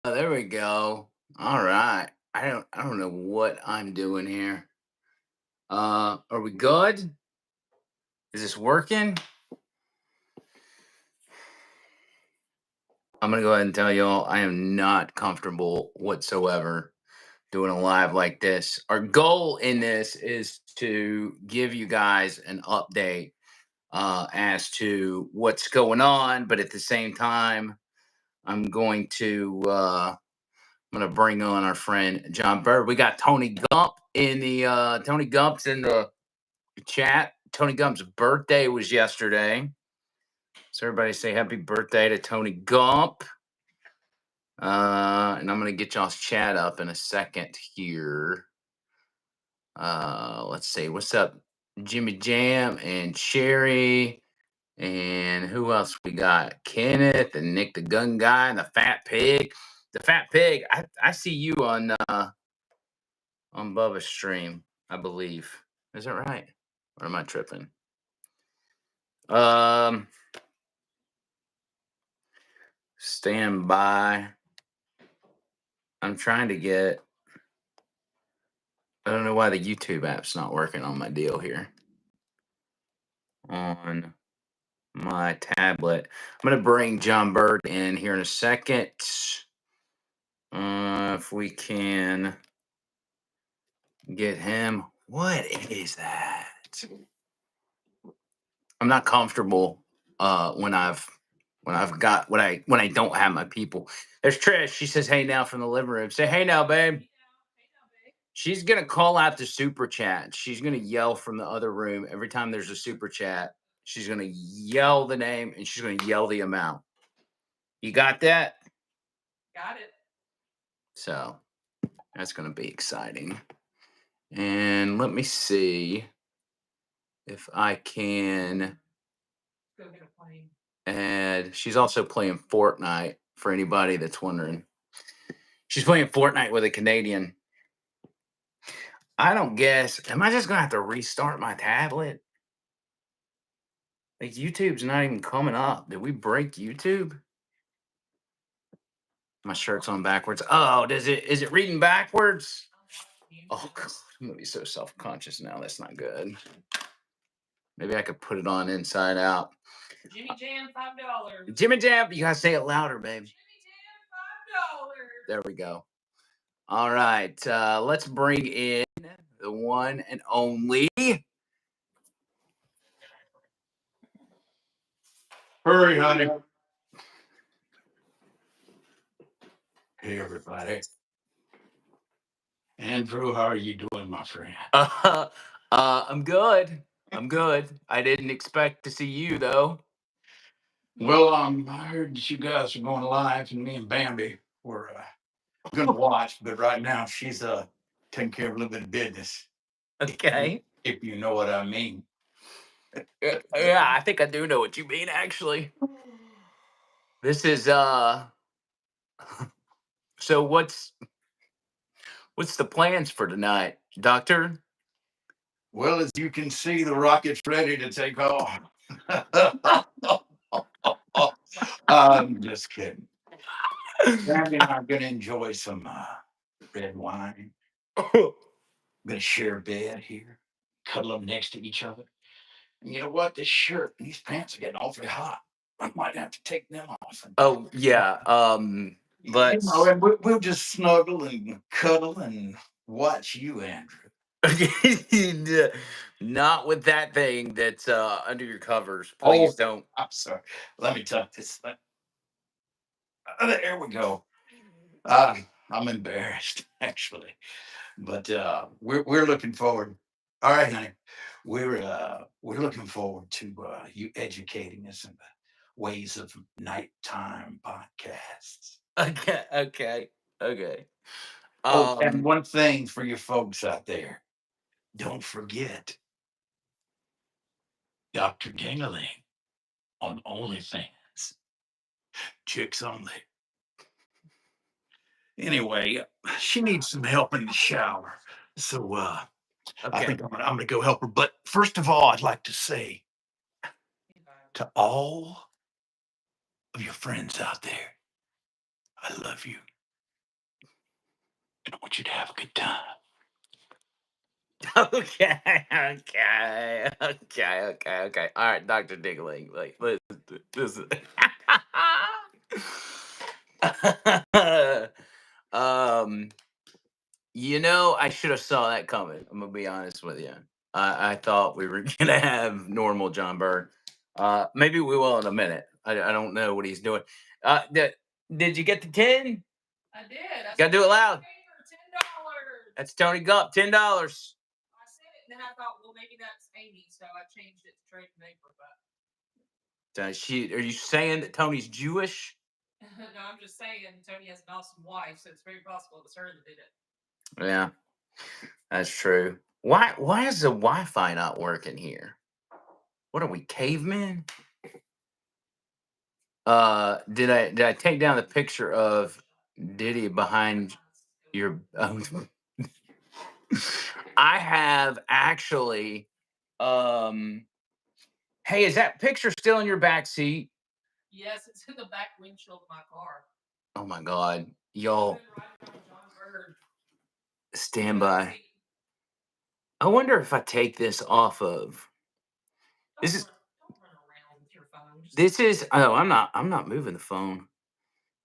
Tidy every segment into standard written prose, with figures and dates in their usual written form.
There we go. All right. I don't know what I'm doing here. Are we good? Is this working? I'm gonna go ahead and tell y'all I am not comfortable whatsoever doing a live like this. Our goal in this is to give you guys an update as to what's going on, but at the same time, I'm going to I'm gonna bring on our friend John Bird. We got Tony Gump in the Tony Gump's in the chat. Tony Gump's birthday was yesterday. So everybody say happy birthday to Tony Gump. And I'm gonna get y'all's chat up in a second here. Let's see, what's up, Jimmy Jam and Sherry, and who else we got? Kenneth and Nick the Gun Guy and the Fat Pig. The Fat Pig, I see you on Bubba's stream, I believe. Is that right? Or am I tripping? Um, Stand by. I'm trying to get. I don't know why the YouTube app's not working on my deal here. On my tablet. I'm gonna bring John Bird in here in a second. If we can get him. What is that? I'm not comfortable when I've got when I don't have my people. There's Trish. She says, "Hey now" from the living room. Say, "Hey now, babe." She's gonna call out the super chat. She's gonna yell from the other room every time there's a super chat. She's gonna yell the name and she's gonna yell the amount. You got that? Got it. So that's gonna be exciting. And let me see if I can Go get a plane. add. She's also playing Fortnite for anybody that's wondering. She's playing Fortnite with a Canadian. I don't guess. Am I just gonna have to restart my tablet? Like YouTube's not even coming up. Did we break YouTube? My shirt's on backwards. Oh, does it? Is it reading backwards? Oh, God, I'm gonna be so self-conscious now. That's not good. Maybe I could put it on inside out. Jimmy Jam, $5. Jimmy Jam, you gotta say it louder, babe. Jimmy Jam, $5. There we go. All right, let's bring in the one and only. Hurry, honey. Hey, everybody. Andrew, how are you doing, my friend? I'm good. I'm good. I didn't expect to see you though. Well, I heard that you guys are going live, and me and Bambi were going to watch, but right now she's taking care of a little bit of business, Okay. if you know what I mean. Yeah, I think I do know what you mean actually. This is so what's the plans for tonight, Doctor? Well, as you can see, the rocket's ready to take off. I'm just kidding. Bambi and I are going to enjoy some red wine. Going to share a bed here, cuddle up next to each other. And you know what? This shirt and these pants are getting awfully hot. I might have to take them off. Oh yeah. Let's And we'll just snuggle and cuddle and watch you, Andrew. not with that thing that's under your covers. Oh, Please don't. I'm sorry. Let me tuck this thing. There we go. I'm embarrassed, actually, but we're looking forward. All right, honey. We're looking forward to you educating us in the ways of nighttime podcasts. Okay, okay, okay. Oh, and one thing for you folks out there, don't forget Dr. Dingaling on OnlyFans. Chicks only. Anyway, she needs some help in the shower. So I okay. think I'm gonna go help her. But first of all, I'd like to say to all of your friends out there, I love you. and I want you to have a good time. Okay, okay. All right, Doctor Diggling. Like, listen. um, I should have saw that coming. I'm gonna be honest with you. I thought we were gonna have normal John Bird. Maybe we will in a minute. I don't know what he's doing. Did you get the 10? I did. Gotta do it loud. $10. That's Tony Gup, $10. I said it, and then I thought, well, maybe that's Amy, so I changed it to trade paper. But Are you saying that Tony's Jewish? no, I'm just saying Tony has an awesome wife, so it's very possible it was her that did it. Yeah, that's true. Why is the Wi-Fi not working here? What are we, cavemen? Did I take down the picture of Diddy behind your I have actually hey, is that picture still in your back seat? Yes, it's in the back windshield of my car. Oh my god. Y'all I've been riding around John Bird. stand by. I wonder if I take this off of this is Don't run around with your phone. this is oh I'm not moving the phone.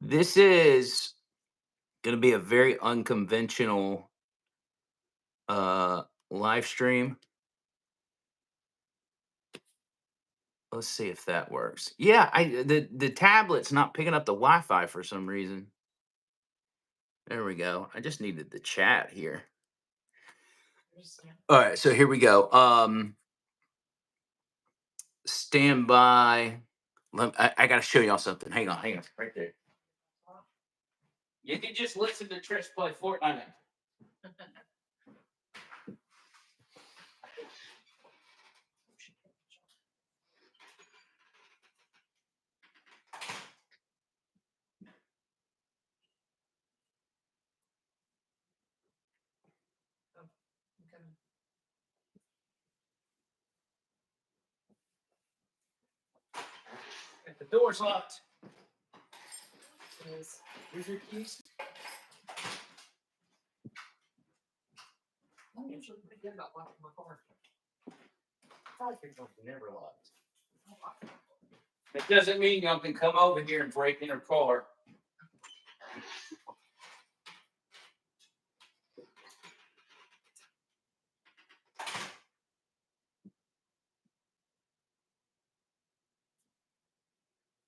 This is gonna be a very unconventional live stream. Let's see if that works. Yeah, the tablet's not picking up the Wi-Fi for some reason. There we go. I just needed the chat here. All right, so here we go. Stand by. I got to show y'all something. Hang on, right there. You can just listen to Trish play Fortnite. If the door's locked. Here's your keys. I'm usually pretty good about locking my car. I think I'm never locked. It doesn't mean y'all can come over here and break in her car.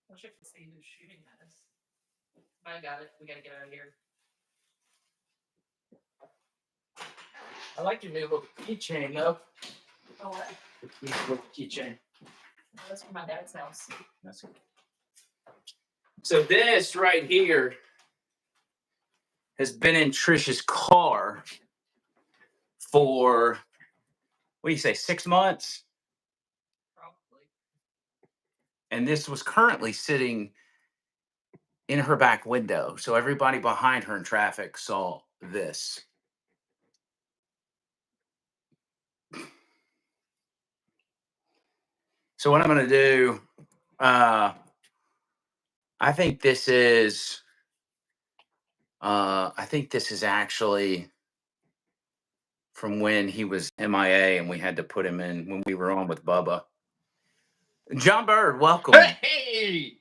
I wish I could see who's shooting at us. I got it. We gotta get out of here. I like your new little keychain though. Oh, what? Your little keychain. That's from my dad's house. That's good. So this right here has been in Trish's car for what do you say, 6 months? Probably. And this was currently sitting in her back window. So everybody behind her in traffic saw this. So what I'm going to do, I think this is actually from when he was MIA and we had to put him in when we were on with Bubba. John Bird, welcome. Hey,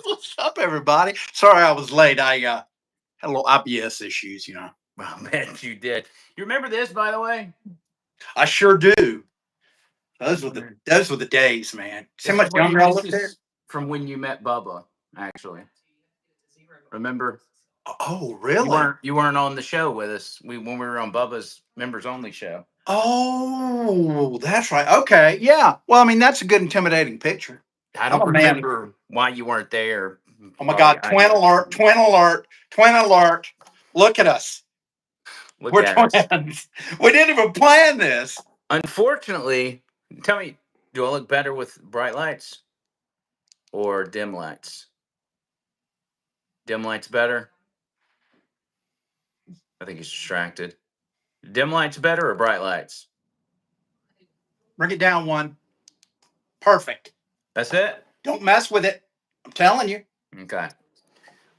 what's up, everybody? Sorry I was late. I had a little IBS issues, Well, man, you did. You remember this, by the way? I sure do. Those were the days, man. See how much younger I look there? From when you met Bubba, actually. Remember? Oh, really? You weren't on the show with us. When we were on Bubba's members only show. Oh, that's right. Okay, yeah. Well, I mean, that's a good intimidating picture. I don't remember why you weren't there. Oh my God! Twin alert! Twin alert! Twin alert! Look at us. We're twins. We didn't even plan this. Unfortunately, tell me, do I look better with bright lights or dim lights? Dim lights better? I think he's distracted. Dim lights better or bright lights? Bring it down one. Perfect. That's it? Don't mess with it. I'm telling you. Okay.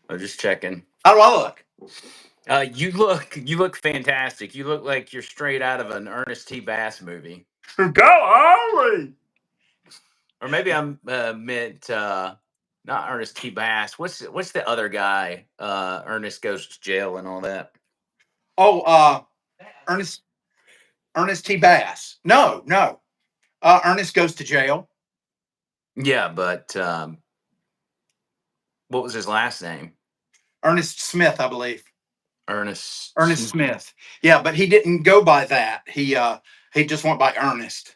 I'm just checking. How do I look? You look fantastic. You look like you're straight out of an Ernest T. Bass movie, Golly! or maybe I'm meant not Ernest T. Bass. What's the other guy? Ernest goes to jail and all that. Oh, Ernest Ernest T. Bass. No, no. Ernest goes to jail. Yeah, but what was his last name? Ernest Smith, I believe. Ernest. Ernest Smith. Yeah, but he didn't go by that. He just went by Ernest.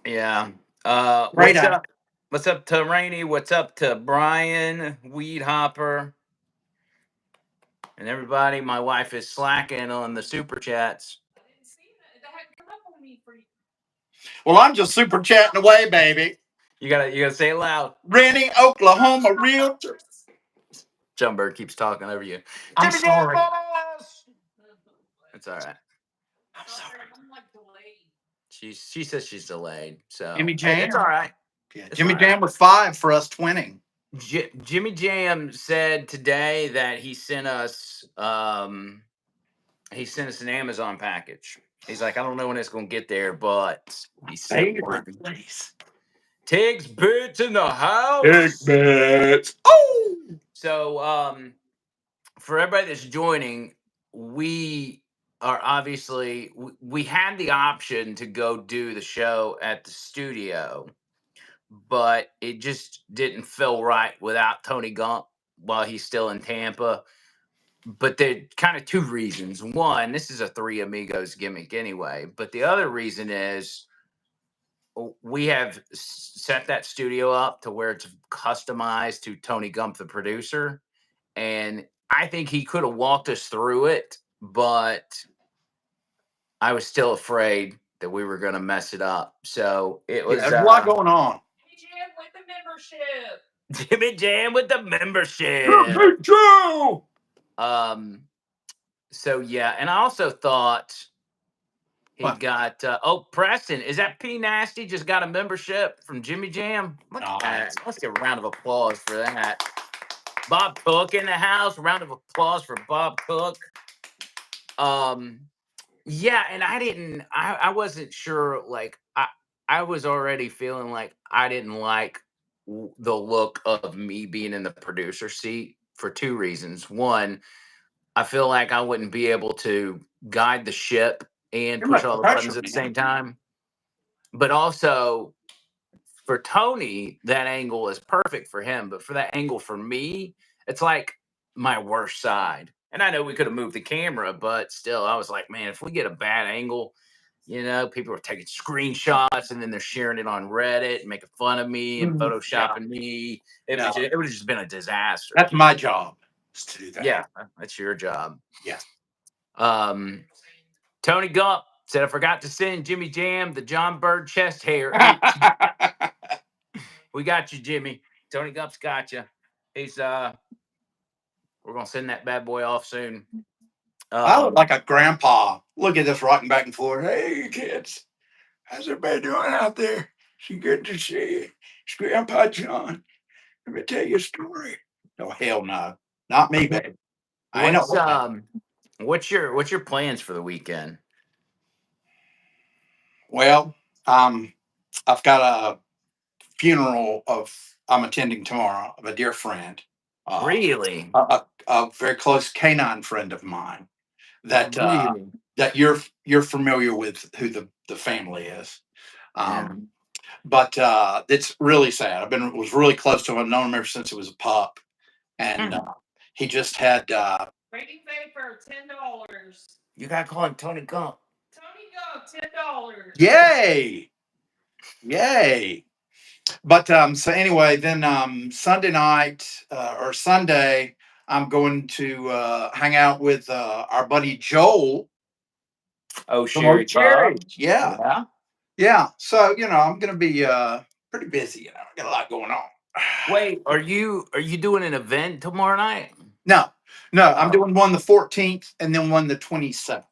Yeah. Great What's actor. up? What's up to Rainey? What's up to Brian Weed Hopper and everybody? My wife is slacking on the super chats. I didn't see that. That hadn't come up on me for you. Well, I'm just super chatting away, baby. You gotta say it loud. Rennie, Oklahoma realtor. John Bird keeps talking over you. I'm Jimmy Jam sorry. Balls! It's all right. I'm sorry. I'm like delayed. She says she's delayed, so Jimmy it's all Jam. right. Yeah, It's Jimmy all right. Jam was 5 for us twinning. Jimmy Jam said today that he sent us an Amazon package. He's like, I don't know when it's gonna get there, but he sent one. Place. Tiggs bits in the house. Big bets. Oh! So for everybody that's joining, we are obviously we had the option to go do the show at the studio, but it just didn't feel right without Tony Gump while he's still in Tampa. But there kind of two reasons. One, this is a Three Amigos gimmick anyway, but the other reason is we have set that studio up to where it's customized to Tony Gump, the producer. And I think he could have walked us through it, but I was still afraid that we were going to mess it up. So it Yeah, was there's a lot going on. Jimmy Jam with the membership. Jimmy Jam with the membership. Big Joe! So yeah, and I also thought he What? got Preston. Is that P Nasty just got a membership from Jimmy Jam? Look at that. Let's get a round of applause for that. Bob Cook in the house. Round of applause for Bob Cook. Yeah, and I wasn't sure, like I was already feeling like I didn't like the look of me being in the producer seat for two reasons. One, I feel like I wouldn't be able to guide the ship and You're push much all the pressure, buttons at the man. same time. But also for Tony, that angle is perfect for him. But for that angle for me, it's like my worst side. And I know we could have moved the camera, but still, I was like, man, if we get a bad angle, people are taking screenshots and then they're sharing it on Reddit and making fun of me and Yeah. photoshopping me. No. It would have just been a disaster. That's my job, is to do that. Yeah, that's your job. Yes. Um, Tony Gump said, I forgot to send Jimmy Jam the John Bird chest hair itch. We got you, Jimmy. Tony Gump's got you. He's we're gonna send that bad boy off soon. I look like a grandpa. Look at this rocking back and forth. Hey, kids. How's everybody doing out there? It's good to see you. It's Grandpa John. Let me tell you a story. No, hell no. Not me, baby. I know. What's your plans for the weekend? Well, I've got a funeral I'm attending tomorrow of a dear friend. Really? A very close canine friend of mine that Really? that you're familiar with who the family is. Yeah. But it's really sad. Was really close to him. I've known him ever since he was a pup, and he just had. Rating paper, $10. You gotta call him Tony Gump. Tony Gump, $10. Yay! Yay! But so anyway, then Sunday night or Sunday, I'm going to hang out with our buddy Joel. Oh, From Sherry Sherry. Bob. Yeah. Yeah. Yeah. So, I'm going to be pretty busy. I got a lot going on. Wait, are you doing an event tomorrow night? No, I'm Oh. doing one the 14th and then one the 27th.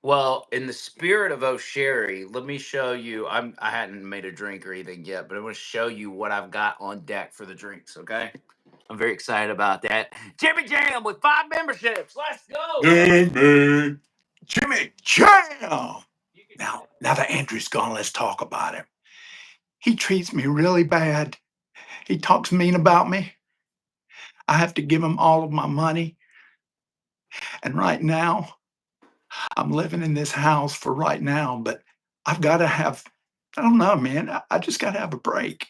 Well, in the spirit of O'Sherry, let me show you. I hadn't made a drink or anything yet, but I'm going to show you what I've got on deck for the drinks. Okay. I'm very excited about that. Jimmy Jam with 5 memberships. Let's go. Jimmy Jam. Now that Andrew's gone, let's talk about him. He treats me really bad. He talks mean about me. I have to give him all of my money. And right now, I'm living in this house for right now, but I've got to have, I don't know, man. I just got to have a break.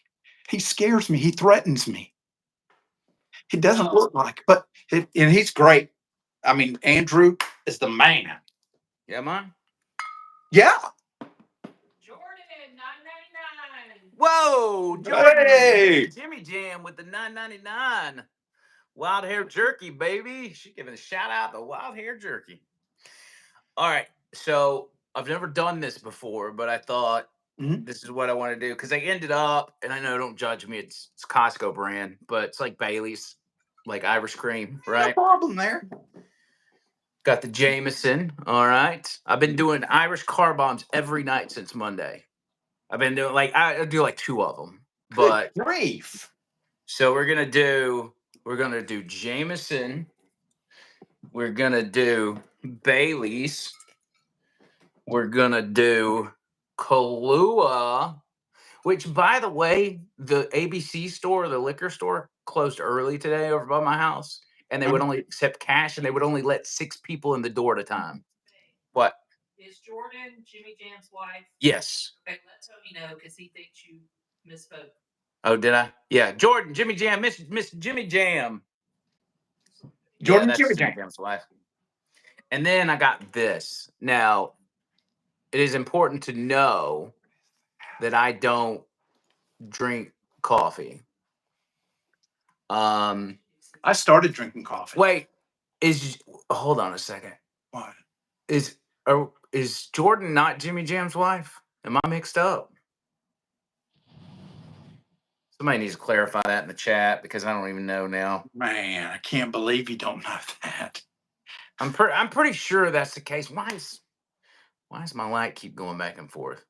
He scares me. He threatens me. He doesn't look like, and he's great. I mean, Andrew is the man. Yeah, man. Yeah. Jordan, $9.99. Whoa, Jordan. Hey. Jimmy Jam with the $9.99. Wild hair jerky, baby. She giving a shout out to wild hair jerky. All right. So I've never done this before, but I thought this is what I want to do because I ended up, and I know, don't judge me, it's Costco brand, but it's like Bailey's, like Irish cream, No right? problem there. Got the Jameson. All right. I've been doing Irish car bombs every night since Monday. I've been doing I do like 2 of them, but Good grief. so we're gonna do Jameson. We're gonna do Bailey's. We're gonna do Kahlua, which, by the way, the ABC store, the liquor store, closed early today over by my house, and they would only accept cash, and they would only let 6 people in the door at a time. What? Is Jordan Jimmy Jam's wife? Yes. Okay, let Tony know because he thinks you misspoke. Oh, did I? Yeah, Jordan, Jimmy Jam, Miss Jimmy Jam. Jordan That's Jimmy Jimmy Jam. Jam's wife. And then I got this. Now, it is important to know that I don't drink coffee. I started drinking coffee. Wait, hold on a second. What? Is Jordan not Jimmy Jam's wife? Am I mixed up? Somebody needs to clarify that in the chat because I don't even know now. Man, I can't believe you don't know that. I'm pretty sure that's the case. Why does my light keep going back and forth?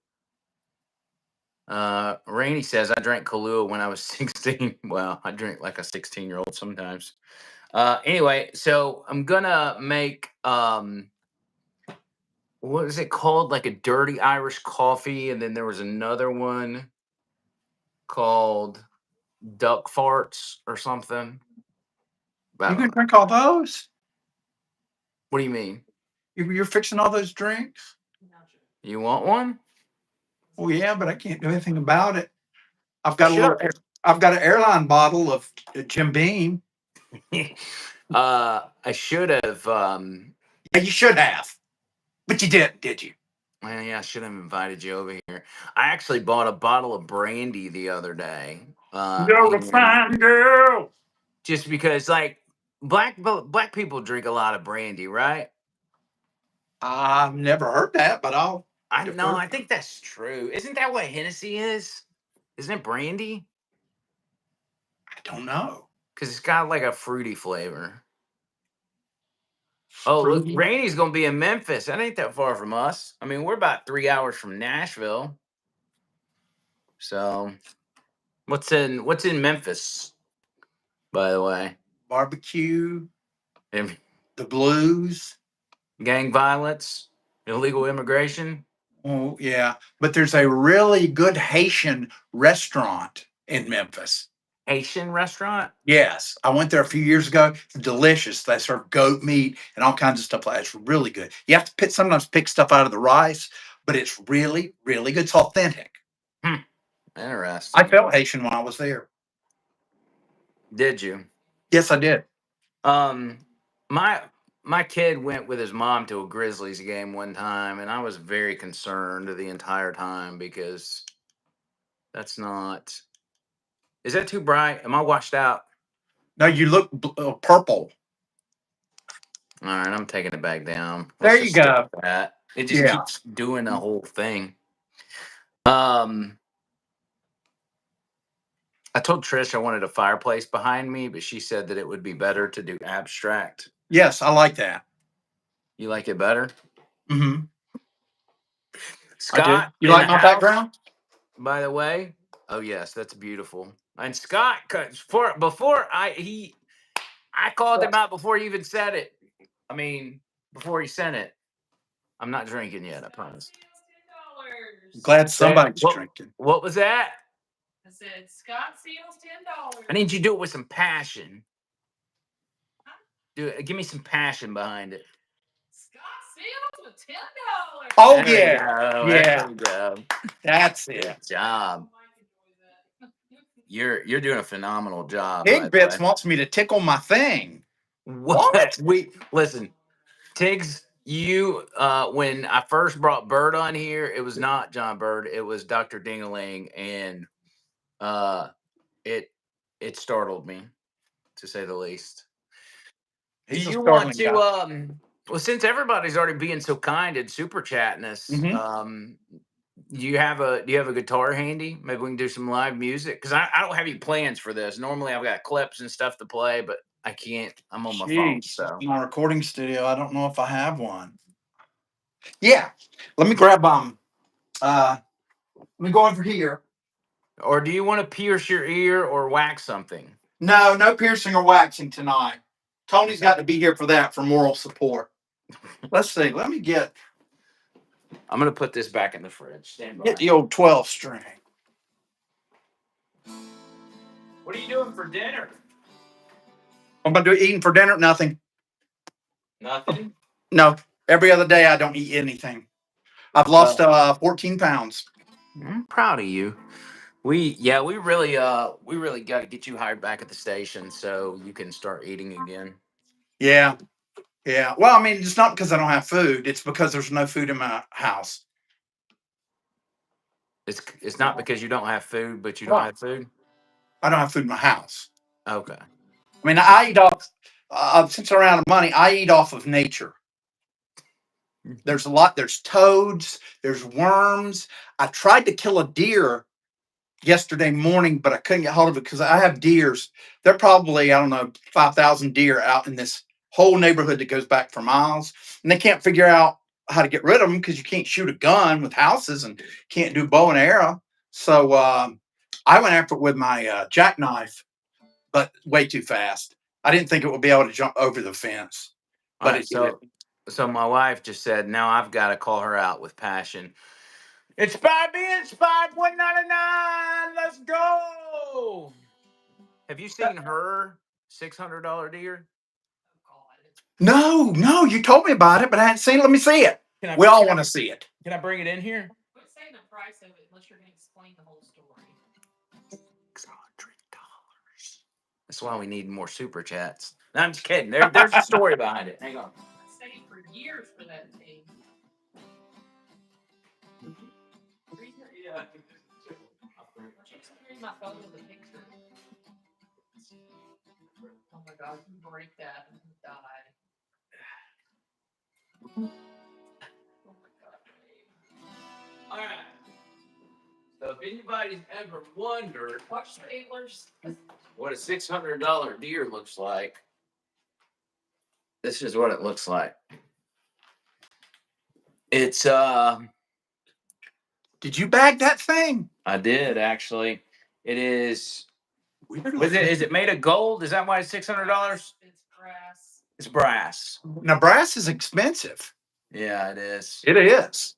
Rainey says I drank Kahlua when I was 16. Well, I drink like a 16-year-old sometimes. Anyway, so I'm gonna make what is it called? Like a dirty Irish coffee, and then there was another one called duck farts or something. I You don't can know. drink all those? What do you mean? You're fixing all those drinks? You want one? Oh yeah, but I can't do anything about it. I've I got should I've got an airline bottle of Jim Beam. I should have. Yeah, you should have, but you didn't, did you? Well, yeah, I should have invited you over here. I actually bought a bottle of brandy the other day. You're a fine girl. Just because, like, black people drink a lot of brandy, right? I've never heard that, but I'll I know. defer. I think that's true. Isn't that what Hennessy is? Isn't it brandy? I don't know. Because it's got like a fruity flavor. Oh, look, Fruity. Rainey's gonna be in Memphis. That ain't that far from us. I mean, we're about 3 hours from Nashville. So, what's in Memphis, by the way? Barbecue, And the blues. gang violence, illegal immigration. Oh yeah, but there's a really good Haitian restaurant in Memphis. Haitian restaurant. Yes, I went there a few years ago. It's delicious. They serve goat meat and all kinds of stuff like that. It's really good. You have to sometimes pick stuff out of the rice, but it's really, really good. It's authentic. Interesting. I felt Haitian when I was there. Did you? Yes, I did. My my kid went with his mom to a Grizzlies game one time, and I was very concerned the entire time because that's not. Is that too bright? Am I washed out? No, you look purple. All right, I'm taking it back down. There Let's you just stick go. with that. It just Yeah. keeps doing the whole thing. I told Trish I wanted a fireplace behind me, but she said that it would be better to do abstract. Yes, I like that. You like it better? Mm-hmm. I do. Scott, You in like the my house, background? by the way. Oh yes, that's beautiful. And Scott, before I called him out before he even said it. I mean, before he sent it. I'm not drinking yet, I promise. Glad somebody's drinking. What was that? I said Scott Seals $10. I need you to do it with some passion. Give me some passion behind it. Scott Seals with $10. Oh There you yeah, go. yeah. There you go. That's Good it. job. You're doing a phenomenal job, by Big the way. Bits wants me to tickle my thing. What? We listen, Tiggs. You when I first brought Bird on here, it was not John Bird, it was Dr. Dingaling, and uh it startled me, to say the least. Do He's a you want startling to guy. well, since everybody's already being so kind and super chatting us, Mhm. do you have a guitar handy? Maybe we can do some live music, because I don't have any plans for this. Normally I've got clips and stuff to play, but I can't. I'm on my phone, Jeez, so. my recording studio. I don't know if I have one. Yeah, let me grab let me go over here. Or do you want to pierce your ear or wax something? No, no piercing or waxing tonight. Tony's got to be here for that, for moral support. Let's see. Let me get I'm gonna put this back in the fridge. Stand by. the old 12 string. What are you doing for dinner? I'm gonna do eating for dinner. Nothing. Nothing. No. Every other day I don't eat anything. I've lost 14 pounds. I'm proud of you. We really got to get you hired back at the station so you can start eating again. Yeah. Yeah. Well, I mean, it's not because I don't have food. It's because there's no food in my house. It's not because you don't have food, but you don't Right. have food. I don't have food in my house. Okay. I mean, I eat off, since I'm out of money, I eat off of nature. There's a lot, there's toads, there's worms. I tried to kill a deer yesterday morning, but I couldn't get hold of it because I have deers. There are probably, I don't know, 5,000 deer out in this whole neighborhood that goes back for miles. And they can't figure out how to get rid of them because you can't shoot a gun with houses and can't do bow and arrow. So I went after it with my jackknife, but way too fast. I didn't think it would be able to jump over the fence, All but right. it did. So my wife just said, now I've got to call her out with passion. It's by being spied 199. Let's go. Have you seen her $600 deer? No, no, you told me about it, but I hadn't seen it. Let me see it. We all want to see it. Can I bring it in here? Quit saying the price of it unless you're going to explain the whole story. $600. That's why we need more super chats. No, I'm just kidding. There's a story behind it. Hang on. I saved for years for that thing. Yeah. My phone with a picture. Oh my god, you break that and die. Oh my god, babe. All right. So if anybody's ever wondered Watch the antlers. what a $600 deer looks like, this is what it looks like. It's Did you bag that thing? I did actually. It is. Weird Was it? Is it made of gold? Is that why it's $600? It's brass. It's brass. Now, brass is expensive. Yeah, it is. It is.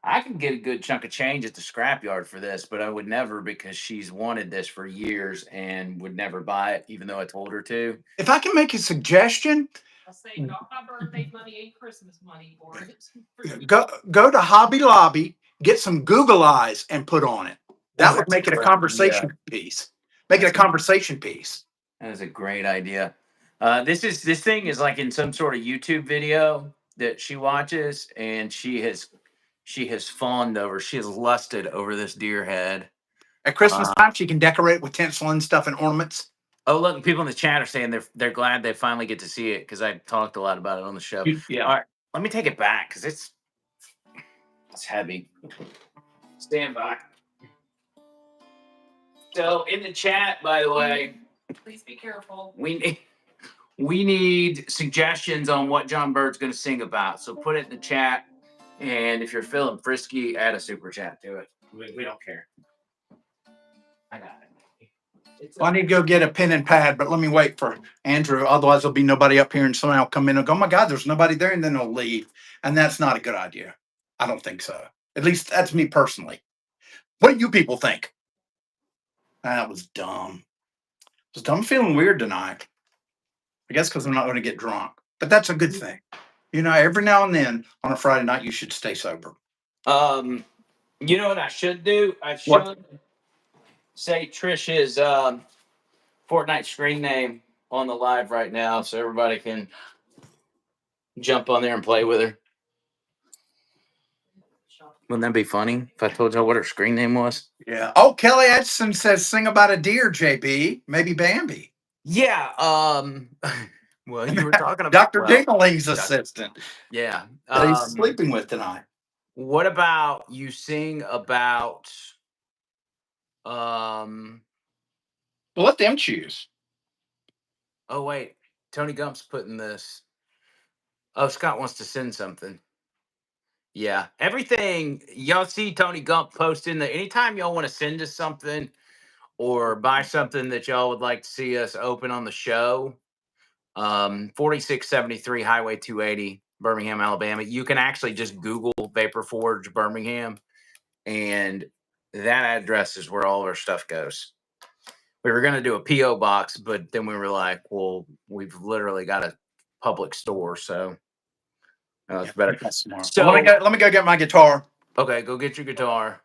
I can get a good chunk of change at the scrapyard for this, but I would never, because she's wanted this for years and would never buy it, even though I told her to. If I can make a suggestion, I'll say all my birthday money and Christmas money for it. go to Hobby Lobby, get some Google eyes and put on it. That would That's make it a great. conversation piece. Make it a conversation piece. That is a great idea. This thing is like in some sort of YouTube video that she watches, and she has fawned over. She has lusted over this deer head. At Christmas time, she can decorate with tinsel and stuff and ornaments. Oh, look! People in the chat are saying they're glad they finally get to see it, because I talked a lot about it on the show. Yeah. All right, let me take it back because it's heavy. Stand by. So in the chat, by the way, Please be careful. we need suggestions on what John Bird's going to sing about. So put it in the chat, and if you're feeling frisky, add a super chat to it. We don't care. I got it. Well, I need to go get a pen and pad, but let me wait for Andrew. Otherwise, there'll be nobody up here, and someone will come in and go, "Oh my God, there's nobody there," and then they'll leave, and that's not a good idea. I don't think so. At least that's me personally. What do you people think? That was dumb. Just I'm feeling weird tonight. I guess because I'm not going to get drunk, but that's a good thing. You know, every now and then on a Friday night, you should stay sober. Um, you know what I should do? I What? should say Trish's Fortnite screen name on the live right now, so everybody can jump on there and play with her. Wouldn't that be funny if I told y'all what her screen name was? Yeah. Oh, Kelly Edson says, "Sing about a deer, JB. Maybe Bambi." Yeah. Well, you were talking about Dr. Dingling's Doc- assistant yeah. that he's sleeping with tonight. What about you sing about um? Well, let them choose. Oh wait, Tony Gump's putting this. Oh, Scott wants to send something. Yeah, everything y'all see Tony Gump posting that anytime y'all want to send us something or buy something that y'all would like to see us open on the show, 4673 Highway 280, Birmingham, Alabama. You can actually just Google Vapor Forge Birmingham, and that address is where all our stuff goes. We were going to do a P.O. box, but then we were like, well, we've literally got a public store, so it's better. That's smart. So Well, let me go get my guitar. Okay, go get your guitar.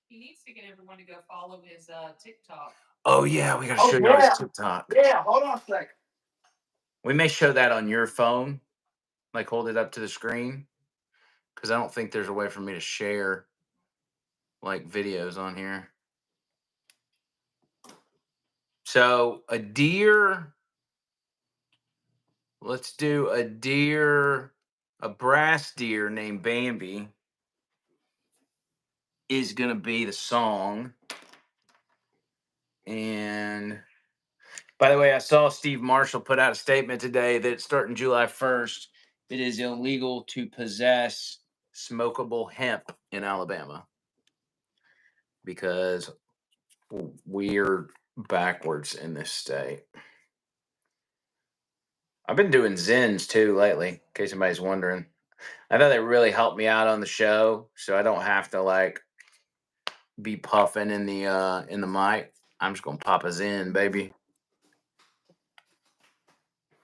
He needs to get everyone to go follow his TikTok. Oh yeah, we gotta Oh show you yeah, his TikTok. yeah. Hold on a second. We may show that on your phone, like hold it up to the screen, because I don't think there's a way for me to share like videos on here. So a deer. Let's do a deer, a brass deer named Bambi is gonna be the song. And by the way, I saw Steve Marshall put out a statement today that starting July 1st, it is illegal to possess smokable hemp in Alabama because we're backwards in this state. I've been doing Zins too lately, in case anybody's wondering. I know they really helped me out on the show, so I don't have to like be puffing in the mic. I'm just gonna pop a Zin, baby.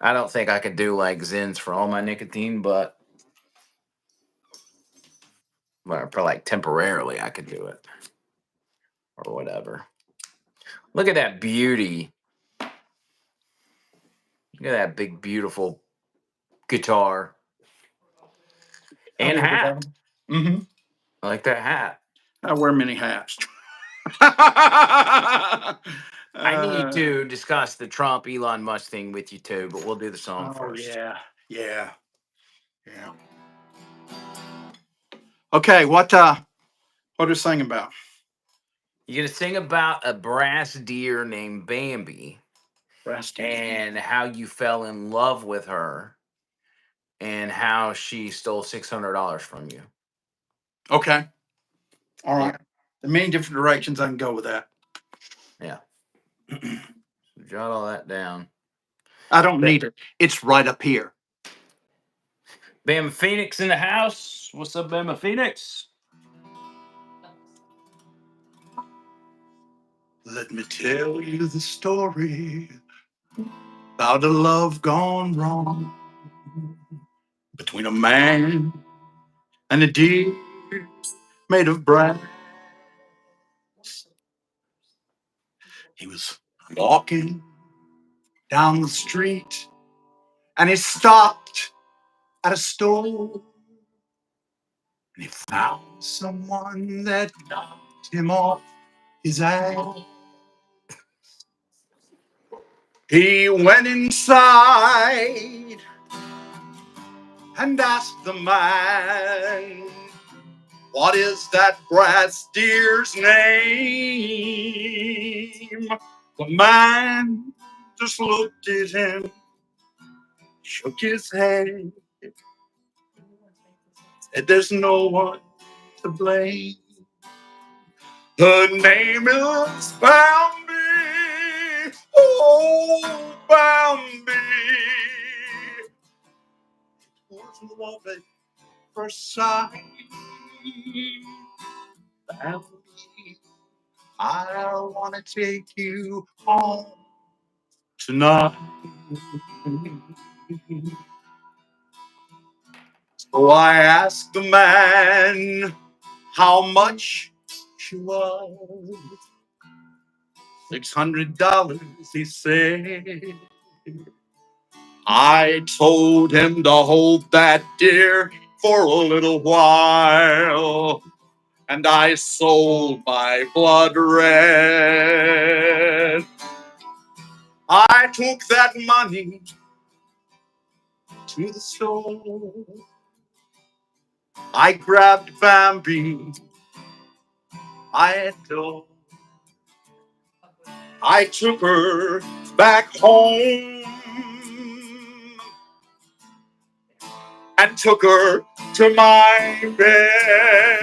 I don't think I could do like Zins for all my nicotine, but for like temporarily I could do it or whatever. Look at that beauty. Look at that big beautiful guitar and hat. Mm-hmm. I like that hat. I wear many hats. I need to discuss the Trump Elon Musk thing with you too, but we'll do the song first. Yeah. Okay, what are you singing about? You're gonna sing about a brass deer named Bambi Brass deer. and how you fell in love with her and how she stole $600 from you. Okay. All right. Yeah. There are many different directions I can go with that. Yeah. Jot all that down. I don't need it. It's right up here. Bama Phoenix in the house. What's up, Bama Phoenix? Let me tell you the story about a love gone wrong between a man and a deer made of brass. He was walking down the street and he stopped at a store and he found someone that knocked him off his ass. He went inside and asked the man, "What is that brass deer's name?" The man just looked at him, shook his head, said, "There's no one to blame. Her name is Bambi." Oh, Bambi. It was love at first sight. Bambi, I want to take you home tonight. So I asked the man how much she was. $600, he said. I told him to hold that deer for a little while, and I sold my blood red. I took that money to the store. I grabbed Bambi. I adore. I took her back home and took her to my bed.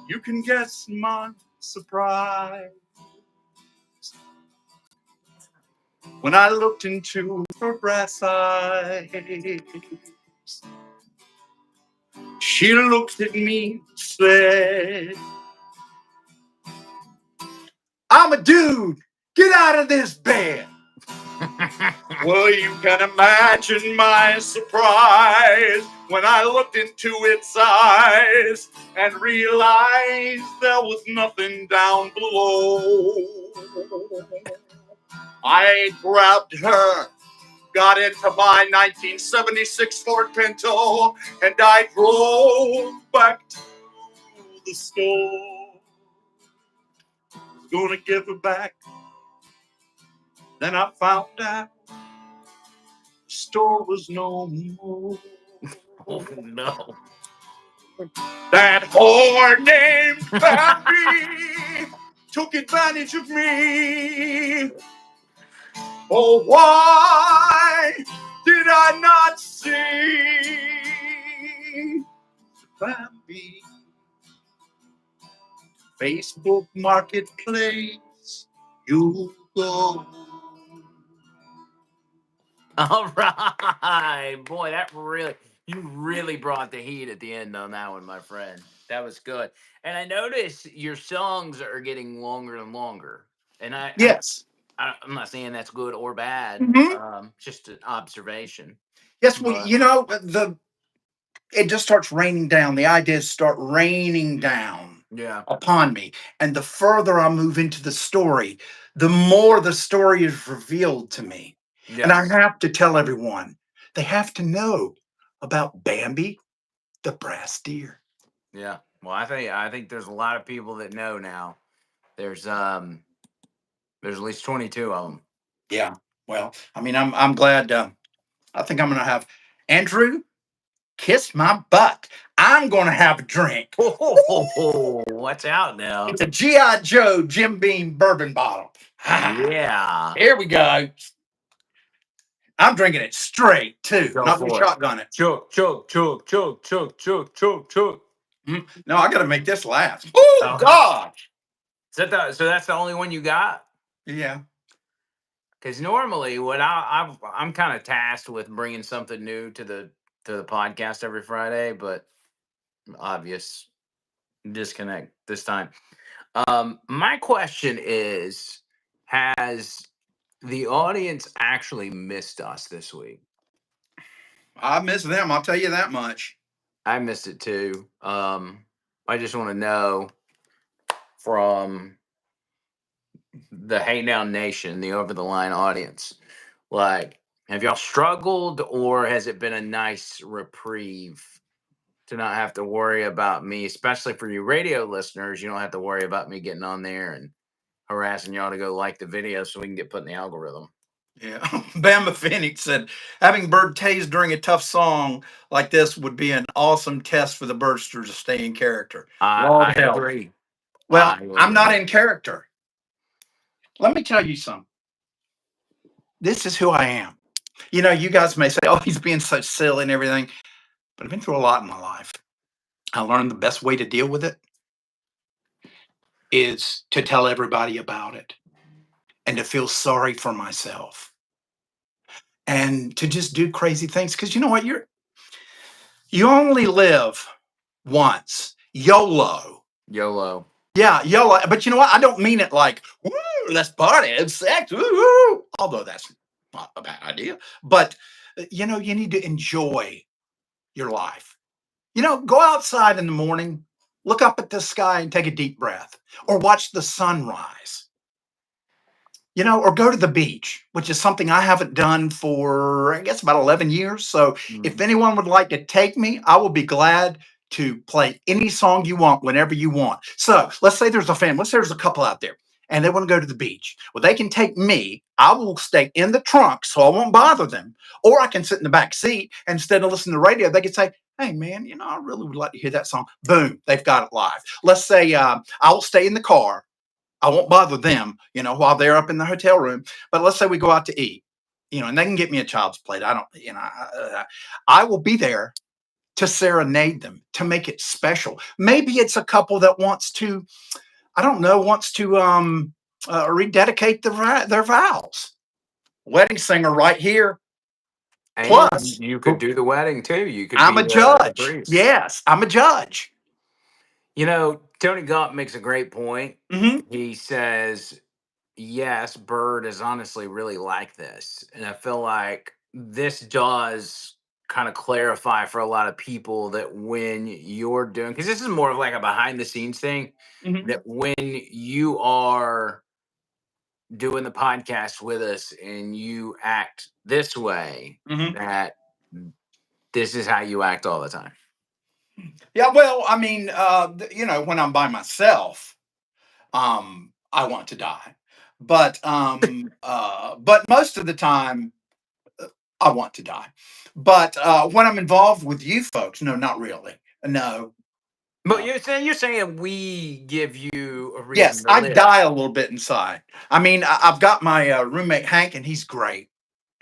You can guess my surprise when I looked into her brass eyes. She looked at me and said, I'm a dude. Get out of this bed. Well, you can imagine my surprise when I looked into its eyes and realized there was nothing down below. I grabbed her, got into my 1976 Ford Pinto, and I drove back to the store. Gonna give her back. Then I found out the store was no more. Oh no. That whore named Bambi took advantage of me. Oh, why did I not see Bambi? Facebook Marketplace, you go. All right, boy, you really brought the heat at the end on that one, my friend. That was good. And I notice your songs are getting longer and longer. And Yes. I'm not saying that's good or bad. Mhm. Just an observation. Yes, well, But it just starts raining down. The ideas start raining down yeah, upon me. And the further I move into the story, the more the story is revealed to me. And I yes, have to tell everyone, they have to know about Bambi the brass deer. yeah. Well, I think there's a lot of people that know now. There's at least 22 of them. Yeah. Well, I mean, I'm glad. I think I'm going to have Andrew kiss my butt. I'm going to have a drink. Oh, watch out now. It's a GI Joe Jim Beam bourbon bottle. Yeah. Here we go. I'm drinking it straight too, Go not gonna for it. shotgun it. Chug, chug, chug, chug, chug, chug, chug, chug. No, I got to make this last. Oh Oh, God! so that's the only one you got? Yeah, Because normally, I'm kind of tasked with bringing something new to the podcast every Friday, but obvious disconnect this time. My question is, has the audience actually missed us this week? I miss them. I'll tell you that much. I missed it too. I just want to know from the Hey Now Nation, the over the line audience, like, have y'all struggled or has it been a nice reprieve to not have to worry about me, especially for you radio listeners? You don't have to worry about me getting on there and harassing y'all to go like the video so we can get put in the algorithm. Yeah, Bama Phoenix said having Bird tased during a tough song like this would be an awesome test for the Birdsters to stay in character. I Lord help. agree. Well, I I'm not agree. in character. Let me tell you something. This is who I am. You know, you guys may say, "Oh, he's being so silly and everything," but I've been through a lot in my life. I learned the best way to deal with it is to tell everybody about it. and to feel sorry for myself and to just do crazy things. Because you know what? You only live once. YOLO. YOLO. Yeah, YOLO. But you know what? I don't mean it like, woo, let's party and sex. Woo, woo. Although that's not a bad idea. But, you know, you need to enjoy your life. You know, go outside in the morning, look up at the sky and take a deep breath, or watch the sunrise. You know, or go to the beach, which is something I haven't done for, I guess, about 11 years. So if anyone would like to take me, I will be glad to play any song you want whenever you want. So let's say there's a family, let's say there's a couple out there and they want to go to the beach. Well, they can take me. I will stay in the trunk so I won't bother them. Or I can sit in the back seat and instead of listening to the radio, they can say, hey, man, you know, I really would like to hear that song. Boom, they've got it live. Let's say I will stay in the car. I won't bother them, you know, while they're up in the hotel room. But let's say we go out to eat, you know, and they can get me a child's plate. I don't, you know, I will be there to serenade them, to make it special. Maybe it's a couple that wants to, I don't know, wants to rededicate their vows. Wedding singer right here. And Plus, you could do the wedding too. You could I'm be a the judge. priest. Yes, I'm a judge. You know, Tony Gaunt makes a great point. Mm-hmm. He says, yes, Bird is honestly really like this. And I feel like this does kind of clarify for a lot of people that when you're doing, because this is more of like a behind the scenes thing, Mm-hmm. that when you are doing the podcast with us and you act this way, Mm-hmm. that this is how you act all the time. Yeah, well, I mean, you know, when I'm by myself, I want to die. But most of the time I want to die. But when I'm involved with you folks, no, not really. No. But you're saying we give you a reason Yes, to I live. die a little bit inside. I mean, I've got my roommate Hank, and he's great.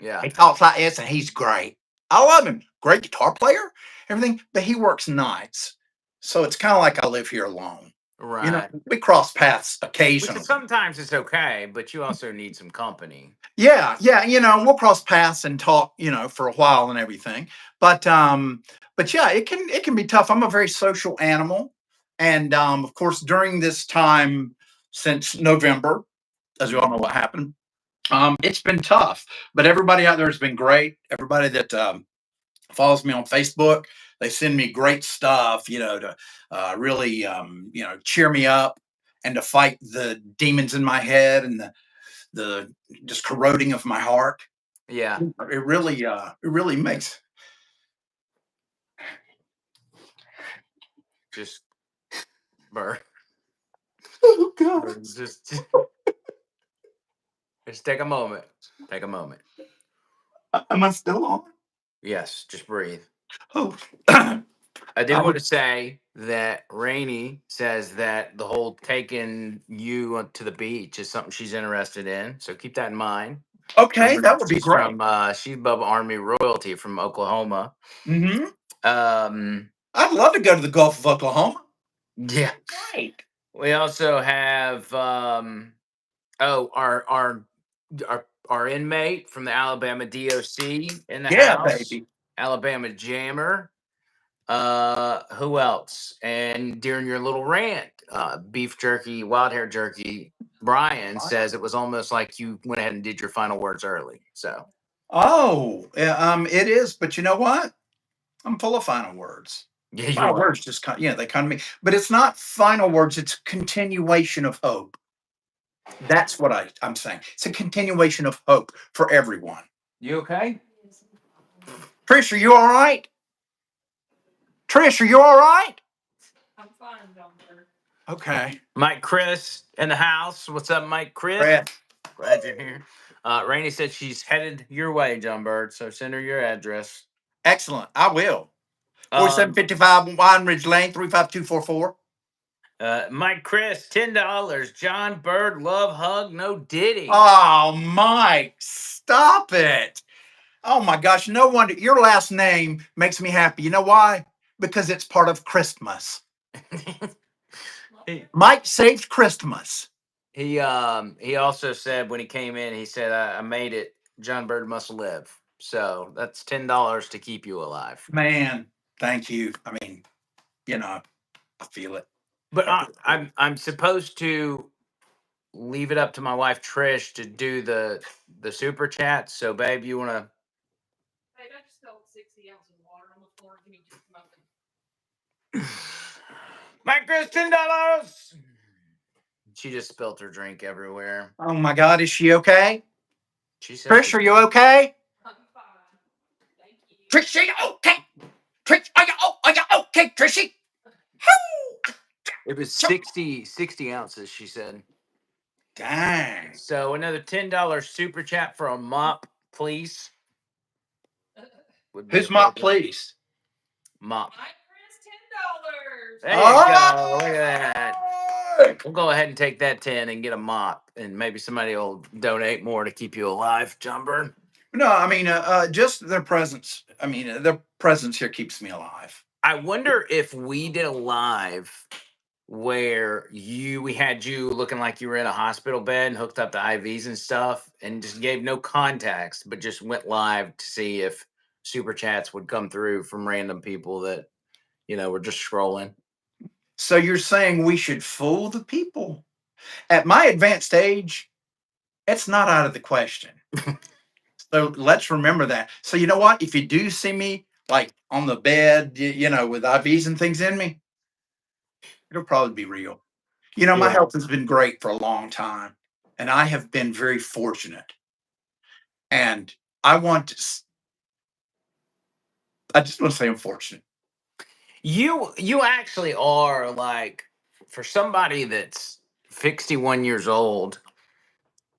Yeah. He talks like this, and he's great. I love him. Great guitar player, everything. But he works nights, so it's kind of like I live here alone. You know, Right. we cross paths Which occasionally. is sometimes it's okay, but you also need some company. Yeah, yeah, you know, we'll cross paths and talk, you know, for a while and everything. But yeah, it can be tough. I'm a very social animal. And of course, during this time since November, as we all know what happened, it's been tough. But everybody out there has been great. Everybody that follows me on Facebook, they send me great stuff, you know, to really you know, cheer me up and to fight the demons in my head and the just corroding of my heart. Yeah. It really makes. Just Bird. Oh God. Just take a moment. Take a moment. Am I still on? Yes, just breathe. Oh. I do want to say that Rainey says that the whole taking you to the beach is something she's interested in. So keep that in mind. Okay, that would be She's great. from she's above Army royalty from Oklahoma. Mm-hmm. Um, I'd love to go to the Gulf of Oklahoma. yeah. Great. We also have our inmate from the Alabama DOC in the Yeah, house. baby. Alabama Jammer. Who else? And during your little rant, beef jerky, wild hair jerky, Brian says it was almost like you went ahead and did your final words early. So Oh, yeah, it is. But you know what? I'm full of final words. yeah, you Final are. words just come, yeah, they come to me. But it's not final words. It's continuation of hope. That's what I'm saying. It's a continuation of hope for everyone. You okay? Trish, are you all right? Trish, are you all right? I'm fine, Doctor. Okay. Mike Chris in the house. What's up, Mike Chris? Brett. Glad you're here. Rainey said she's headed your way, John Bird. So send her your address. Excellent. I will. Um, 4755 Wine Ridge Lane, 35244. Mike Chris, $10. John Bird, love hug, no Diddy. Oh, Mike, stop it. Oh my gosh, no wonder your last name makes me happy. You know why? Because it's part of Christmas. he, Mike saved Christmas. he also said when he came in, he said, I made it. John Bird must live. So that's $10 to keep you alive. Man, thank you. I mean, I feel it. But I really do. I'm supposed to leave it up to my wife Trish to do the super chat. So, babe, you want to? Hey, I just spilled 60 ounces of water on the floor. Give me just a moment. My Chris, $10. She just spilt her drink everywhere. Oh my God, is she okay? She said, Trish, are you okay? I'm fine. Thank you. Trish, are you okay? Trish, are you okay, Trishy? it was 60 ounces. She said. Dang. So another $10 super chat for a mop, please. Would be Who's Mop, appropriate. please? Mop. My Chris, $10. There you Oh! go. Look at that. We'll go ahead and take that 10 and get a mop, and maybe somebody will donate more to keep you alive, John Byrne. No, I mean, just their presence. I mean, their presence here keeps me alive. I wonder if we did a live where we had you looking like you were in a hospital bed and hooked up to IVs and stuff and just gave no context, but just went live to see if super chats would come through from random people that, were just scrolling. So you're saying we should fool the people? At my advanced age, it's not out of the question. So let's remember that. So you know what? If you do see me like on the bed, with IVs and things in me, it'll probably be real. My Yeah. health has been great for a long time, and I have been very fortunate. And I want to, I just want to say I'm fortunate. You actually are like, for somebody that's 61 years old,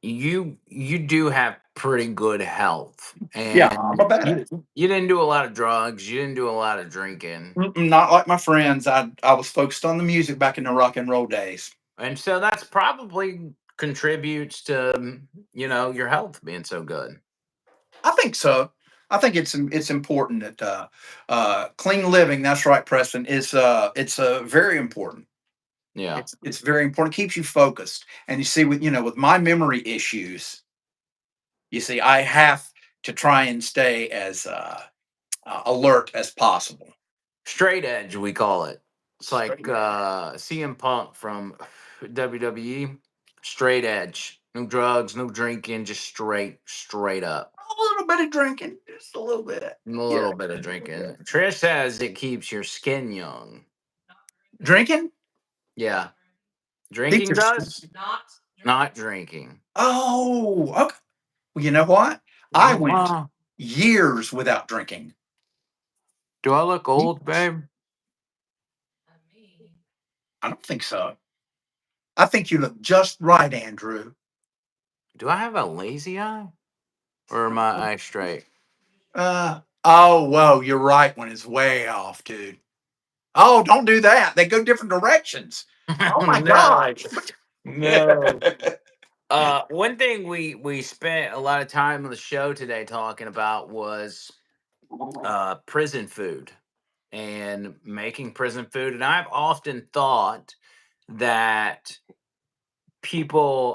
you do have pretty good health, Yeah, I'm and a badass. you didn't do a lot of drugs, you didn't do a lot of drinking, Not like my friends. I was focused on the music back in the rock and roll days. and so that's probably contributes to your health being so good. I think so. I think it's important that clean living. That's right, Preston. It's very important. Yeah. It's very important. Keeps you focused. And you see, with my memory issues, you see, I have to try and stay as alert as possible. Straight edge, we call it. It's like Straight edge. CM Punk from WWE. Straight edge, no drugs, no drinking, just straight up. A little bit of drinking, just a little bit. A little bit of drinking. Trish says it keeps your skin young. Drinking. Yeah. Keeps Drinking your skin- does? Not Not drinking. Oh, okay. Well, you know what? I went Uh-uh. years without drinking. Do I look old, Years. babe? me. I don't think so. I think you look just right, Andrew. Do I have a lazy eye? Or am my eye straight? Oh, whoa, you're right when it's way off, dude. Oh, don't do that. They go different directions. Oh my No. God. No. One thing we spent a lot of time on the show today talking about was prison food and making prison food. And I've often thought that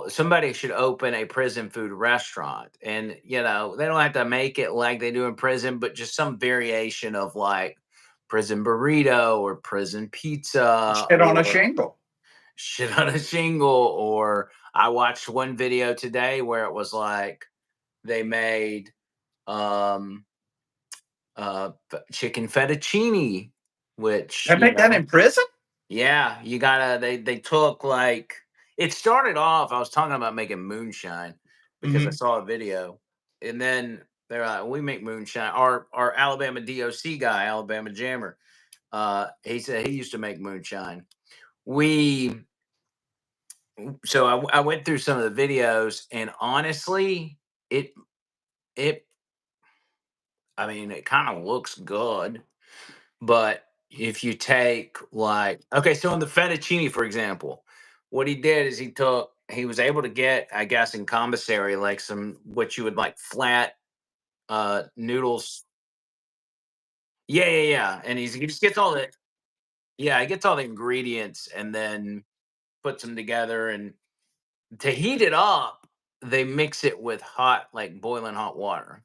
somebody should open a prison food restaurant, and they don't have to make it like they do in prison, but just some variation of like prison burrito or prison pizza Shit on a or shingle. shit on a shingle. Or I watched one video today where it was like they made um chicken fettuccine, which They make that in prison? yeah, you gotta. They took like it started off. I was talking about making moonshine because I Hmm. saw a video, and then they're like, "We make moonshine." Our Alabama DOC guy, Alabama Jammer, he said he used to make moonshine. We so I went through some of the videos, and honestly, it I mean, it kind of looks good. But if you take like, okay, so in the fettuccine, for example, what he did is he was able to get, I guess, in commissary, like some what you would like flat noodles. Yeah, yeah, yeah. And he just gets all the yeah, he gets all the ingredients and then puts them together. And To heat it up, they mix it with hot, like boiling hot water.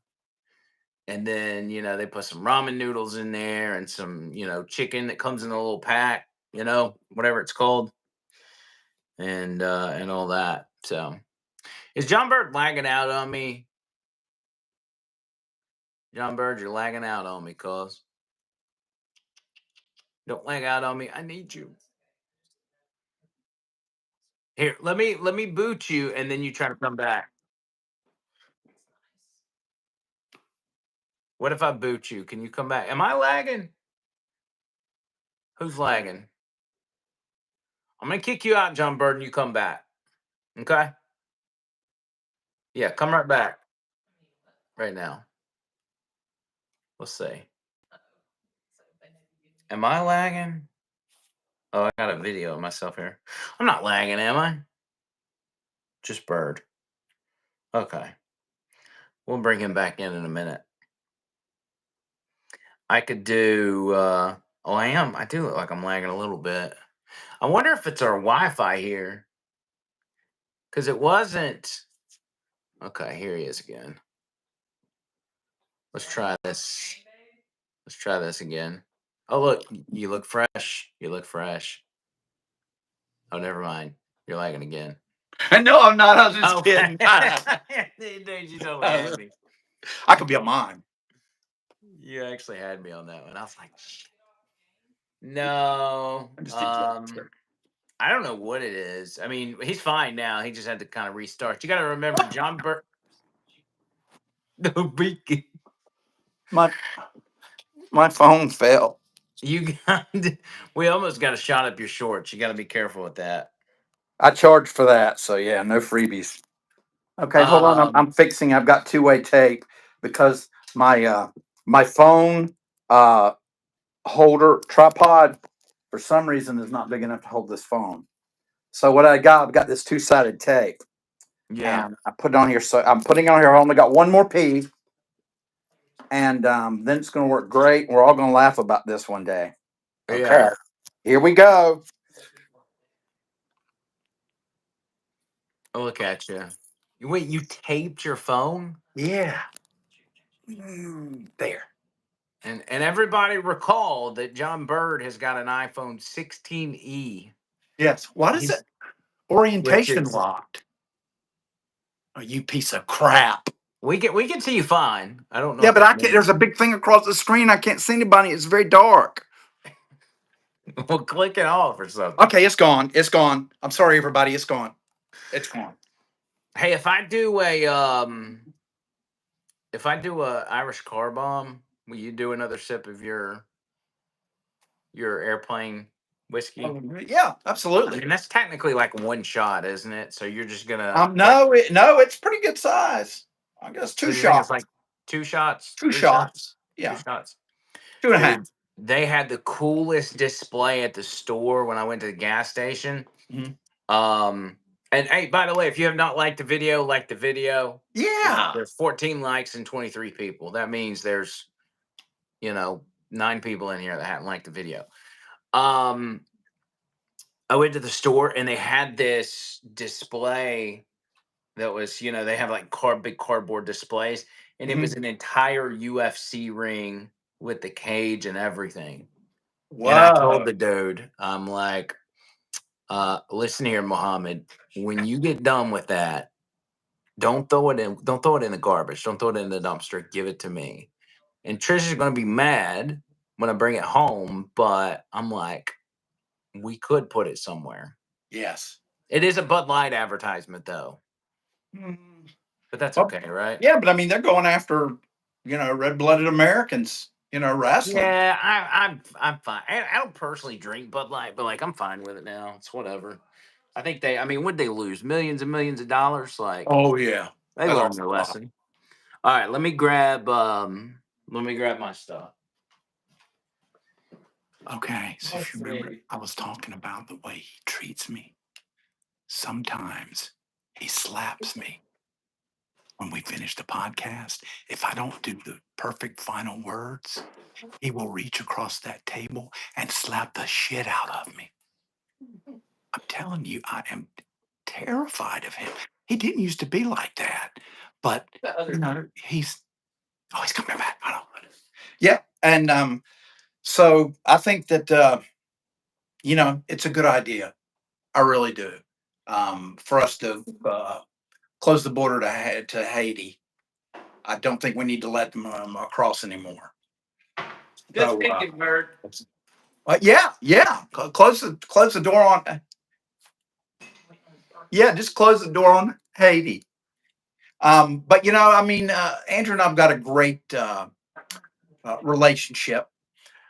And then, they put some ramen noodles in there and some, chicken that comes in a little pack, whatever it's called, and all that. So, is John Bird lagging out on me? John Bird, you're lagging out on me, cuz. Don't lag out on me. I need you. Here, let me boot you and then you try to come back. What if I boot you? Can you come back? Am I lagging? Who's lagging? I'm gonna kick you out, John Bird, and you come back. Okay? Yeah, come right back right now. Let's see. Am I lagging? Oh, I got a video of myself here. I'm not lagging, am I? Just Bird. Okay. We'll bring him back in a minute. I could do oh, I am. I do look like I'm lagging a little bit. I wonder if it's our Wi-Fi here. Because it wasn't. Okay, here he is again. Let's try this. Let's try this again. Oh, look, you look fresh. You look fresh. Oh, never mind. You're lagging again. No, I'm not. I was just Oh, kidding. dude, you totally had me. I could be a mime. You actually had me on that one. I was like, no. I'm just a I don't know what it is. I mean, he's fine now. He just had to kind of restart. You got to remember, John Burt. No beacon. My phone fell. You got. We almost got a shot up your shorts. You got to be careful with that. I charged for that, so yeah, no freebies. Okay, hold on. Um. I'm fixing. I've got two-way tape because my phone holder tripod for some reason is not big enough to hold this phone. So what I've got this two-sided tape, Yeah. and I put it on here. So I'm putting it on here. I only got one more piece, and then it's going to work great. We're all going to laugh about this one day. Okay, Yeah. here we go. Look at you. Wait, you taped your phone? Yeah, there. And everybody recall that John Bird has got an iPhone 16e. Yes. What is He's it? which Orientation is locked. Oh, you piece of crap. we can see you fine. I don't know Yeah, what but I that can't. There's means. a big thing across the screen. I can't see anybody. It's very dark. Well, click it off or something. Okay, it's gone. It's gone. I'm sorry, everybody. It's gone. It's gone. Hey, if I do a Irish car bomb, will you do another sip of your airplane whiskey? Yeah, I absolutely. mean, that's technically like one shot, isn't it? So you're just gonna like. No, it's pretty good size. I guess So two you think it's shots. like two shots, Two three shots, shots. two Yeah, shots? two and a half. Dude, they had the coolest display at the store when I went to the gas station. Mhm. Um, and hey, by the way, if you have not liked the video, like the video. Yeah. There's 14 likes and 23 people. That means there's, 9 people in here that hadn't liked the video. Um, I went to the store and they had this display that was, they have like big cardboard displays, and it was Mhm. an entire UFC ring with the cage and everything. And I told Whoa. the dude, I'm like, listen here, Mohammed, when you get done with that, don't throw it in the garbage. Don't throw it in the dumpster. Give it to me. And Trish is gonna be mad when I bring it home, but I'm like, we could put it somewhere. Yes. It is a Bud Light advertisement though. Mm. But that's Well, okay, right? yeah, but I mean, they're going after red-blooded Americans. Wrestling. Yeah, I'm fine. I don't personally drink Bud Light, but like I'm fine with it now. It's whatever. I think I mean, would they lose millions and millions of dollars? Like Oh yeah, they I learned lost their a lot. lesson. All right, let me grab my stuff. Okay, so if Let's you remember, see. I was talking about the way he treats me. Sometimes he slaps me when we finish the podcast. If I don't do the perfect final words, he will reach across that table and slap the shit out of me. I'm telling you, I am terrified of him. He didn't used to be like that, but he's coming back. Hold on. Yeah, and so I think that it's a good idea. I really do. For us to close the border to Haiti. I don't think we need to let them across anymore. Just So, thinking, Bird. yeah. Close the door on. Yeah, just close the door on Haiti. But I mean, Andrew and I've got a great relationship,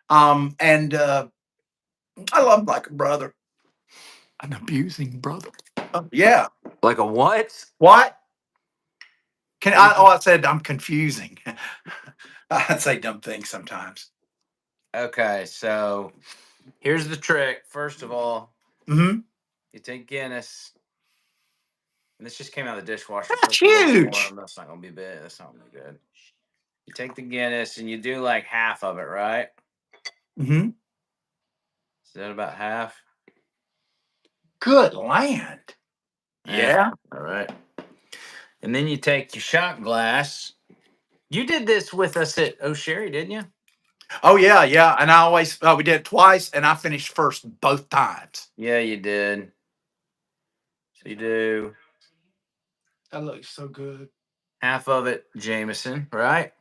and I love him like a brother, an abusing brother. Yeah. Like a what? What? Can What I? did Oh, you? I said I'm confusing. I say dumb things sometimes. Okay, so here's the trick. First of all, Hmm. you take Guinness, and this just came out of the dishwasher, so That's it's a little huge. warm. That's not gonna be bad. That's not gonna be good. You take the Guinness and you do like half of it, right? Hmm. Is that about half? Good land. Yeah. Yeah. All right. And then you take your shot glass. You did this with us at O'Sherry, didn't you? Oh yeah. And I always we did it twice, and I finished first both times. Yeah, you did. So you do That looks so good. half of it, Jameson, right?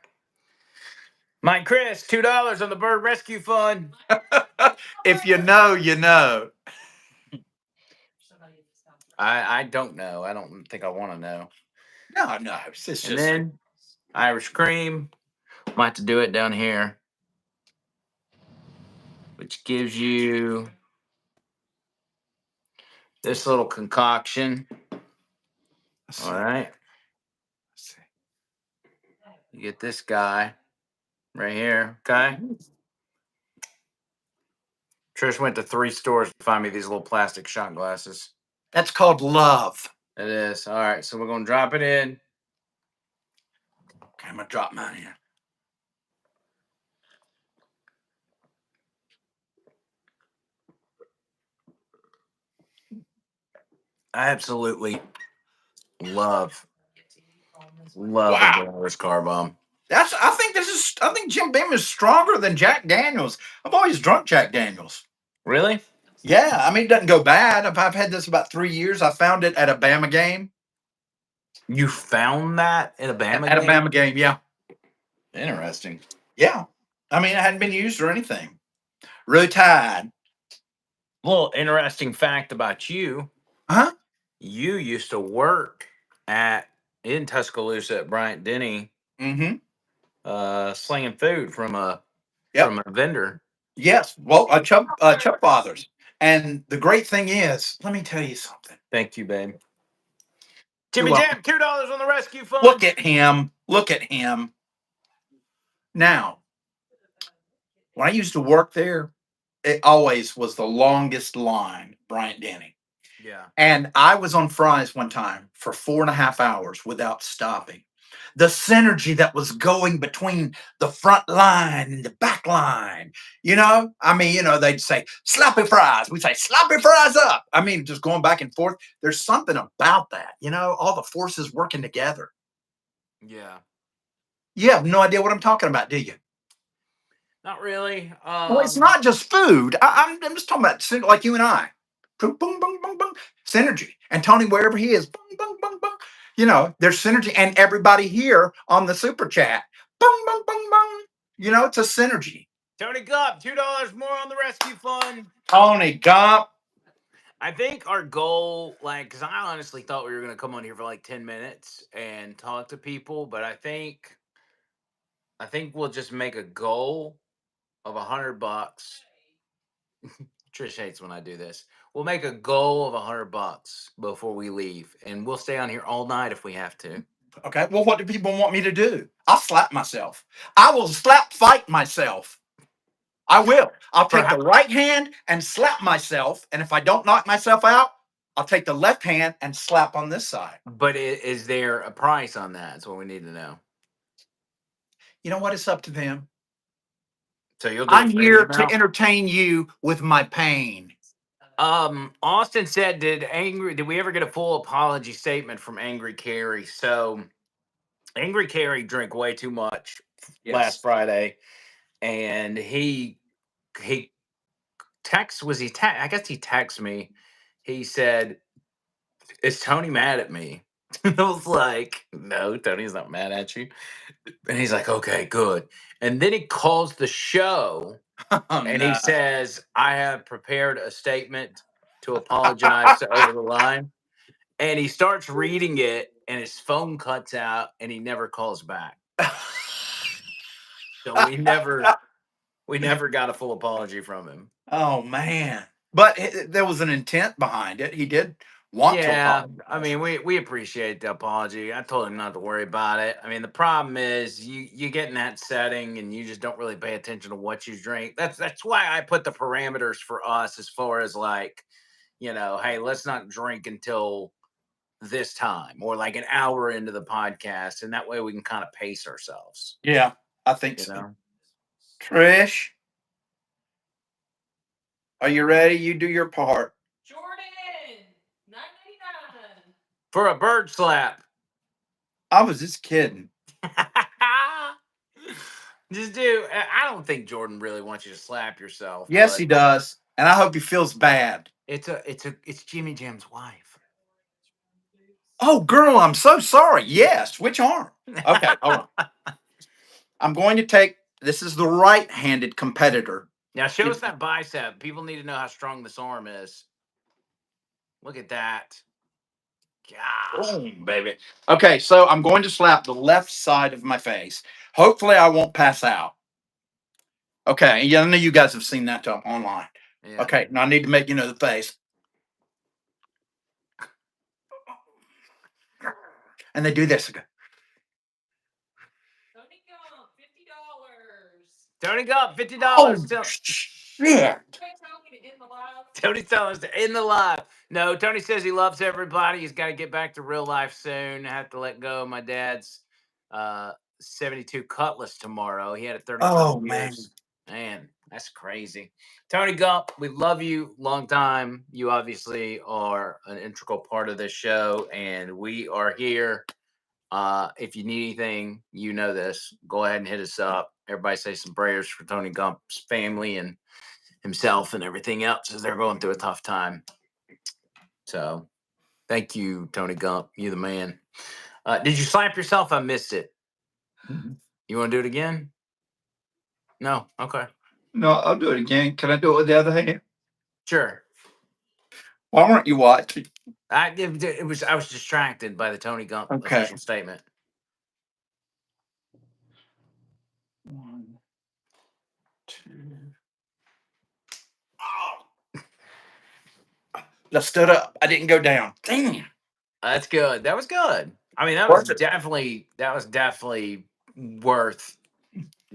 Mike Chris, $2 on the Bird Rescue Fund. If you know, you know. I don't know. I don't think I want to know. No, it's And just then Irish cream. Might have to do it down here, which gives you this little concoction. let's All see. right. Let's You get this guy right here. Okay. see. Trish went to 3 stores to find me these little plastic shot glasses. That's called love. It is. All right. So we're going to drop it in. Okay, I'm gonna drop mine in. I absolutely love, love a Wow. Dolores car bomb. I think Jim Beam is stronger than Jack Daniels. I've always drunk Jack Daniels. Really? Yeah, I mean, it doesn't go bad. I've had this about 3 years. I found it at a Bama game. You found that at a Bama At a game? Bama game, yeah. Interesting. Yeah. I mean, it hadn't been used or anything. Really tied. Little interesting fact about you. Huh? You used to work at in Tuscaloosa at Bryant Denny, Mm-hmm. slinging food from Yep. a vendor. Yes. Well, Chuck Fathers. And the great thing is, let me tell you something. Thank you, babe. You're Jimmy welcome. Jam, $2 on the rescue Look fund. at him. Look at him. Now, when I used to work there, it always was the longest line, Bryant Denny. Yeah. And I was on fries one time for 4.5 hours without stopping. The synergy that was going between the front line and the back line, I mean, they'd say sloppy fries. We say sloppy fries up. I mean, just going back and forth. There's something about that, all the forces working together. Yeah. You have no idea what I'm talking about, do you? Not really. Well, it's not just food. I'm just talking about like you and I. Boom, boom, boom, boom, boom. Synergy. And Tony, wherever he is, boom, boom, boom, boom. There's synergy. And everybody here on the super chat, boom, boom, boom, boom. It's a synergy. Tony Gump, $2 more on the rescue fund. Tony Gump. I think our goal, like, because I honestly thought we were going to come on here for like 10 minutes and talk to people, but I think we'll just make a goal of $100. Trish hates when I do this. We'll make a goal of $100 before we leave, and we'll stay on here all night if we have to. Okay. Well, what do people want me to do? I'll slap myself. I will slap fight myself. I will. I'll take the right hand and slap myself. And if I don't knock myself out, I'll take the left hand and slap on this side. But is there a price on that? That's what we need to know. You know what? It's up to them. So you'll do I'm it for any here to amount? entertain you with my pain. Austin said, did we ever get a full apology statement from Angry Carrie? So Angry Carrie drank way too much last Friday, and he I guess he texted me. He said, "Is Tony mad at me?" And I was like, "No, Tony's not mad at you." And he's like, "Okay, good." And then he calls the show Oh, and he no. says, "I have prepared a statement to apologize to Over the Line." And he starts reading it, and his phone cuts out, and he never calls back. So we never got a full apology from him. Oh man! But there was an intent behind it. He did want to Yeah, I apologize. mean, we appreciate the apology. I told him not to worry about it. I mean, the problem is you get in that setting and you just don't really pay attention to what you drink. That's why I put the parameters for us as far as like, hey, let's not drink until this time or like an hour into the podcast, and that way we can kind of pace ourselves. Yeah, I think You so. know, Trish, are you ready? You do your part. Jordan, 9.99. for a bird slap. I was just kidding. Just do. I don't think Jordan really wants you to slap yourself, Yes, but he does, and I hope he feels bad. it's Jimmy Jam's wife. Oh, girl, I'm so sorry. Yes, which arm? Okay, hold on. I'm going to take. This is the right-handed competitor. Now show us that bicep. People need to know how strong this arm is. Look at that. God. Boom, baby. Okay, so I'm going to slap the left side of my face. Hopefully, I won't pass out. Okay, yeah, I know you guys have seen that online. Yeah. Okay, now I need to make the face. And they do this. Tony Gump, $50. Tony Gump, Oh, $50. shit. Hey, Tony, to end the live. Tony's telling us to end the live. No, Tony says he loves everybody. He's got to get back to real life soon. I have to let go of my dad's 72 Cutlass tomorrow. He had it 35 Oh, man. years. Man, that's crazy. Tony Gump, we love you. Long time. You obviously are an integral part of this show, and we are here. If you need anything, you know this. Go ahead and hit us up. Everybody say some prayers for Tony Gump's family and himself and everything else as they're going through a tough time. So thank you, Tony Gump. You the man. Did you slap yourself? I missed it. You want to do it again? No. Okay. No, I'll do it again. Can I do it with the other hand? Sure. Why weren't you watching? I was distracted by the Tony Gump Okay. official statement. 1, 2. Oh. I stood up. I didn't go down. Damn. That's good. That was good. I mean, Worth it. that was definitely worth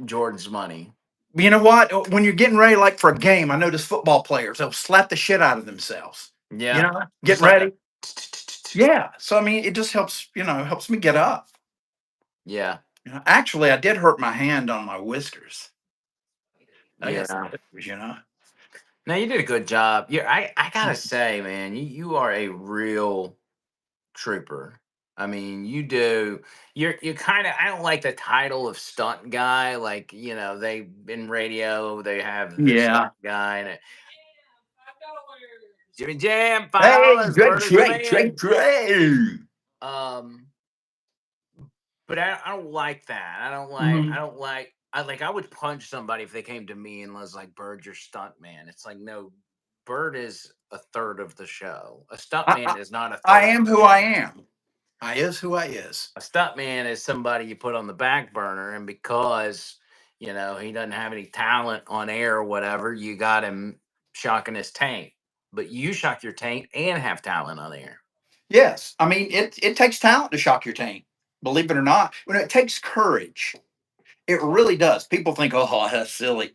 Jordan's money. You know what? When you're getting ready, like for a game, I notice football players, they'll slap the shit out of themselves. Yeah. You know, Just getting like ready. Yeah. So, I mean, it just helps, helps me get up. Yeah. Actually, I did hurt my hand on my whiskers. I got some Yeah. whiskers. No, you did a good job. I gotta say, man, you are a real trooper. I mean, you do. You're kind of. I don't like the title of stunt guy. Like they in radio they have the Yeah. stunt guy and Yeah, $5. Jimmy Jam Hey, $5. Drake, Bird is the Drake, man. Drake, Drake. Um, but I don't like that. I don't like. Mhm. I don't like. I would punch somebody if they came to me and was like, "Bird, you're stunt man." It's like, no, Bird is a third of the show. A stunt I, man I, is not a I third of am the who show. I am. I is who I is. A stunt man is somebody you put on the back burner, and because he doesn't have any talent on air or whatever, you got him shocking his tank. But you shock your tank and have talent on air. Yes. I mean, it takes talent to shock your tank. Believe it or not. It takes courage. It really does. People think, oh, that's silly.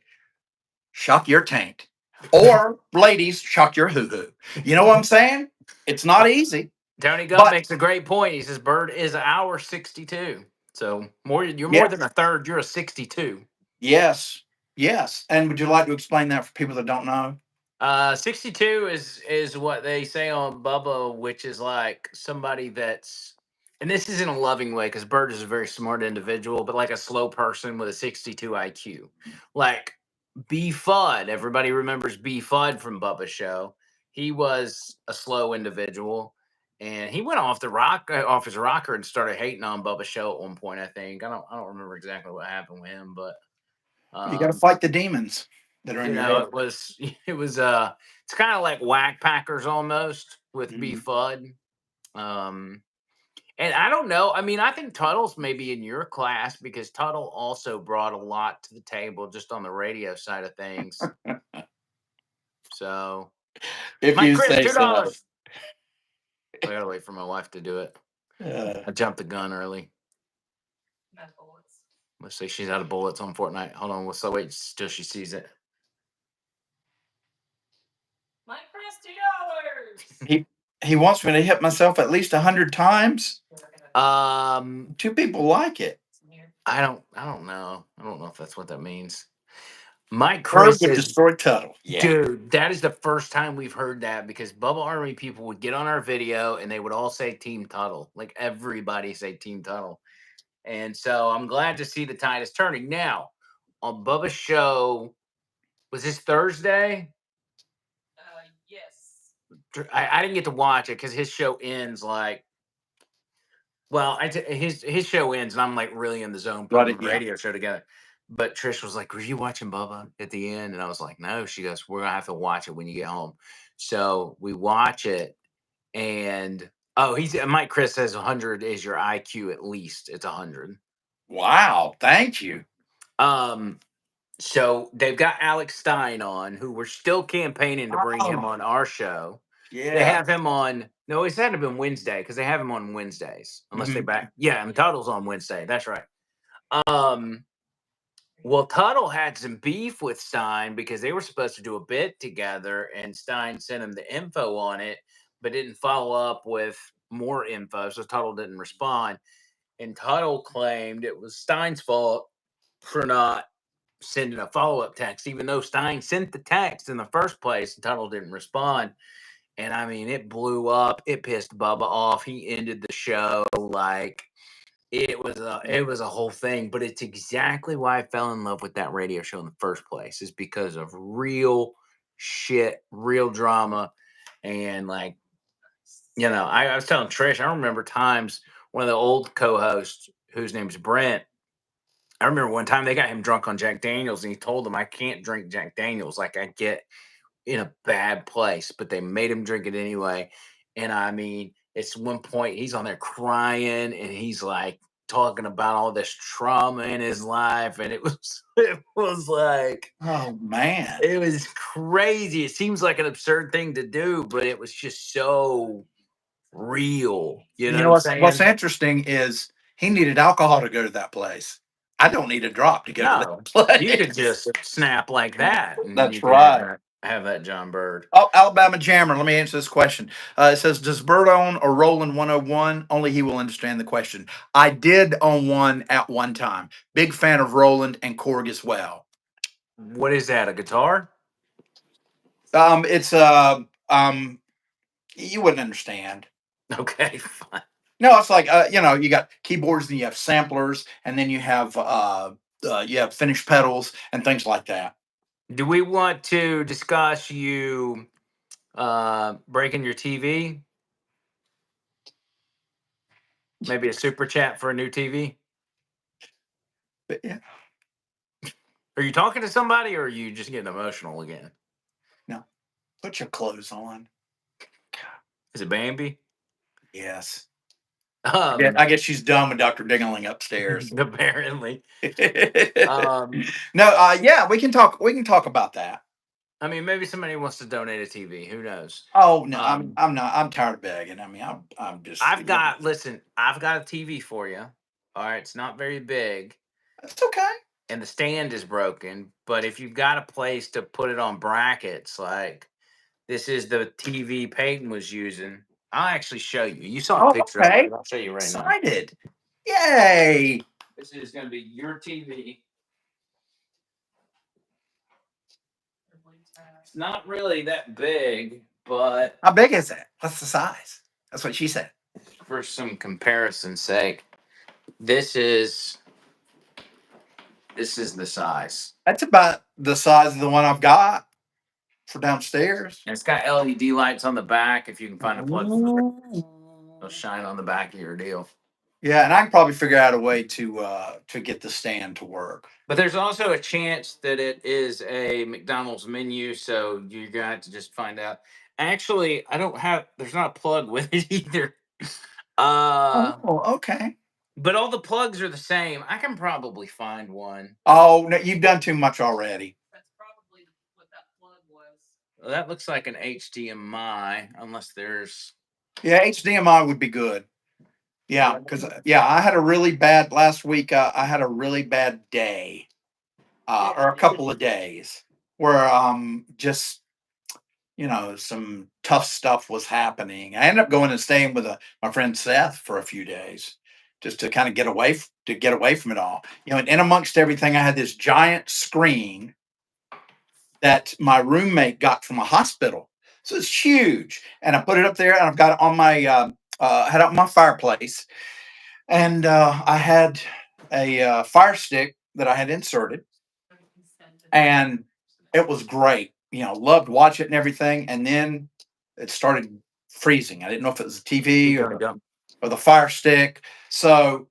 Shock your tank. Or, ladies, shock your hoo hoo. You know what I'm saying? It's not easy. Tony Gump But, makes a great point. He says Bird is our 62. So you're more yes, than a third. You're a 62. yes, yes. And would you like to explain that for people that don't know? 62 is what they say on Bubba, which is like somebody that's, and this is in a loving way because Bird is a very smart individual, but like a slow person with a 62 IQ. Like B Fudd, everybody remembers B Fudd from Bubba's show. He was a slow individual, and he went off the rock off his rocker and started hating on Bubba's show at one point. I think I don't remember exactly what happened with him, but You got to um, fight the demons that are in you your know, head. it was it was it's kind of like whack packers almost with B Mhm. Fudd. Um and I don't know. I mean, I think Tuttle's maybe in your class because Tuttle also brought a lot to the table just on the radio side of things. So If Mike you Chris, say so. $2. I gotta wait for my wife to do it. Uh, I jumped the gun early. No bullets. Let's see, she's out of bullets on Fortnite. Hold on, we'll wait till she sees it. Mike Chris, $2. he wants me to hit myself at least 100 times. Um, 2 people like it. I don't know. I don't know if that's what that means. Mike Bird Chris would is, destroy Tuttle. Yeah. dude, that is the first time we've heard that because Bubba Army people would get on our video and they would all say Team Tuttle. Like everybody say Team Tuttle. And so I'm glad to see the tide is turning. Now, on Bubba's show, was this Thursday? Yes. I didn't get to watch it because his show ends like, well, his show ends and I'm like really in the zone putting Right. the Yeah. radio show together. But Trish was like, "Were you watching Bubba at the end?" And I was like, "No." She goes, "We're gonna have to watch it when you get home." So we watch it, and he's Mike Chris says 100 is your IQ at least. It's 100. Wow. Thank you. Um, so they've got Alex Stein on, who we're still campaigning to bring him Oh, on our show. They yeah. have him on. No, it's had to been Wednesday because they have him on Wednesdays, unless they Mhm. back. Yeah, and Tuttle's on Wednesday. That's right. Um, well, Tuttle had some beef with Stein because they were supposed to do a bit together, and Stein sent him the info on it, but didn't follow up with more info. So Tuttle didn't respond. And Tuttle claimed it was Stein's fault for not sending a follow up text, even though Stein sent the text in the first place. And Tuttle didn't respond. And I mean, it blew up. It pissed Bubba off. He ended the show like it was a whole thing, but it's exactly why I fell in love with that radio show in the first place, is because of real shit, real drama. And like, I was telling Trish, I remember times one of the old co-hosts whose name's Brent. I remember one time they got him drunk on Jack Daniels and he told them I can't drink Jack Daniels. Like I get in a bad place, but they made him drink it anyway. And I mean, it's one point he's on there crying and he's like talking about all this trauma in his life. And it was it was like Oh, man. it was crazy. It seems like an absurd thing to do, but it was just so real. You know You what know I'm what's saying? interesting is he needed alcohol to go to that place. I don't need a drop to go to No. that You could place. just snap like that and you That's could have right. that John Bird. Oh, Alabama Jammer. Let me answer this question. It says, "Does Bird own or Roland 101?" Only he will understand the question. I did own one at one time. Big fan of Roland and Korg as well. What is that? A guitar? It's you wouldn't understand. Okay, fine. No, it's like you got keyboards and you have samplers, and then you have finished pedals and things like that. Do we want to discuss you breaking your TV? Maybe a super chat for a new TV? But yeah, Are you talking to somebody or are you just getting emotional again? no, put your clothes on. Is it Bambi? Yes. Yeah, Um, I guess she's done with Dr. Dingling upstairs. apparently. Um, No, yeah, we can talk. We can talk about that. I mean, maybe somebody wants to donate a TV. Who knows? Oh no, Um, I'm not. I'm tired of begging. I mean, I'm just. listen, I've got a TV for you. All right, it's not very big. It's okay. And the stand is broken. But if you've got a place to put it on brackets, like this is the TV Peyton was using, I'll actually show you. You saw a Oh, picture of it, okay. but I'll show you right now. Excited. Yay. This is going to be your TV. It's not really that big, but How big is it? What's the size? That's what she said. for some comparison's sake, this is this is the size. That's about the size of the one I've got for downstairs. And it's got LED lights on the back. If you can find a plug for it, Ooh. they'll shine on the back of your deal. Yeah, and I can probably figure out a way to get the stand to work. But there's also a chance that it is a McDonald's menu, so you're gonna have to just find out. Actually, I don't have. There's not a plug with it either. Uh, Oh, okay. but all the plugs are the same. I can probably find one. Oh no, you've done too much already. That's probably what that plug was. Well, that looks like an HDMI, unless there's. Yeah, HDMI would be good. Yeah, because yeah, I had a really bad last week. I had a really bad day, or a couple of days, where just some tough stuff was happening. I ended up going and staying with my friend Seth for a few days, just to kind of get away from it all. And in amongst everything, I had this giant screen that my roommate got from a hospital. So it's huge, and I put it up there, and I've got it on my had it on my fireplace, and I had a fire stick that I had inserted, and it was great. Loved watching it and everything, and then it started freezing. I didn't know if it was the TV or the fire stick. So,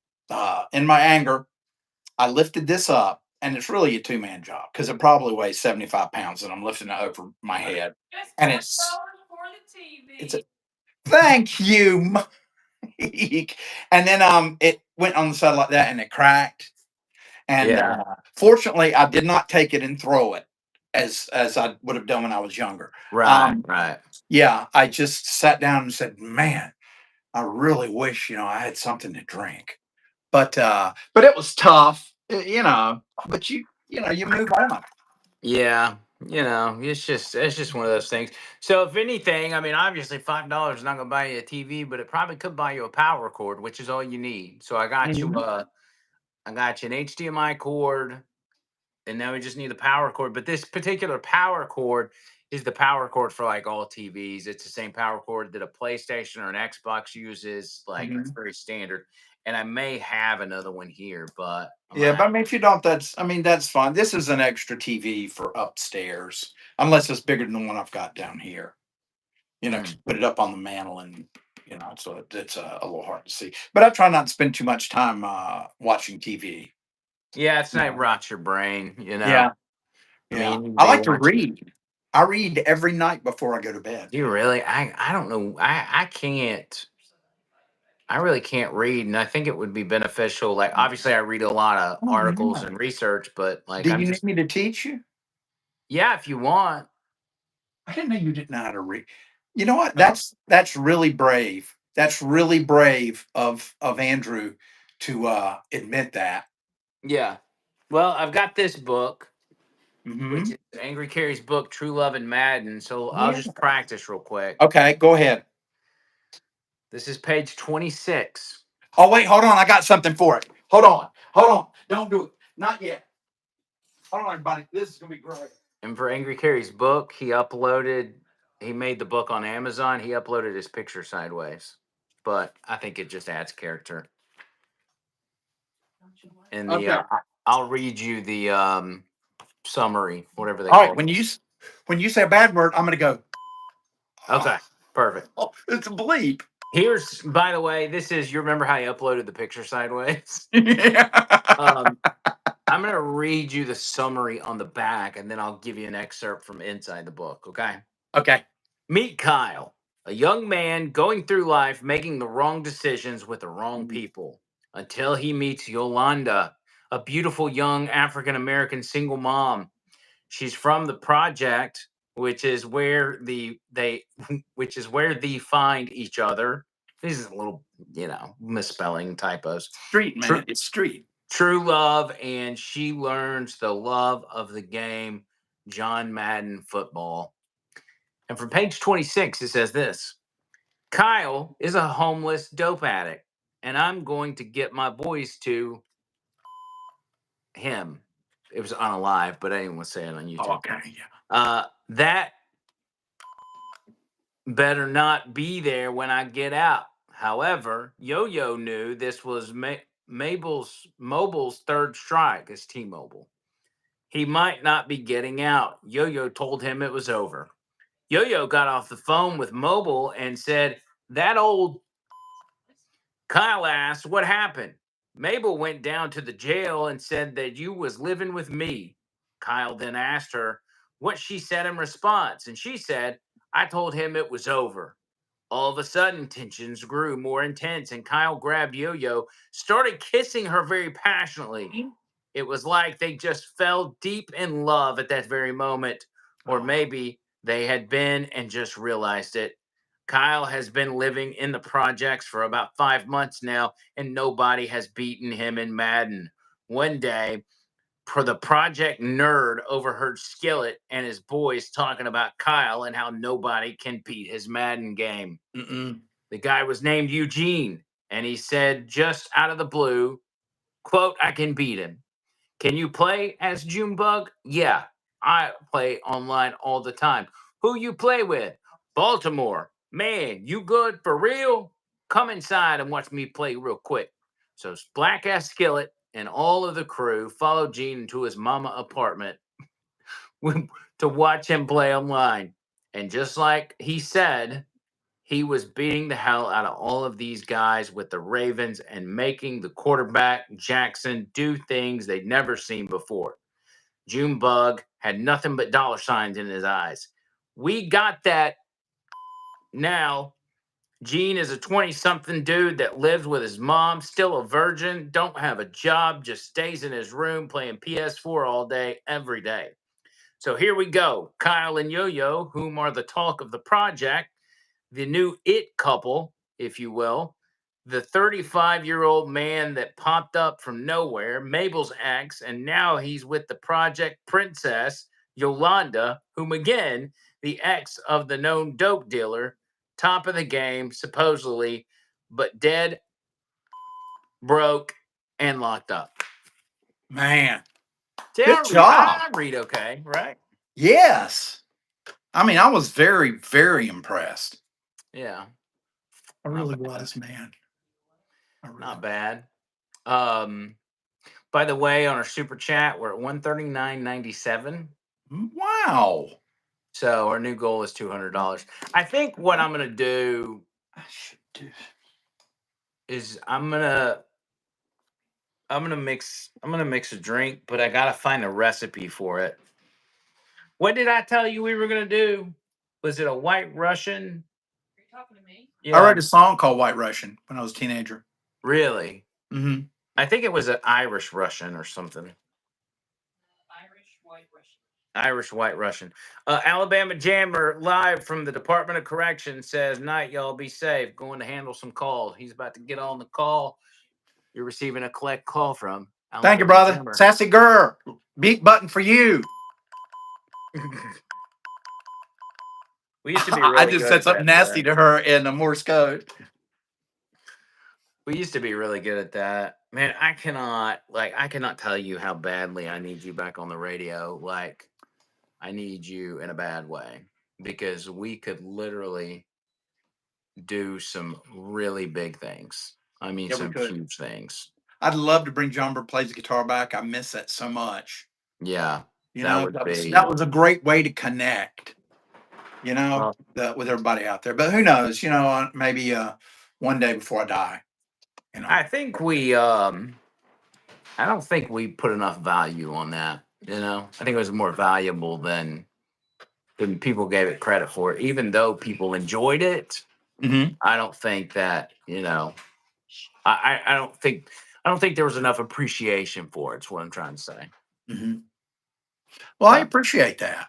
in my anger, I lifted this up, and it's really a two-man job because it probably weighs 75 pounds, and I'm lifting it over my head. Just And $4 for the TV. it's a thank you, Mike. And then it went on the side like that, and it cracked. And Yeah. Fortunately, I did not take it and throw it as I would have done when I was younger. Right. Right. Yeah, I just sat down and said, "Man, I really wish I had something to drink." But it was tough, But you move on. Yeah, it's just one of those things. So if anything, I mean, obviously $5 is not going to buy you a TV, but it probably could buy you a power cord, which is all you need. So Mhm. I got you an HDMI cord, and now we just need the power cord. But this particular power cord is the power cord for like all TVs. It's the same power cord that a PlayStation or an Xbox uses. Like it's Mhm. very standard. And I may have another one here, but I'm Yeah, gonna but have. I mean, if you don't, that's fine. This is an extra TV for upstairs, unless it's bigger than the one I've got down here. 'Cause Mm. put it up on the mantle, and so it's a little hard to see. But I try not to spend too much time watching TV. Yeah, it's not No. rots your brain. Yeah, I mean, yeah. you need to I be like to watching. read. I read every night before I go to bed. Do you really? I don't know. I can't. I really can't read, and I think it would be beneficial. Like, obviously, I read a lot of Oh, articles yeah. and research, but like, Do I'm you need just me to teach you? yeah. If you want, I didn't know you didn't know how to read. You know what? no, That's really brave. That's really brave of Andrew to admit that. yeah. Well, I've got this book, which Hmm. is Angry Carrie's book, True Love and Madden. So I'll Yeah. just practice real quick. Okay, go ahead. This is page 26. Oh wait, hold on. I got something for it. Hold on. Hold on. Don't do it. Not yet. Hold on, everybody. This is gonna be great. And for Angry Carrie's book, he made the book on Amazon. He uploaded his picture sideways, but I think it just adds character. And Okay. I'll read you the summary, whatever they All right. call it. When you say a bad word, I'm gonna go. Okay, perfect. Oh, it's a bleep. Here's, by the way, this is, you remember how you uploaded the picture sideways? Yeah. Um, I'm going to read you the summary on the back, and then I'll give you an excerpt from inside the book, okay? Okay. Meet Kyle, a young man going through life making the wrong decisions with the wrong people until he meets Yolanda, a beautiful young African American single mom. She's from the project, which is where which is where they find each other. This is a little, misspelling typos. Street, True, man. It's street. true love, and she learns the love of the game, John Madden football. And from page 26, it says this: Kyle is a homeless dope addict, and I'm going to get my boys to him. It was unalive, but I didn't want to say it on Oh, YouTube. okay. Yeah. That better not be there when I get out. However, Yo-Yo knew this was Mabel's Mobile's third strike as T-Mobile. He might not be getting out. Yo-Yo told him it was over. Yo-Yo got off the phone with Mobile and said, "That old..." Kyle asked what happened. Mabel went down to the jail and said that you was living with me. Kyle then asked her what she said in response, and she said, "I told him it was over." All of a sudden, tensions grew more intense, and Kyle grabbed Yo-Yo, started kissing her very passionately. It was like they just fell deep in love at that very moment, or maybe they had been and just realized it. Kyle has been living in the projects for about 5 months now, and nobody has beaten him in Madden. One day, the project nerd overheard Skillet and his boys talking about Kyle and how nobody can beat his Madden game. The guy was named Eugene, and he said just out of the blue, quote, "I can beat him." "Can you play?" asked Junebug. "Yeah, I play online all the time." "Who you play with?" "Baltimore." "Man, you good for real? Come inside and watch me play real quick." So Black Ass Skillet and all of the crew followed Gene into his mama apartment to watch him play online. And just like he said, he was beating the hell out of all of these guys with the Ravens and making the quarterback Jackson do things they'd never seen before. Junebug had nothing but dollar signs in his eyes. We got that now. Gene is a 20-something dude that lives with his mom, still a virgin, don't have a job, just stays in his room playing PS4 all day, every day. So here we go. Kyle and Yo-Yo, whom are the talk of the project, the new it couple, if you will, the 35-year-old man that popped up from nowhere, Mabel's ex, and now he's with the project princess, Yolanda, whom again, the ex of the known dope dealer, top of the game, supposedly, but dead, broke, and locked up. Man, See, good job. I read okay, right? Yes. I mean, I was very, very impressed. Yeah. I really was, man. Not bad. By the way, on our super chat, we're at 139.97. Wow. So our new goal is $200. I think what I'm gonna do I should do. is I'm gonna mix a drink, but I gotta find a recipe for it. What did I tell you we were gonna do? Was it a White Russian? Are you talking to me? I Yeah, wrote a song called White Russian when I was a teenager. really. Mm-hmm. I think it was an Irish Russian or something. Irish White Russian. Irish White Russian. Alabama Jammer live from the Department of Correction says, "Night, y'all, be safe. Going to handle some calls." He's about to get on the call. You're receiving a collect call from Thank you, Alabama brother. Jammer. Sassy girl. Beat button for you. We used to be I really just good said at something that. nasty to her in the Morse code. We used to be really good at that. Man, I cannot tell you how badly I need you back on the radio. Like, I need you in a bad way because we could literally do some really big things. I mean, Yeah, we some could. huge things. I'd love to bring John Bird plays the guitar back. I miss that so much. Yeah, You that know, would be. that was a great way to connect. You know, with everybody out there. But who knows? You know, maybe one day before I die. You know, I think we. I don't think we put enough value on that. You know, I think it was more valuable than people gave it credit for. Even though people enjoyed it, mm-hmm. I don't think that I don't think there was enough appreciation for it. It's what I'm trying to say. Mm-hmm. Well, I appreciate that.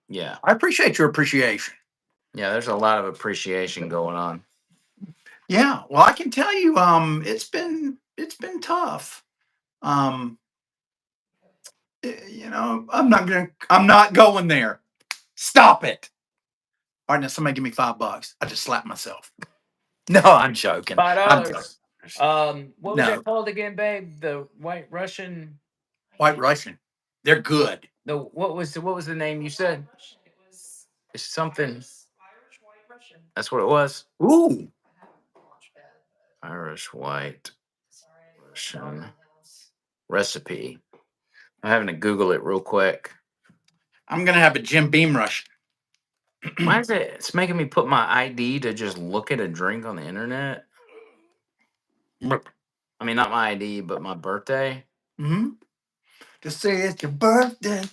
Yeah, I appreciate your appreciation. yeah. There's a lot of appreciation going on. Yeah. Well, I can tell you, it's been tough. You know, I'm not going there. Stop it. All right, now somebody give me $5. I just slapped myself. No, I'm joking. I'm joking. What was that called again, babe? The White Russian. White Russian. They're good. What was the name you said? It's something. Irish white Russian. That's what it was. Ooh. Irish white Sorry. Russian recipe. I'm having to Google it real quick. I'm gonna have a Jim Beam Rush. Why is it? It's making me put my ID to just look at a drink on the internet. I mean, not my ID, but my birthday. Mm-hmm. Just say it's your birthday.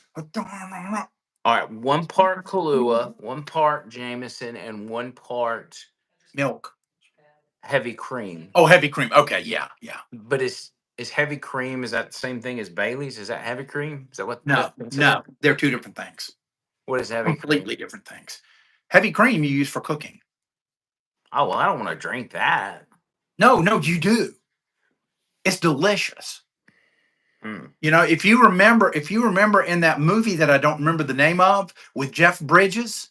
All right, 1 part Kahlua, 1 part Jameson, and 1 part Milk. heavy cream. Oh, heavy cream. Okay, yeah, yeah. But is heavy cream, is that the same thing as Bailey's? Is that heavy cream? Is that what No, that's no, considered? they're two different things. What is heavy cream? Completely different things. Heavy cream you use for cooking. Oh well, I don't want to drink that. No, no, you do. It's delicious. Hmm. You know, if you remember in that movie that I don't remember the name of with Jeff Bridges,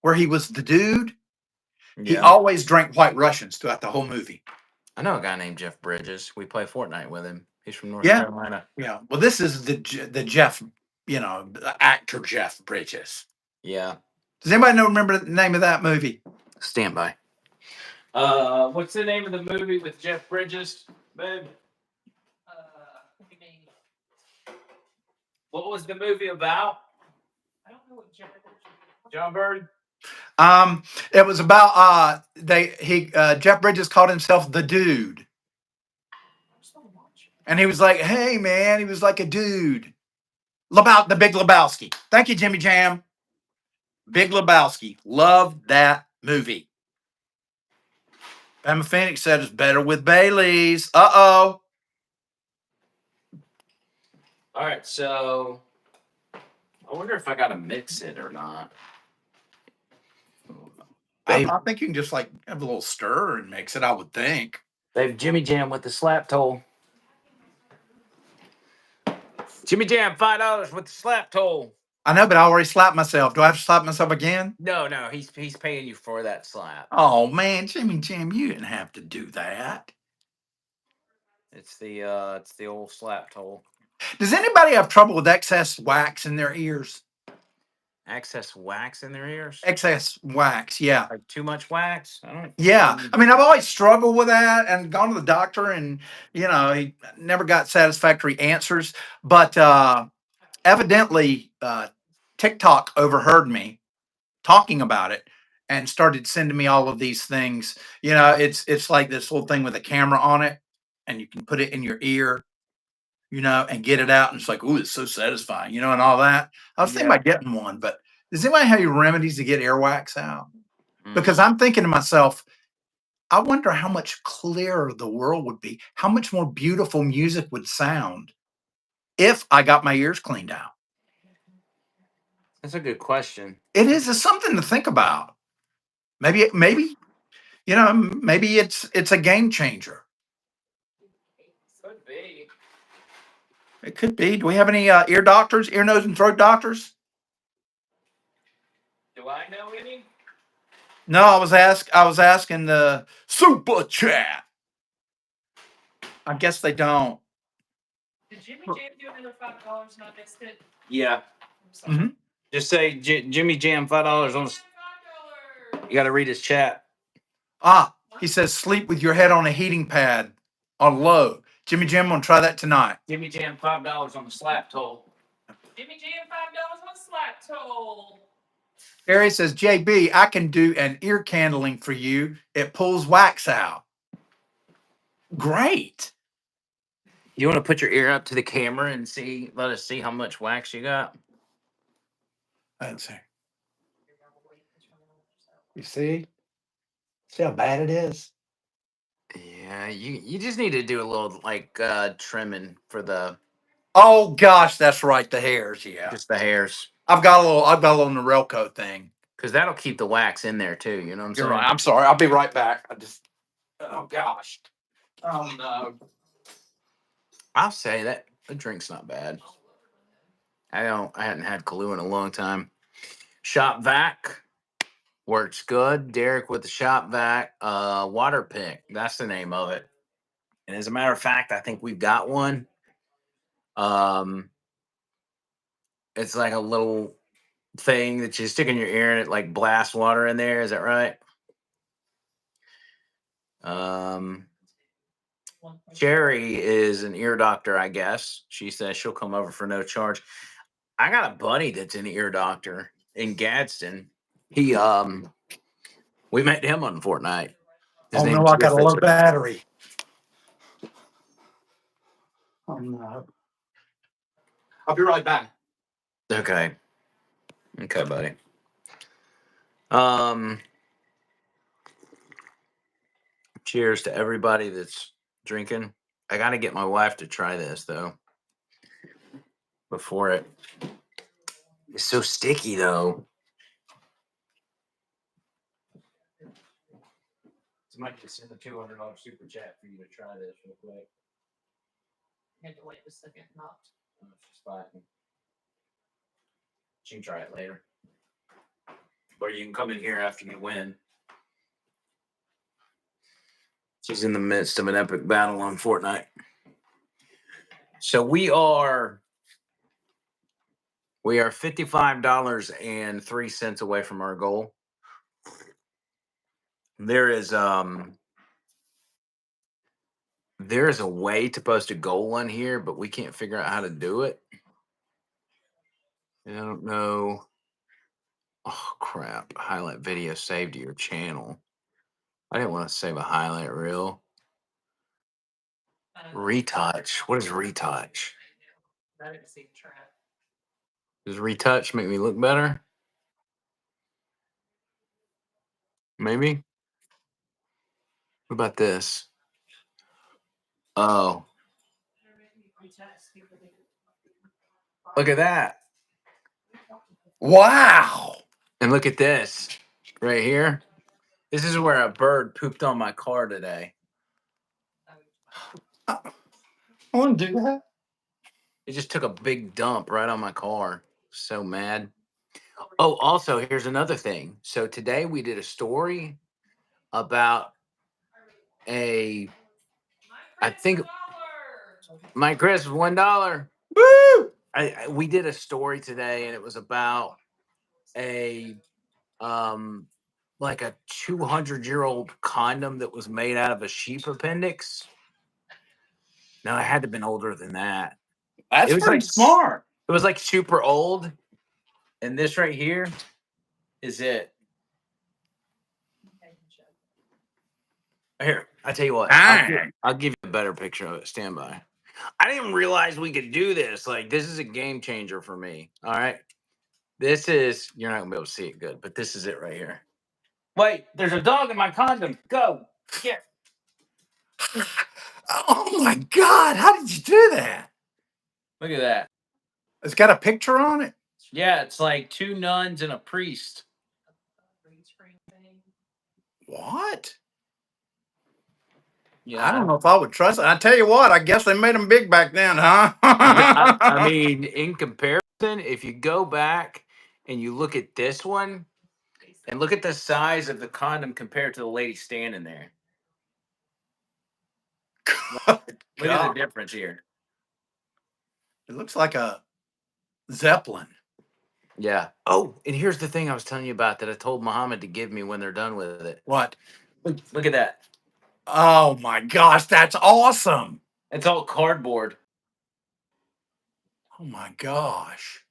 where he was the dude, he Yeah, always drank White Russians throughout the whole movie. I know a guy named Jeff Bridges. We play Fortnite with him. He's from North Yeah, Carolina. yeah. Well, this is the Jeff, the actor Jeff Bridges. Yeah. Does anybody remember the name of that movie? Stand by. What's the name of the movie with Jeff Bridges, babe? What do you mean? What was the movie about? I don't know what John. John Bird? It was about Jeff Bridges called himself the dude. I'm still watching. And he was like, hey man, he was like a dude. The Big Lebowski. Thank you, Jimmy Jam. Big Lebowski. Love that movie. Emma Phoenix said it's better with Bailey's. Uh-oh. All right, so I wonder if I gotta mix it or not. Babe, I think you can just like have a little stir and mix it, I would think. babe, Jimmy Jam with the slap toll. Jimmy Jam, $5 with the slap toll. I know, but I already slapped myself. Do I have to slap myself again? No, he's paying you for that slap. Oh man, Jimmy Jam, you didn't have to do that. It's the old slap toll. Does anybody have trouble with excess wax in their ears? Excess wax in their ears? Excess wax, yeah. Like too much wax? I don't. Yeah. I mean, I've always struggled with that and gone to the doctor and, he never got satisfactory answers. But evidently, TikTok overheard me talking about it and started sending me all of these things. It's like this little thing with a camera on it, and you can put it in your ear, and get it out. And it's like, ooh, it's so satisfying, and all that. I was thinking Yeah. about getting one, but does anybody have any remedies to get earwax out? Mm. Because I'm thinking to myself, I wonder how much clearer the world would be, how much more beautiful music would sound if I got my ears cleaned out. That's a good question. It's something to think about. Maybe, maybe it's a game changer. Could be. It could be. Do we have any ear doctors, ear, nose, and throat doctors? Do I know any? No, I was asking the super chat. I guess they don't. Did Jimmy Jam do another $5 and I missed it? Yeah. I'm sorry. Mhm. Just say Jimmy Jam $5 on. $5. You got to read his chat. He says sleep with your head on a heating pad on low. Jimmy Jim, gonna try that tonight. Jimmy Jam $5 on the slap toll. Jimmy Jam $5 on slap toll. Harry says, JB, I can do an ear candling for you. It pulls wax out. Great. You want to put your ear up to the camera and let us see how much wax you got? Let's see. You see? See how bad it is? Yeah, you just need to do a little trimming for the Oh gosh, that's right. The hairs, yeah. just the hairs, I've got a little Norelco thing. because that'll keep the wax in there too. You know what I'm You're saying? right. I'm sorry. I'll be right back. Oh gosh. Oh no. I'll say that the drink's not bad. I hadn't had Kahlua in a long time. Shop vac works good. Derek with the shop vac. Water pick. That's the name of it. And as a matter of fact, I think we've got one. It's like a little thing that you stick in your ear and it like blasts water in there. Is that right? Um, Cherry is an ear doctor, I guess. She says she'll come over for no charge. I got a buddy that's an ear doctor in Gadsden. He we met him on Fortnite. His Oh name no, is I got a low Fisher. battery. Oh no. I'll be right back. Okay. Okay, buddy. Um Cheers to everybody that's drinking. I gotta get my wife to try this though. Before it. It's so sticky though. Somebody just send a $200 super chat for you to try this real quick. I had to wait a second, not. Oh, she's fighting. She can try it later. Or you can come in here after you win. She's in the midst of an epic battle on Fortnite. So we are $55.03 away from our goal. There's a way to post a goal on here, but we can't figure out how to do it. And I don't know. Oh crap. Highlight video saved to your channel. I didn't want to save a highlight reel. Retouch. What is retouch? I didn't see the trap. Does retouch make me look better? Maybe. What about this? Oh, look at that. Wow. And look at this right here. This is where a bird pooped on my car today. I want to do that. It just took a big dump right on my car. So mad. Oh, also, here's another thing. So today we did a story about I think my Chris $1. Woo! We did a story today, and it was about a like a 200-year-old condom that was made out of a sheep appendix. No, it had to have been older than that. That's It was pretty like smart. It was like super old, and this right here is it. Here, I tell you what, Dang. I'll give you a better picture of it. Stand by. I didn't realize we could do this. Like, this is a game changer for me. All right, this is you're not gonna be able to see it good, but this is it right here. Wait, there's a dog in my condom. Go get. Oh my God. How did you do that? Look at that. It's got a picture on it. Yeah, it's like two nuns and a priest. What? Yeah, I don't know if I would trust it. I tell you what, I guess they made them big back then, huh? I mean, in comparison, if you go back and you look at this one and look at the size of the condom compared to the lady standing there, look at the God. difference here. It looks like a Zeppelin. Yeah. Oh, and here's the thing I was telling you about that I told Muhammad to give me when they're done with it. What? Look at that. Oh my gosh, that's awesome. It's all cardboard. Oh my gosh.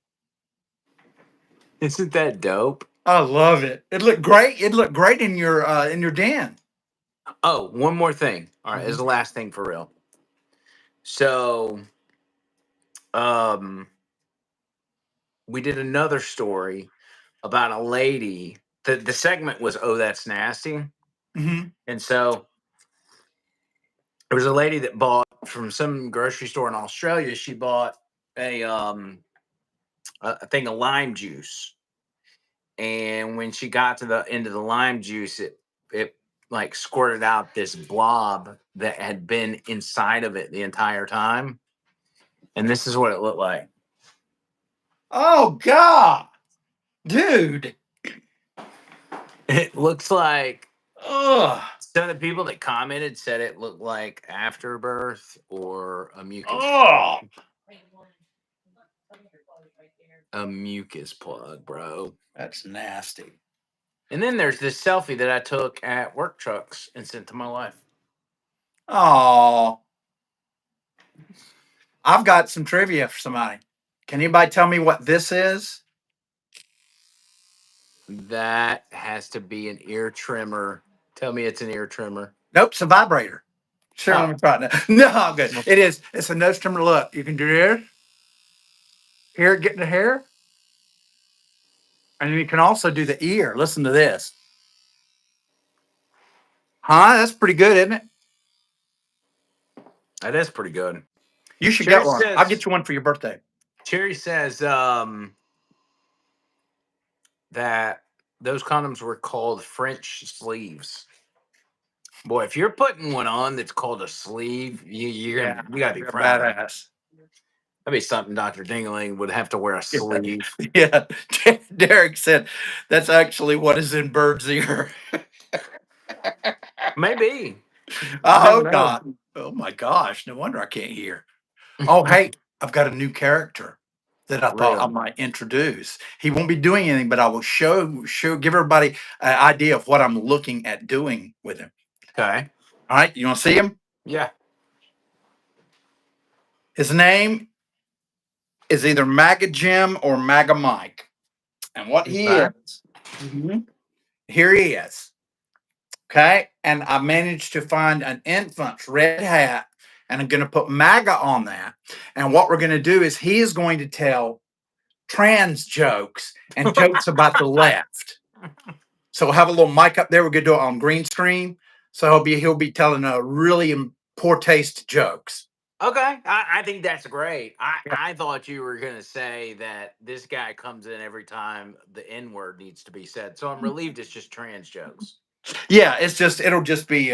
Isn't that dope? I love it. It looked great. It looked great in your den. Oh, one more thing. All right, this is the last thing for real. So, we did another story about a lady. The segment was "Oh, that's nasty," Mm-hmm. and so there was a lady that bought from some grocery store in Australia. She bought a thing of lime juice, and when she got to the end of the lime juice, it like squirted out this blob that had been inside of it the entire time, and this is what it looked like. Oh God, dude. It looks like Ugh. some of the people that commented said it looked like afterbirth or a mucus. Oh. a mucus plug, bro. That's nasty. And then there's this selfie that I took at work trucks and sent to my wife. Oh, I've got some trivia for somebody. Can anybody tell me what this is? That has to be an ear trimmer. Tell me it's an ear trimmer. Nope, it's a vibrator. Sure, let Oh, me try it now. No, I'm good. It is. It's a nose trimmer. Look, you can do this. Hear it getting the hair. And you can also do the ear. Listen to this. Huh? That's pretty good, isn't it? that is pretty good. You should Cherry get one. I'll get says you one for your birthday. Cherry says that those condoms were called French sleeves. Boy, if you're putting one on that's called a sleeve, Yeah, you gotta be you're a proud of it. badass. That'd be something Dr. Dingling would have to wear a sleeve. Yeah. Derek said that's actually what is in Bird's ear. Maybe. I You never hope know. not. Oh my gosh. No wonder I can't hear. Oh, hey, I've got a new character that I thought I Really? might introduce. He won't be doing anything, but I will give everybody an idea of what I'm looking at doing with him. Okay. All right, you want to see him? Yeah. His name is either Maga Jim or Maga Mike. And what he Okay. is, here he is. Okay. And I managed to find an infant's red hat, and I'm going to put MAGA on that. And what we're going to do is he is going to tell trans jokes and jokes about the left. So we'll have a little mic up there. We're going to do it on green screen. So he'll be telling a really poor taste jokes. Okay. I think that's great. Yeah. I thought you were gonna say that this guy comes in every time the N word needs to be said. So I'm relieved it's just trans jokes. Yeah, it'll just be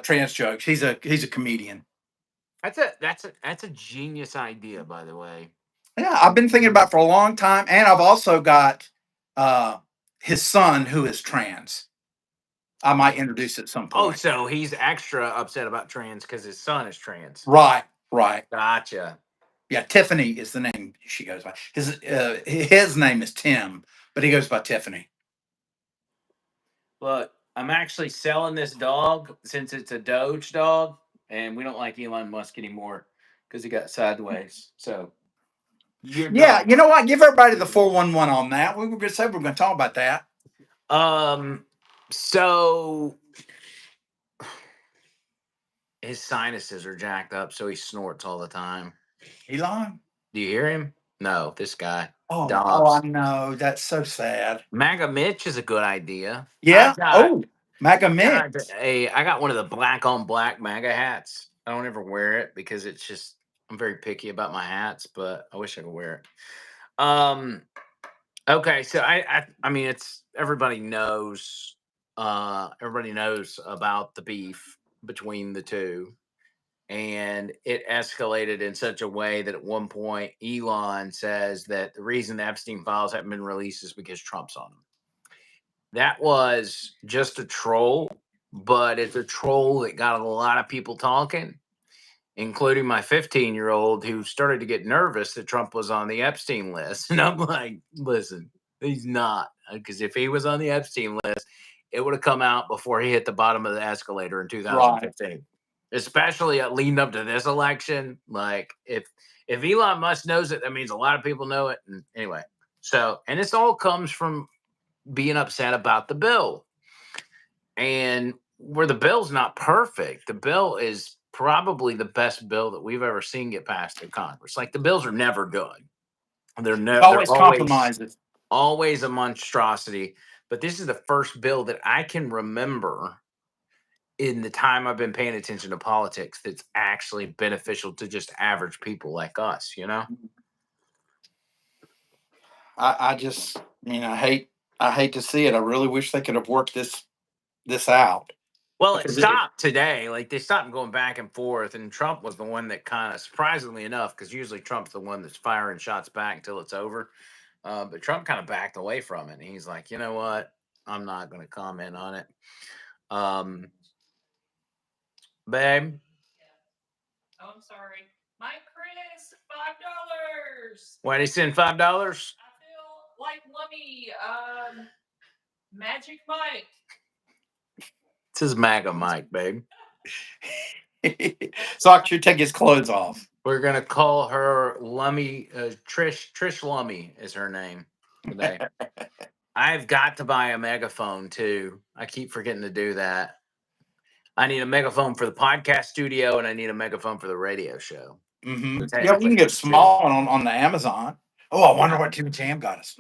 trans jokes. He's a comedian. That's a genius idea, by the way. Yeah, I've been thinking about it for a long time, and I've also got uh, his son who is trans. I might introduce at some Oh, point. so he's extra upset about trans because his son is trans. Right, right. Gotcha. Yeah, Tiffany is the name she goes by. His name is Tim, but he goes by Tiffany. Look, I'm actually selling this dog since it's a Doge dog, and we don't like Elon Musk anymore because he got sideways. So your Yeah, dog. you know what? Give everybody the 411 on that. We were going to say we're going to talk about that. So his sinuses are jacked up, so he snorts all the time. Elon? Do you hear him? No, this guy. Oh, I Dobbs. know. That's so sad. MAGA Mitch is a good idea. Yeah. Oh, MAGA I got one of the black on black MAGA hats. I don't ever wear it because it's just I'm very picky about my hats, but I wish I could wear it. Okay, so I mean it's everybody knows about the beef between the two, and it escalated in such a way that at one point Elon says that the reason the Epstein files haven't been released is because Trump's on them. That was just a troll, but it's a troll that got a lot of people talking, including my 15-year-old who started to get nervous that Trump was on the Epstein list. And I'm like, listen, he's not. Because if he was on the Epstein list, it would have come out before he hit the bottom of the escalator in Right. 2015. Especially leading up to this election. Like if Elon Musk knows it, that means a lot of people know it. And anyway, and this all comes from being upset about the bill. And where the bill's not perfect, the bill is probably the best bill that we've ever seen get passed in Congress. Like the bills are never good. They're Always compromises. always a monstrosity. But this is the first bill that I can remember in the time I've been paying attention to politics that's actually beneficial to just average people like us, you know? I mean, I hate to see it. I really wish they could have worked this out. Well, it Because it, stopped today. Like they stopped going back and forth, and Trump was the one that kind of, surprisingly enough, because usually Trump's the one that's firing shots back until it's over. But Trump kind of backed away from it. And he's like, you know what? I'm not going to comment on it. Babe, Oh, I'm sorry. My Chris, $5. Why did he send $5? I feel like let me Magic Mike. It's his MAGA mic, babe. Sock should take his clothes off. We're gonna call her Lummy. Trish Lummy is her name today. I've got to buy a megaphone too. I keep forgetting to do that. I need a megaphone for the podcast studio, and I need a megaphone for the radio show. Mm-hmm. So Yeah, we can get small one on the Amazon. Oh, I wonder what Jimmy Jam got us.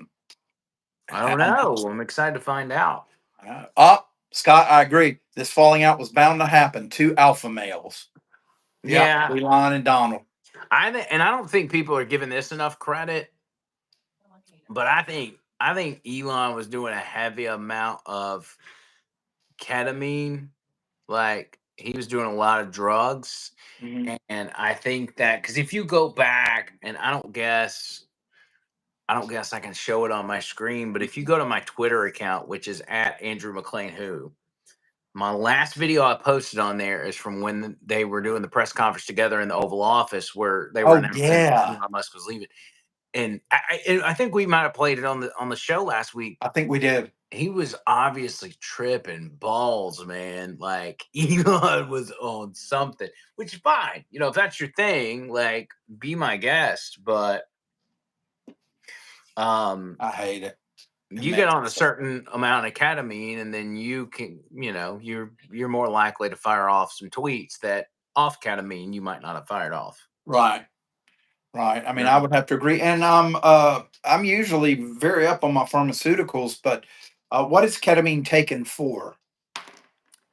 I don't know. I'm excited to find out. Scott, I agree. This falling out was bound to happen. Two alpha males. Yeah, Elon and Donald. I don't think people are giving this enough credit. But I think Elon was doing a heavy amount of ketamine. Like he was doing a lot of drugs. Mm-hmm. And I think that because if you go back, and I don't guess I can show it on my screen, but if you go to my Twitter account, which is at Andrew McLean Who, my last video I posted on there is from when they were doing the press conference together in the Oval Office where they were announcing Elon Musk was leaving. And I think we might have played it on the show last week. I think we did. He was obviously tripping balls, man. Like Elon was on something, which is fine. You know, if that's your thing, like be my guest. But I hate it. You get on a certain amount of ketamine, and then you can, you're more likely to fire off some tweets that off ketamine you might not have fired off. Right. I mean, I would have to agree. And I'm usually very up on my pharmaceuticals, but what is ketamine taken for?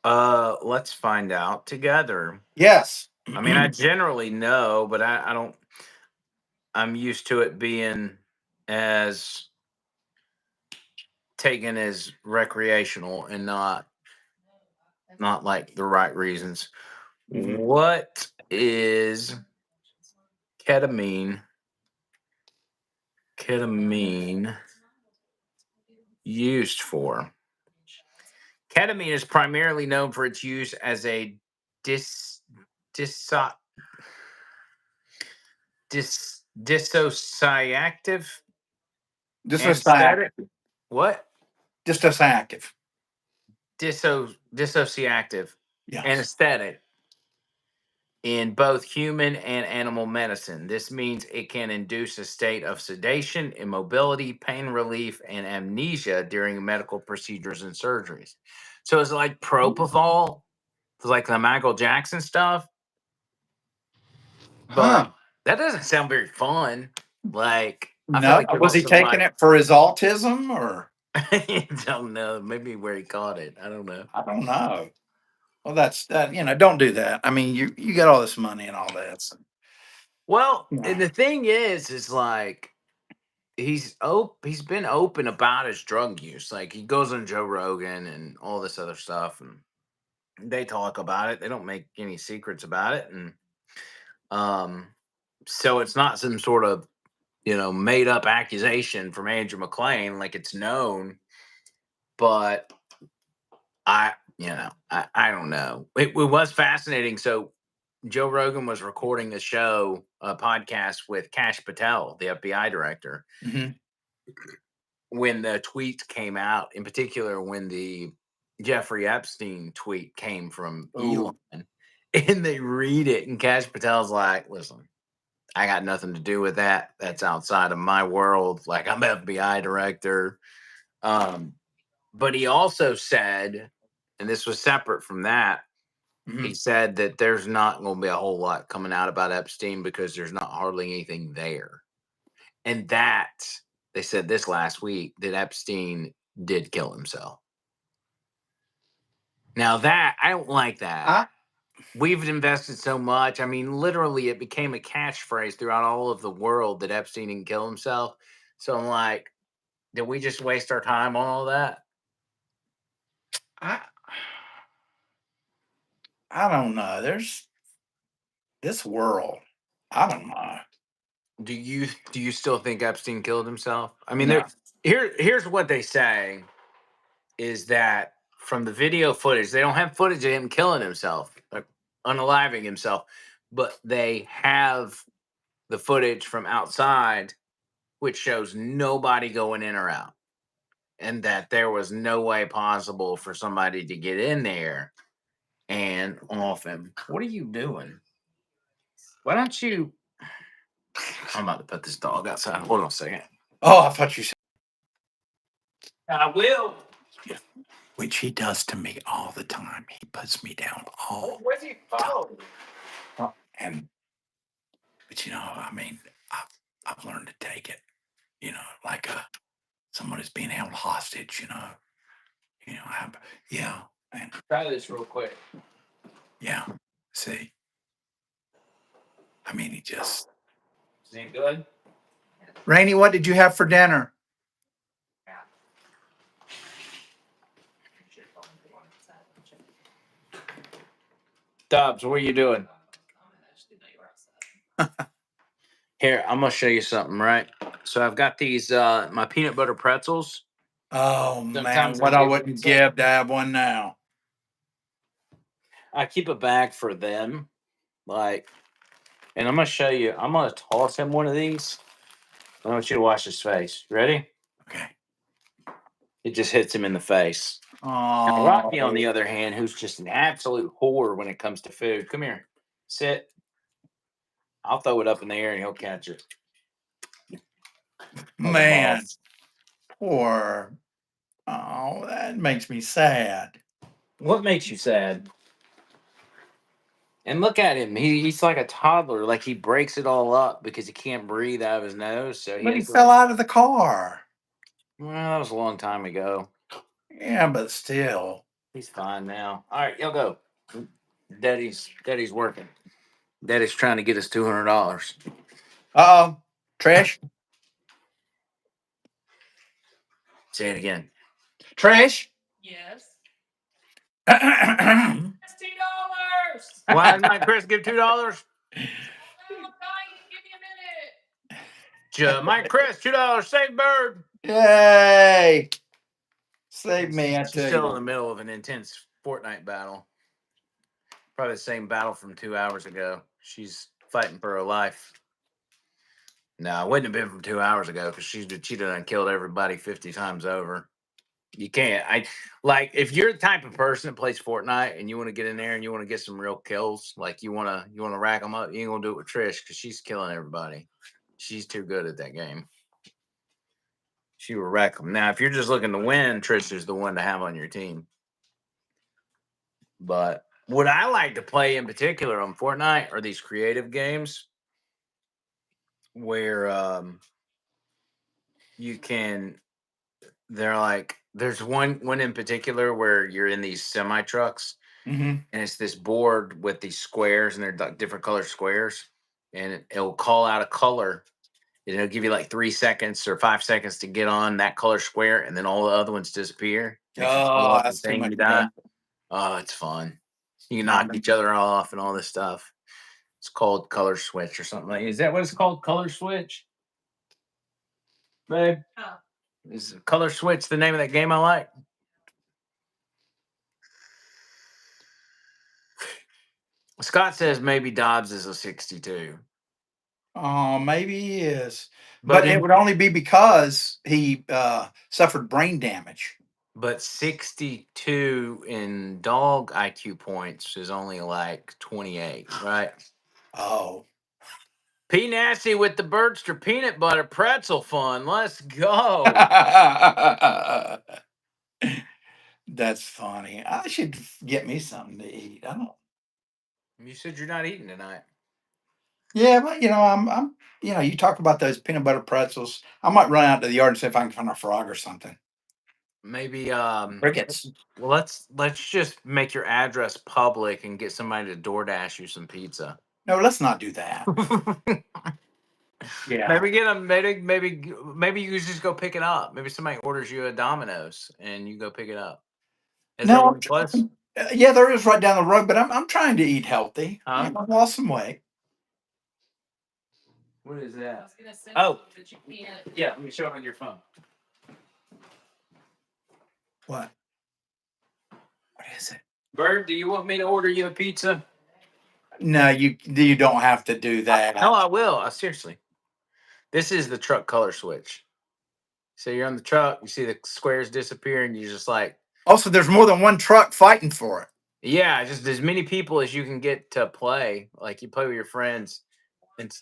Let's find out together. Yes. I mean, I generally know, but I don't. I'm used to it being as taken as recreational and not like the right reasons. Mhm. What is ketamine used for? Ketamine is primarily known for its use as a dissociative anesthetic. What? Dissociative. Dissociative Yes. anesthetic in both human and animal medicine. This means it can induce a state of sedation, immobility, pain relief, and amnesia during medical procedures and surgeries. So it's like propofol, it's like the Michael Jackson stuff. But that doesn't sound very fun. Like, I feel like was he taking it for his autism or? I don't know. Maybe where he caught it. I don't know. I don't know. Well, that's that. Don't do that. I mean, you got all this money and all that. So. Well, and the thing is like he's been open about his drug use. Like he goes on Joe Rogan and all this other stuff, and they talk about it. They don't make any secrets about it, and so it's not some sort of made up accusation from Andrew McLean. Like it's known, but I don't know. It was fascinating. So Joe Rogan was recording a podcast with Kash Patel, the FBI director. Mm-hmm. When the tweets came out, in particular, when the Jeffrey Epstein tweet came from Elon, and they read it, and Kash Patel's like, listen, I got nothing to do with that. That's outside of my world. Like, I'm FBI director. But he also said, and this was separate from that, he said that there's not going to be a whole lot coming out about Epstein because there's not hardly anything there. And that, they said this last week, that Epstein did kill himself. Now that, I don't like that. We've invested so much. I mean, literally, it became a catchphrase throughout all of the world that Epstein didn't kill himself. So I'm like, did we just waste our time on all that? I don't know. There's this world. I don't know. Do you still think Epstein killed himself? I mean, here's what they say is that from the video footage, they don't have footage of him killing himself, unaliving himself, but they have the footage from outside, which shows nobody going in or out, and that there was no way possible for somebody to get in there and off him. What are you doing? Why don't you? I'm about to put this dog outside. Hold on a second. Oh, I thought you said. I will. Which he does to me all the time. He puts me down all Where's he following? and but I mean, I've learned to take it, like someone is being held hostage, yeah, and Try this real quick. yeah. See, I mean, he just. Is it good? Rainey, what did you have for dinner? Dobbs, what are you doing? Here, I'm gonna show you something, right? So I've got these my peanut butter pretzels. Oh man, Sometimes what I I give wouldn't pizza. give to have one now. I keep a bag for them. Like, and I'm gonna show you, I'm gonna toss him one of these. I want you to watch his face. Ready? Okay. It just hits him in the face. Now, Rocky, on the Oh other hand, who's just an absolute whore when it comes to food. Come here. Sit. I'll throw it up in the air and he'll catch it. Like a man, boss. poor. Oh, that makes me sad. What makes you sad? And look at him. He's like a toddler. Like he breaks it all up because he can't breathe out of his nose. So he But he has to fell like, out of the car. well, that was a long time ago. Yeah, but still. He's fine now. All right, y'all go. Daddy's working. Daddy's trying to get us $200. Uh oh, Trish. Say it again. Trish. Yes. Hey, That's $2. Why does my Chris give $2? Oh, Diane, give me a minute. Mike Chris, $2. Save bird. yay! Save me, I She's tell still in you. the middle of an intense Fortnite battle. Probably the same battle from 2 hours ago. She's fighting for her life. No, it wouldn't have been from 2 hours ago because she done killed everybody 50 times over. You can't. I like if you're the type of person that plays Fortnite and you want to get in there and you want to get some real kills, like you wanna rack them up. You ain't gonna do it with Trish because she's killing everybody. She's too good at that game. She will wreck them. Now, if you're just looking to win, Trish is the one to have on your team. But what I like to play in particular on Fortnite are these creative games where you can. They're like there's one in particular where you're in these semi trucks Mm-hmm. and it's this board with these squares and they're like different color squares and it'll call out a color and it'll give you like 3 seconds or 5 seconds to get on that color square and then all the other ones disappear. And if you fall Oh, off the that's too thing, much you die. fun. Oh, it's fun. You can knock each other off and all this stuff. It's called color switch or something like. Is that what it's called? Color switch, babe? Oh. Is color switch the name of that game I like? Scott says maybe Dobbs is a 62. Oh, maybe he is, But but it in would only be because he suffered brain damage. but 62 in dog IQ points is only like 28, right? Oh, P Nasty with the Birdster peanut butter pretzel fun. Let's go. that's funny. I should get me something to eat. I don't. You said you're not eating tonight. Yeah, but I'm. You talk about those peanut butter pretzels. I might run out to the yard and see if I can find a frog or something. Maybe Crickets. well let's just make your address public and get somebody to DoorDash you some pizza. No, let's not do that. Yeah. Maybe get them. Maybe you could just go pick it up. Maybe somebody orders you a Domino's and you go pick it up. Is there No, one close? yeah, there is right down the road, but I'm trying to eat healthy. Huh? I've lost some weight. What is I that? was gonna send Oh. you, but you can't. Yeah, let me show it on your phone. What? What is it? Bird, do you want me to order you a pizza? No, you don't have to do that. No, I will. Seriously. This is the truck color switch. So you're on the truck, you see the squares disappear, and you're just like, Also, there's more than one truck fighting for it. yeah, just as many people as you can get to play. Like you play with your friends, and,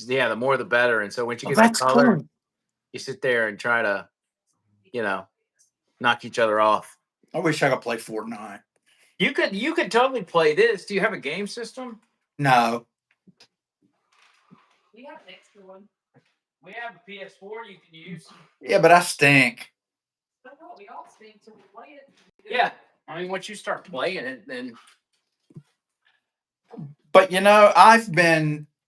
yeah, the more the better. And so once you Oh, get the that's color, cool. you sit there and try to, you know, knock each other off. I wish I could play Fortnite. You could totally play this. Do you have a game system? No. We have an extra one. We have a PS4 you can use. Yeah, but I stink. So what? We all stink, so we play it. Yeah, I mean, once you start playing it, then But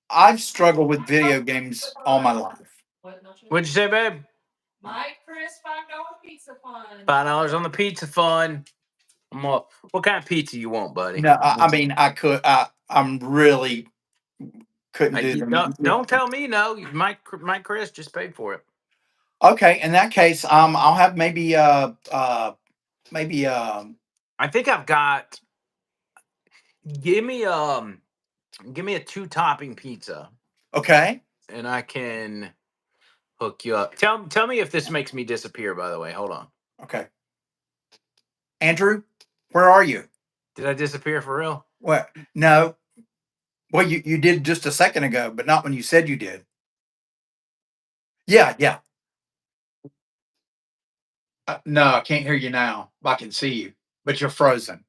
I've struggled with video games all my life. What? Not you. what'd you say, babe? Mike, Chris, $5 pizza fund. $5 on the pizza fund. What kind of pizza you want, buddy? No, I mean I'm really couldn't do them. Don't tell me no. Mike Chris just paid for it. Okay, in that case, I'll have maybe I think I've got. Give me give me a 2 topping pizza, okay. and I can hook you up. Tell me if this makes me disappear. By the way, hold on. Okay. Andrew, where are you? Did I disappear for real? What? No. Well, you did just a second ago, but not when you said you did. Yeah, yeah. No, I can't hear you now. I can see you, but you're frozen.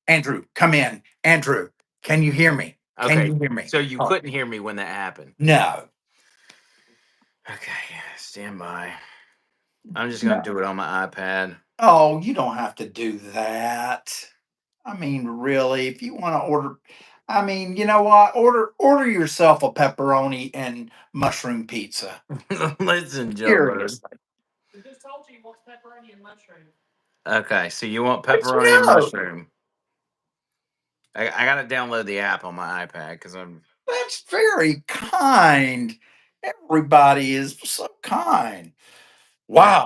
Andrew, come in. Andrew, can you hear me? Can Okay, you hear me? so you Oh, couldn't hear me when that happened. no. Okay, stand by. I'm just gonna No. do it on my iPad. Oh, you don't have to do that. I mean, really, if you want to order, I mean, you know what? Order yourself a pepperoni and mushroom pizza. Listen, Joe Bird. Seriously. We just told you he wants pepperoni and mushroom. Okay, so you want But pepperoni and mushroom? I gotta download the app on my iPad because I'm. that's very kind. Everybody is so kind. Wow.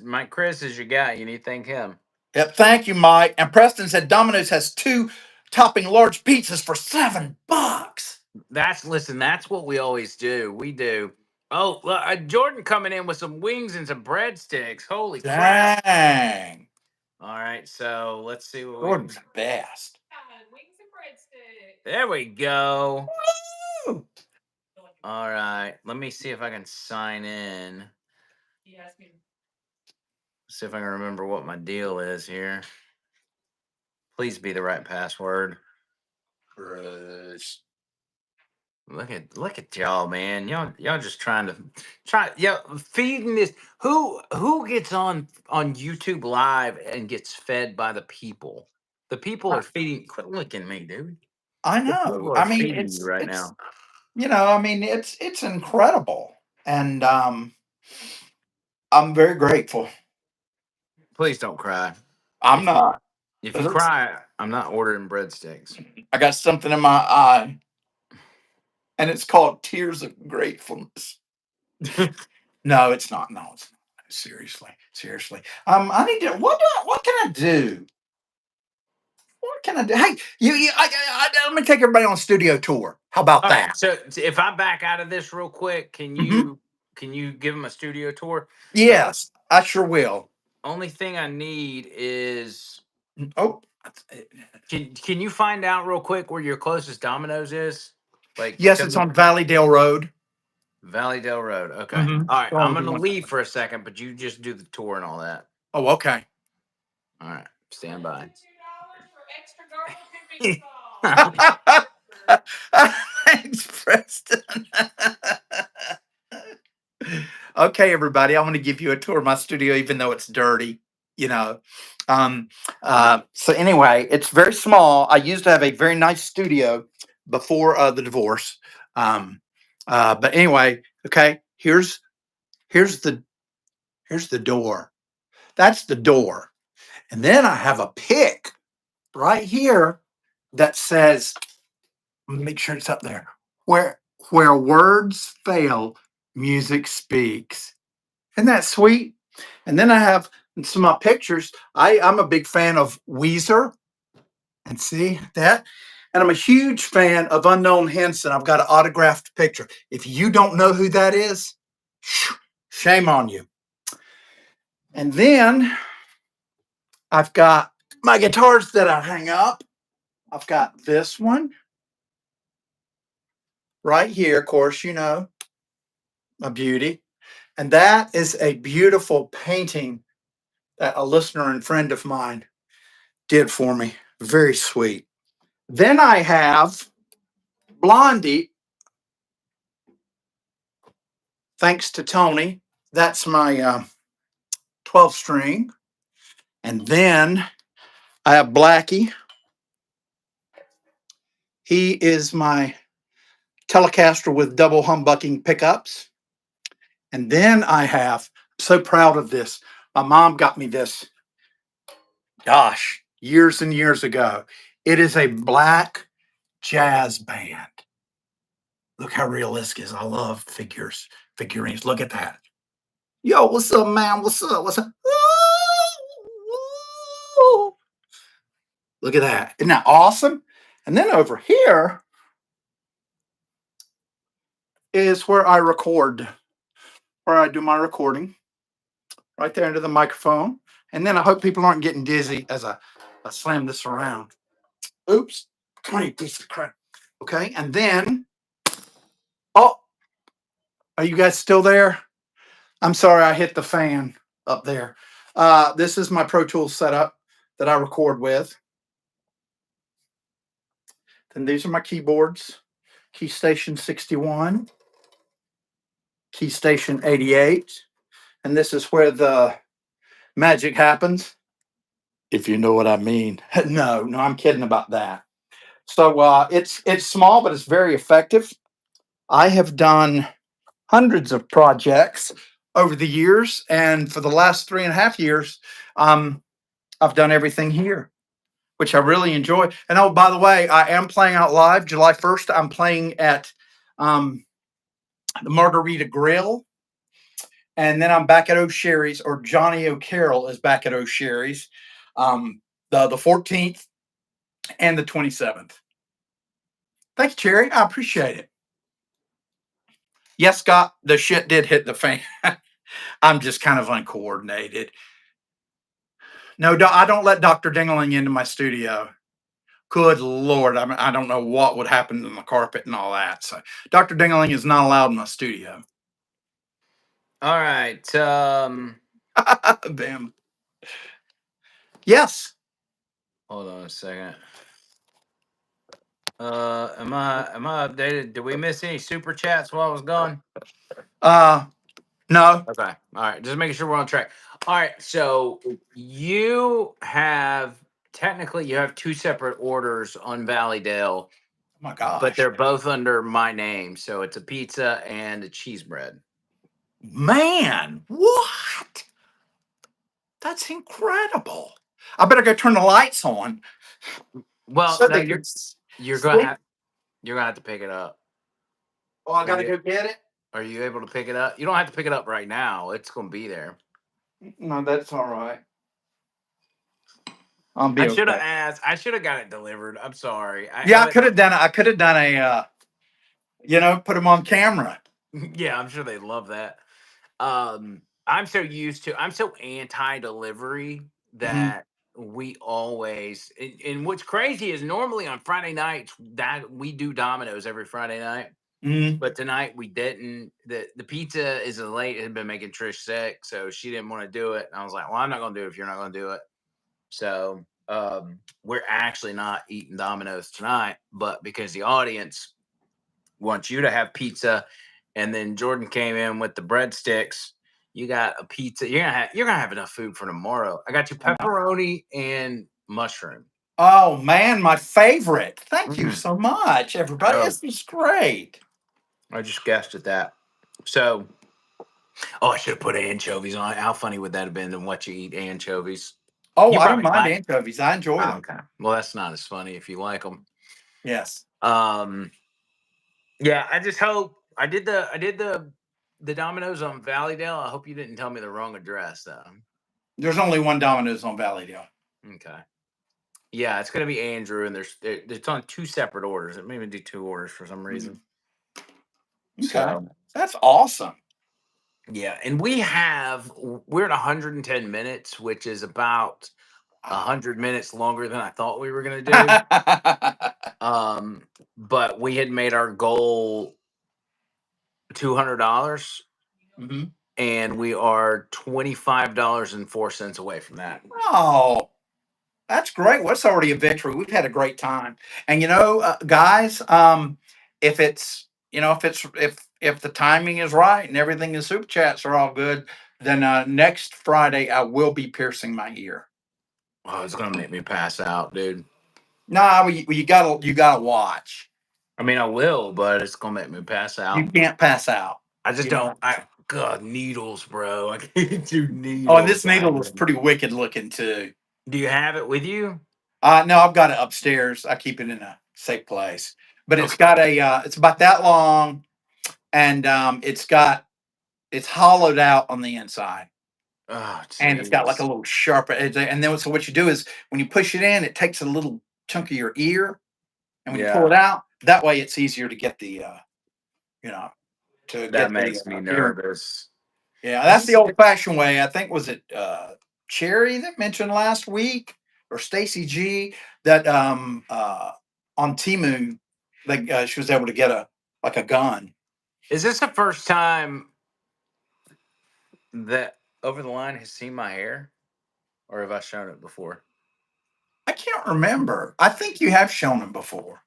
Mike Chris is your guy. You need to thank him. Yep. Thank you, Mike. And Preston said Domino's has 2 topping large pizzas for $7. Listen. That's what we always do. We do. Oh, look, Jordan coming in with some wings and some breadsticks. Holy crap! Dang. All right, so let's see what we. Jordan's the best. Wings and breadsticks. There we go. Woo! All right, let me see if I can sign in. He asked me. See if I can remember what my deal is here. Please be the right password. Chris. Look at y'all, man. Y'all just feeding this. Who gets on YouTube Live and gets fed by the people? The people I, are feeding. Quit looking at me, dude. I The know. people are I mean, feeding you right now. I mean, it's incredible, and I'm very grateful. Please don't cry. I'm If you, not. if you cry, I'm not ordering breadsticks. I got something in my eye, and it's called tears of gratefulness. No, it's not. No, it's not. Seriously, seriously. I need to. What can I do? What can I do? Hey, let me take everybody on a studio tour. How about All right. that? So if I back out of this real quick, Mhm. can you give them a studio tour? Yes, I sure will. Only thing I need is Oh, can you find out real quick where your closest Domino's is? Like yes, tell it's me on Valleydale Road. Valley Dale Road. Okay. Mm-hmm. All right. I'm gonna leave for a second, but you just do the tour and all that. Oh, okay. All right. Stand by. $2 for extra garlic and pizza. Thanks, Preston. Okay, everybody, I'm going to give you a tour of my studio, even though it's dirty. You know. So anyway, it's very small. I used to have a very nice studio before the divorce. But anyway, okay. Here's the here's the door. That's the door, and then I have a pick right here that says, make sure it's up there. Where words fail, music speaks. Isn't that sweet? And then I have some of my pictures. I'm a big fan of Weezer. And see that? And I'm a huge fan of Unknown Henson. I've got an autographed picture. If you don't know who that is, shame on you. And then I've got my guitars that I hang up. I've got this one right here, of course, you know, a beauty. And that is a beautiful painting that a listener and friend of mine did for me. Very sweet. Then I have Blondie, thanks to Tony. That's my 12 string. And then I have Blackie. He is my Telecaster with double humbucking pickups. And then I'm so proud of this. My mom got me this, gosh, years and years ago. It is a black jazz band. Look how realistic it is. I love figurines. Look at that. Yo, what's up, man? What's up? What's up? Look at that. Isn't that awesome? And then over here is where I record, where I do my recording, right there into the microphone. And then I hope people aren't getting dizzy as I slam this around. Oops. Come on, you piece of crap. Okay. And then, oh, are you guys still there? I'm sorry, I hit the fan up there. This is my Pro Tools setup that I record with. Then these are my keyboards. Key Station 61, Key Station 88. And this is where the magic happens, if you know what I mean. No, I'm kidding about that. So it's small, but it's very effective. I have done hundreds of projects over the years, and for the last 3.5 years, I've done everything here, which I really enjoy. And oh, by the way, I am playing out live July 1st. I'm playing at the Margarita Grill. And then I'm back at O'Sherry's, or Johnny O'Carroll is back at O'Sherry's, the 14th and the 27th. Thanks, Cherry. I appreciate it. Yes, Scott, the shit did hit the fan. I'm just kind of uncoordinated. No, I don't let Dr. Dingling into my studio. Good Lord. I don't know what would happen to the carpet and all that. So Dr. Dingling is not allowed in my studio. All right. Bam. Yes. Hold on a second. Am I updated? Did we miss any super chats while I was gone? No. Okay. All right. Just making sure we're on track. All right. So you have technically you have two separate orders on Valleydale, Oh my gosh. but they're both under my name. So it's a pizza and a cheese bread. Man, what? That's incredible. I better go turn the lights on. Well, So no, they you're gonna have to pick it up. Oh, I gotta go get it. Are you able to pick it up? You don't have to pick it up right now. It's gonna be there. No, that's all right. I'll be I should have okay. asked. I should have got it delivered. I'm sorry. Yeah, I could have done it. I could have done a, put them on camera. Yeah, I'm sure they love that. I'm so anti-delivery that we always and what's crazy is normally on Friday nights that we do Domino's every Friday night. But tonight we didn't. The pizza is late. It had been making Trish sick, so she didn't want to do it. And I was like, well, I'm not gonna do it if you're not gonna do it. So we're actually not eating Domino's tonight, but because the audience wants you to have pizza, and then Jordan came in with the breadsticks. You got a pizza. You're gonna have enough food for tomorrow. I got you pepperoni and mushroom. Oh man, my favorite. Thank you so much, everybody. Oh. This is great. I just guessed at that. So, I should have put anchovies on it. How funny would that have been to watch you eat anchovies? Oh, You I don't probably mind like. anchovies. I enjoy them. Okay. Well, that's not as funny if you like them. Yes. Yeah, I just hope I did the Domino's on Valleydale. I hope you didn't tell me the wrong address though. There's only one Domino's on Valleydale. Okay. Yeah, it's gonna be Andrew, and there's on 2 separate orders. It made me do 2 orders for some Mhm. reason. Okay, So, that's awesome. yeah, and we're at 110 minutes, which is about Wow. 100 minutes longer than I thought we were gonna do. Um, but we had made our goal $200, Mhm. and we are $25.04 away from that. Oh, that's great. Well, it's already a victory. We've had a great time, and guys, if it's if the timing is right and everything, the super chats are all good, then next Friday I will be piercing my ear. Oh, it's gonna make me pass out, dude. Nah, you gotta watch. I mean, I will, but it's gonna make me pass You out. can't pass out. I just You know. don't. God, needles, bro. I can't do Oh, and this needles. needle was pretty wicked looking too. Do you have it with you? No, I've got it upstairs. I keep it in a safe place, but it's Okay. got it's about that long, and it's hollowed out on the inside, Oh, and it's got like a jeez. little sharp edge. And then so what you do is when you push it in, it takes a little chunk of your ear, and when you pull it Yeah, out, that way it's easier to get the you know to that get the makes me ear. nervous. Yeah, Is that's the this? old fashioned way. I think was it Cherry that mentioned last week or Stacy G that on Timu like she was able to get a gun. Is this the first time that Over the Line has seen my hair, or have I shown it before? I can't remember. I think you have shown him before.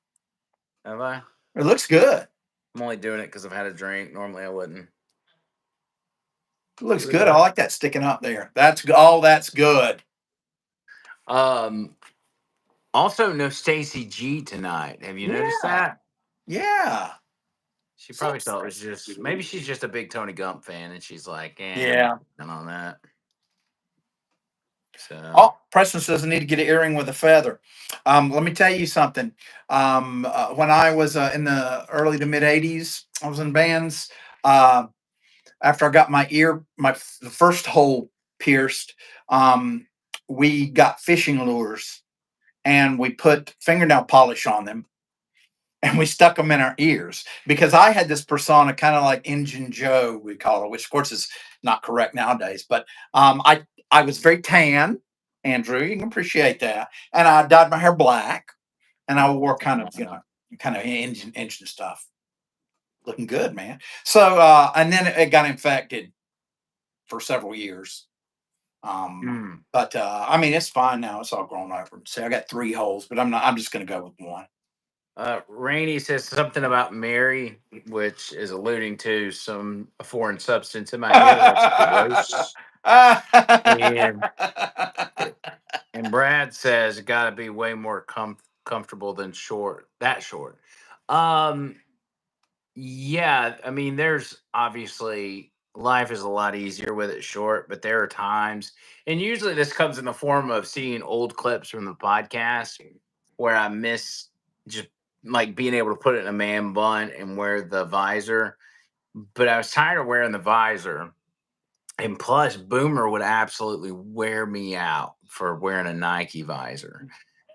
Have I? It looks good. I'm only doing it because I've had a drink. Normally, I wouldn't. It looks good. I like that sticking up there. That's good. Um. Also, no Stacy G tonight. Have you noticed Yeah. that? Yeah. She probably thought it was just maybe she's just a big Tony Gump fan, and she's like, I'm Yeah. not on that. So, Oh, Preston says I need to get an earring with a feather. Let me tell you something. When I was in the early to mid '80s, I was in bands. Uh, After I got my ear, the first hole pierced, um, we got fishing lures and we put fingernail polish on them and we stuck them in our ears because I had this persona, kind of like Injun Joe, we call it, which of course is not correct nowadays. But I was very tan, Andrew. You can appreciate that, and I dyed my hair black, and I wore kind of Injun stuff, looking good, man. So and then it got infected for several years. mm. But I mean, it's fine now. It's all grown over. See, I got 3 holes, but I'm not. I'm just going to go with one. Rainey says something about Mary, which is alluding to some foreign substance in my hair. That's gross. And and Brad says got to be way more comfortable than short. That short. Um, Yeah, I mean, there's obviously life is a lot easier with it short, but there are times, and usually this comes in the form of seeing old clips from the podcast where I miss just like being able to put it in a man bun and wear the visor. But I was tired of wearing the visor. And plus, Boomer would absolutely wear me out for wearing a Nike visor.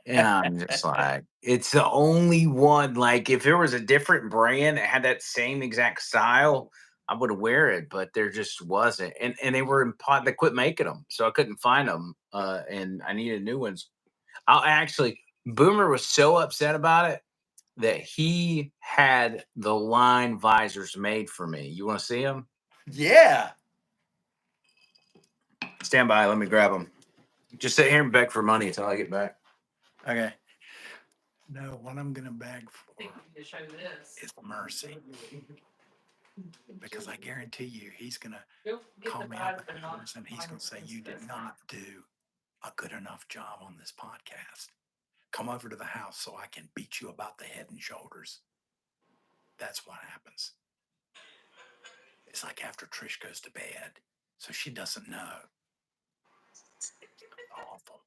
And I'm just like, it's the only one. Like, if there was a different brand that had that same exact style, I would wear it, but there just wasn't. And they were in pot. They quit making them, so I couldn't find them. And I needed new ones. I actually, Boomer was so upset about it that he had the line visors made for me. You want to see them? Yeah. Stand by. Let me grab them. Just sit here and beg for money until I get back. Okay. No, what I'm going to beg for I think you need to show this. is mercy because I guarantee you he's going to Go get call the me up visor, not afterwards and he's going to say, you did this. not do a good enough job on this podcast. Come over to the house so I can beat you about the head and shoulders. That's what happens. It's like after Trish goes to bed, so she doesn't know. Awful.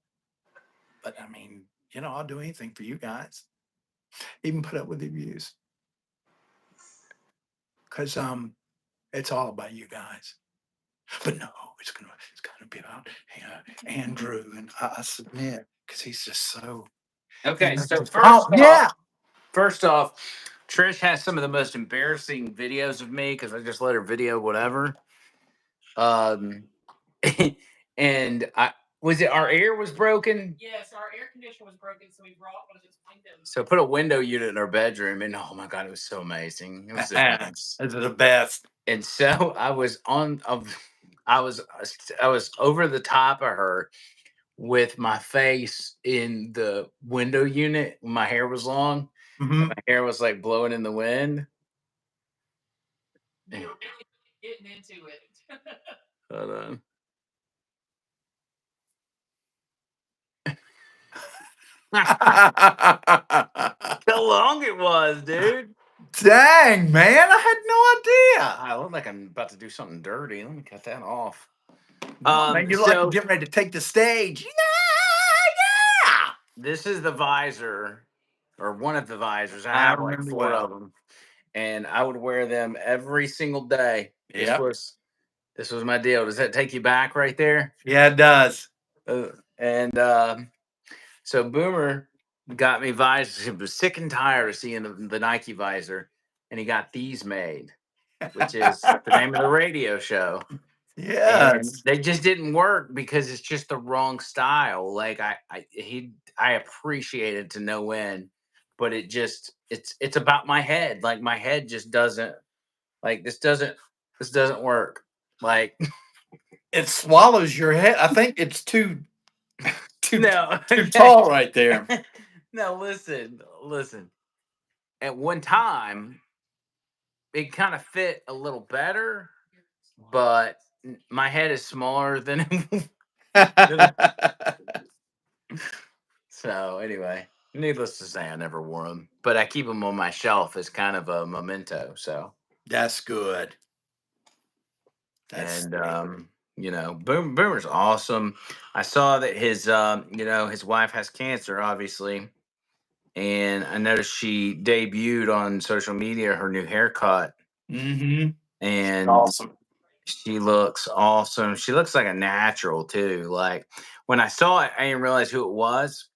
But I mean, I'll do anything for you guys. Even put up with the abuse. Because it's all about you guys. But no, it's gonna be about Andrew, and I submit because he's just so Okay, so Oh, yeah. first off, Trish has some of the most embarrassing videos of me because I just let her video whatever. Um, and I was it our air was broken. Yes, our air conditioner was broken, so we brought one of those windows. So put a window unit in our bedroom, and oh my god, it was so amazing. It was the best. Those are the best. And so I was I was over the top of her with my face in the window unit when my hair was long. Hmm. My hair was like blowing in the wind. You were getting into it. Hold on. How long it was, dude. Dang, man. I had no idea. I look like I'm about to do something dirty. Let me cut that off. Oh, man, you're like getting ready to take the stage. Yeah. This is the visor, or one of the visors. I I have like remember four well. of them, and I would wear them every single day. Yep. This was my deal. Does that take you back right there? Yeah, it does. And so Boomer got me visors. He was sick and tired of seeing the Nike visor, and he got these made, which is the name of the radio show. And Yes. they just didn't work because it's just the wrong style. Like I appreciate it to no end, but it's about my head. Like my head just doesn't like this doesn't work. Like It swallows your head. I think it's too no, too tall right there. no, listen. At one time, it kind of fit a little better, but my head is smaller than so anyway, needless to say, I never wore them, but I keep them on my shelf as kind of a memento. So, That's good. and Boomer's awesome. I saw that his wife has cancer, obviously, and I noticed she debuted on social media her new haircut, Mm-hmm. and Awesome. she looks awesome. She looks like a natural too. Like when I saw it, I didn't realize who it was,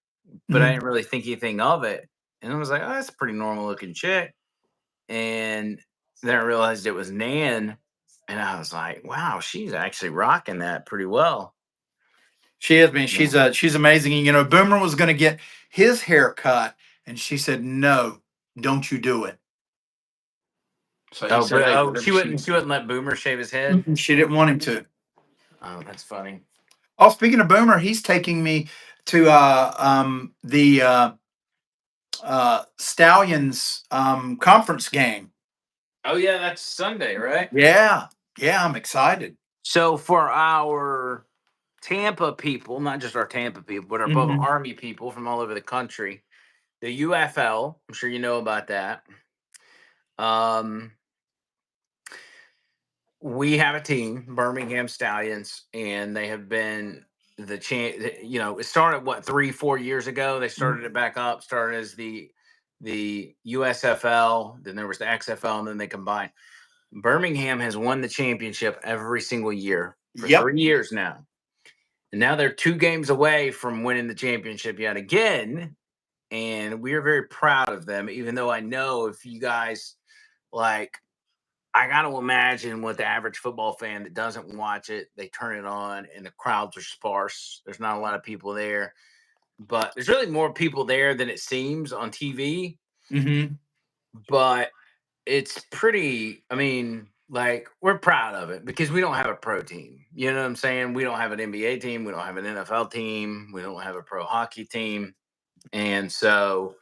but I Mhm. didn't really think anything of it. And I was like, oh, that's a pretty normal looking chick. And then I realized it was Nan. And I was like, wow, she's actually rocking that pretty well. She is, man. Yeah. She's amazing. And Boomer was going to get his hair cut, and she said, "No, don't you do it." So he Oh, said, but "Hey, she wouldn't let Boomer shave his head. she didn't want him to." Oh, that's funny. Oh, speaking of Boomer, he's taking me to the Stallions conference game. Oh yeah, that's Sunday, right? Yeah, yeah, I'm excited. So for our Tampa people, not just our Tampa people, but our Bubba Hmm. Army people from all over the country, the UFL, I'm sure you know about that. Um, we have a team, Birmingham Stallions, and they have been the it started what 3-4 years ago. They started it back up, started as the USFL, then there was the XFL, and then they combined. Birmingham has won the championship every single year for Yep. 3 years now. And now they're 2 games away from winning the championship yet again. And we are very proud of them, even though I know if you guys like, I got to imagine what the average football fan that doesn't watch it, they turn it on and the crowds are sparse. There's not a lot of people there, but there's really more people there than it seems on TV. Hmm. But it's pretty, I mean, like we're proud of it because we don't have a pro team. You know what I'm saying? We don't have an NBA team, we don't have an NFL team, we don't have a pro hockey team. And so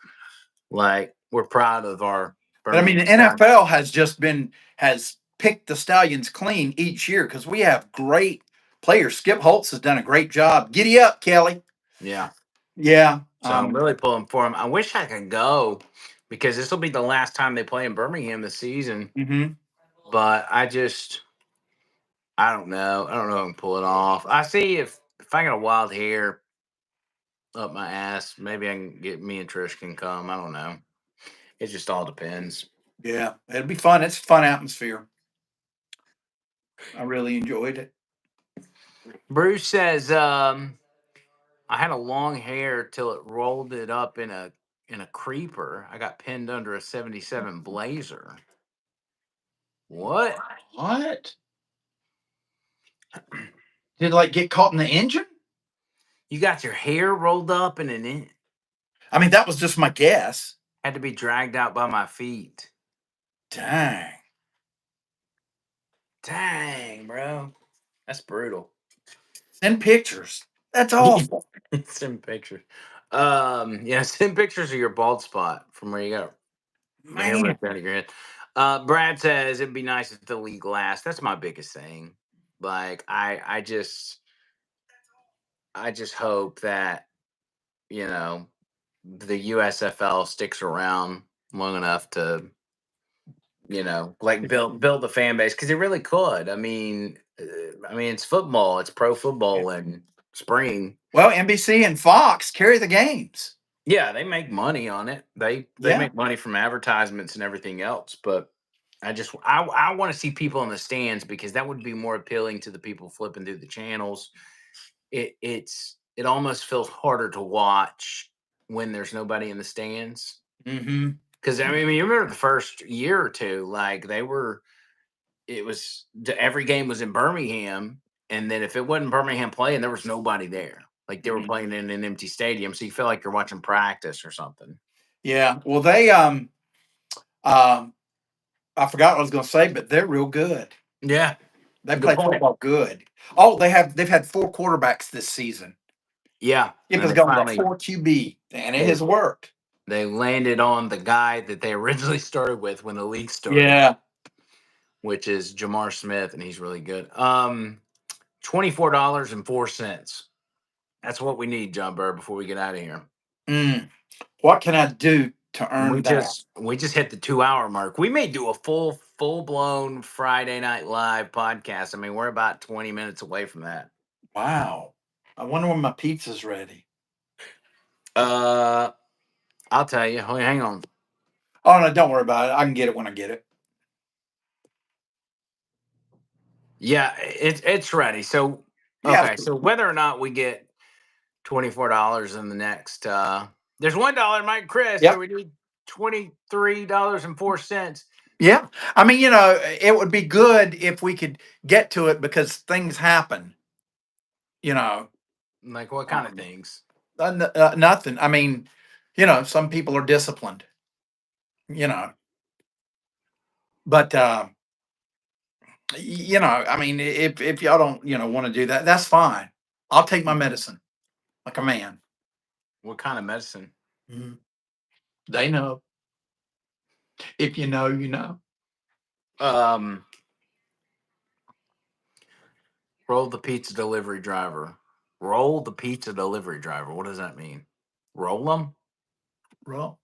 like we're proud of our But I mean, Birmingham the Stallions. NFL has picked the Stallions clean each year because we have great players. Skip Holtz has done a great job. Giddy up, Kelly. Yeah. Yeah. So I'm really pulling for them. I wish I could go because this will be the last time they play in Birmingham this season. Hmm. But I don't know. I don't know if I can pull it off. I see if I got a wild hair up my ass, maybe I can get me and Trish can come. I don't know. It just all depends. Yeah, it'll be fun. It's a fun atmosphere. I really enjoyed it. Bruce says, I had a long hair till it rolled it up in a creeper. I got pinned under a 77 Blazer. What? What? Did it like get caught in the engine? You got your hair rolled up and I mean, that was just my guess. had to be dragged out by my feet. Dang. Dang, bro. That's brutal. Send pictures. That's awful. Send pictures. Yeah, send pictures of your bald spot from where you got hair Man. ripped out of your head. Brad says it'd be nice if the league lasts. That's my biggest thing. Like I just hope that, you know, the USFL sticks around long enough to, like build the fan base because it really could. I mean, it's football, it's pro football in spring. Well, NBC and Fox carry the games. Yeah, they make money on it. They Yeah. make money from advertisements and everything else. But I want to see people in the stands because that would be more appealing to the people flipping through the channels. It almost feels harder to watch when there's nobody in the stands. Mm-hmm. Because I mean, you remember the first year or two, like every game was in Birmingham, and then if it wasn't Birmingham playing, there was nobody there. Like they were Mhm. playing in an empty stadium, so you feel like you're watching practice or something. Yeah. Well, they I forgot what I was going to say, but they're real good. Yeah, They good play point. football good. Oh, they've had 4 quarterbacks this season. Yeah, Skip and has they gone with a finally 4 QB, and it they has worked. they landed on the guy that they originally started with when the league started, Yeah. which is Jamar Smith, and he's really good. $24.04. That's what we need, John Burr, before we get out of here. What can I do to And earn we that? just hit the 2 hour mark. We may do a full blown Friday Night Live podcast. I mean, we're about 20 minutes away from that. Wow. I wonder when my pizza's ready. I'll tell you. Hang on. Oh no, don't worry about it. I can get it when I get it. Yeah, it's ready. So Yeah. okay, so whether or not we get $24 in the next there's $1, Mike Chris, so Yep. we need $23.04. Yeah. I mean, it would be good if we could get to it because things happen. You know, Like what kind of um, things? nothing. I mean, some people are disciplined. You know, but I mean, if y'all don't, want to do that, that's fine. I'll take my medicine like a man. What kind of medicine? Mhm. They know. If you know, you know. Um Roll the pizza delivery driver. Roll the pizza delivery driver. What does that mean? Roll them? Well,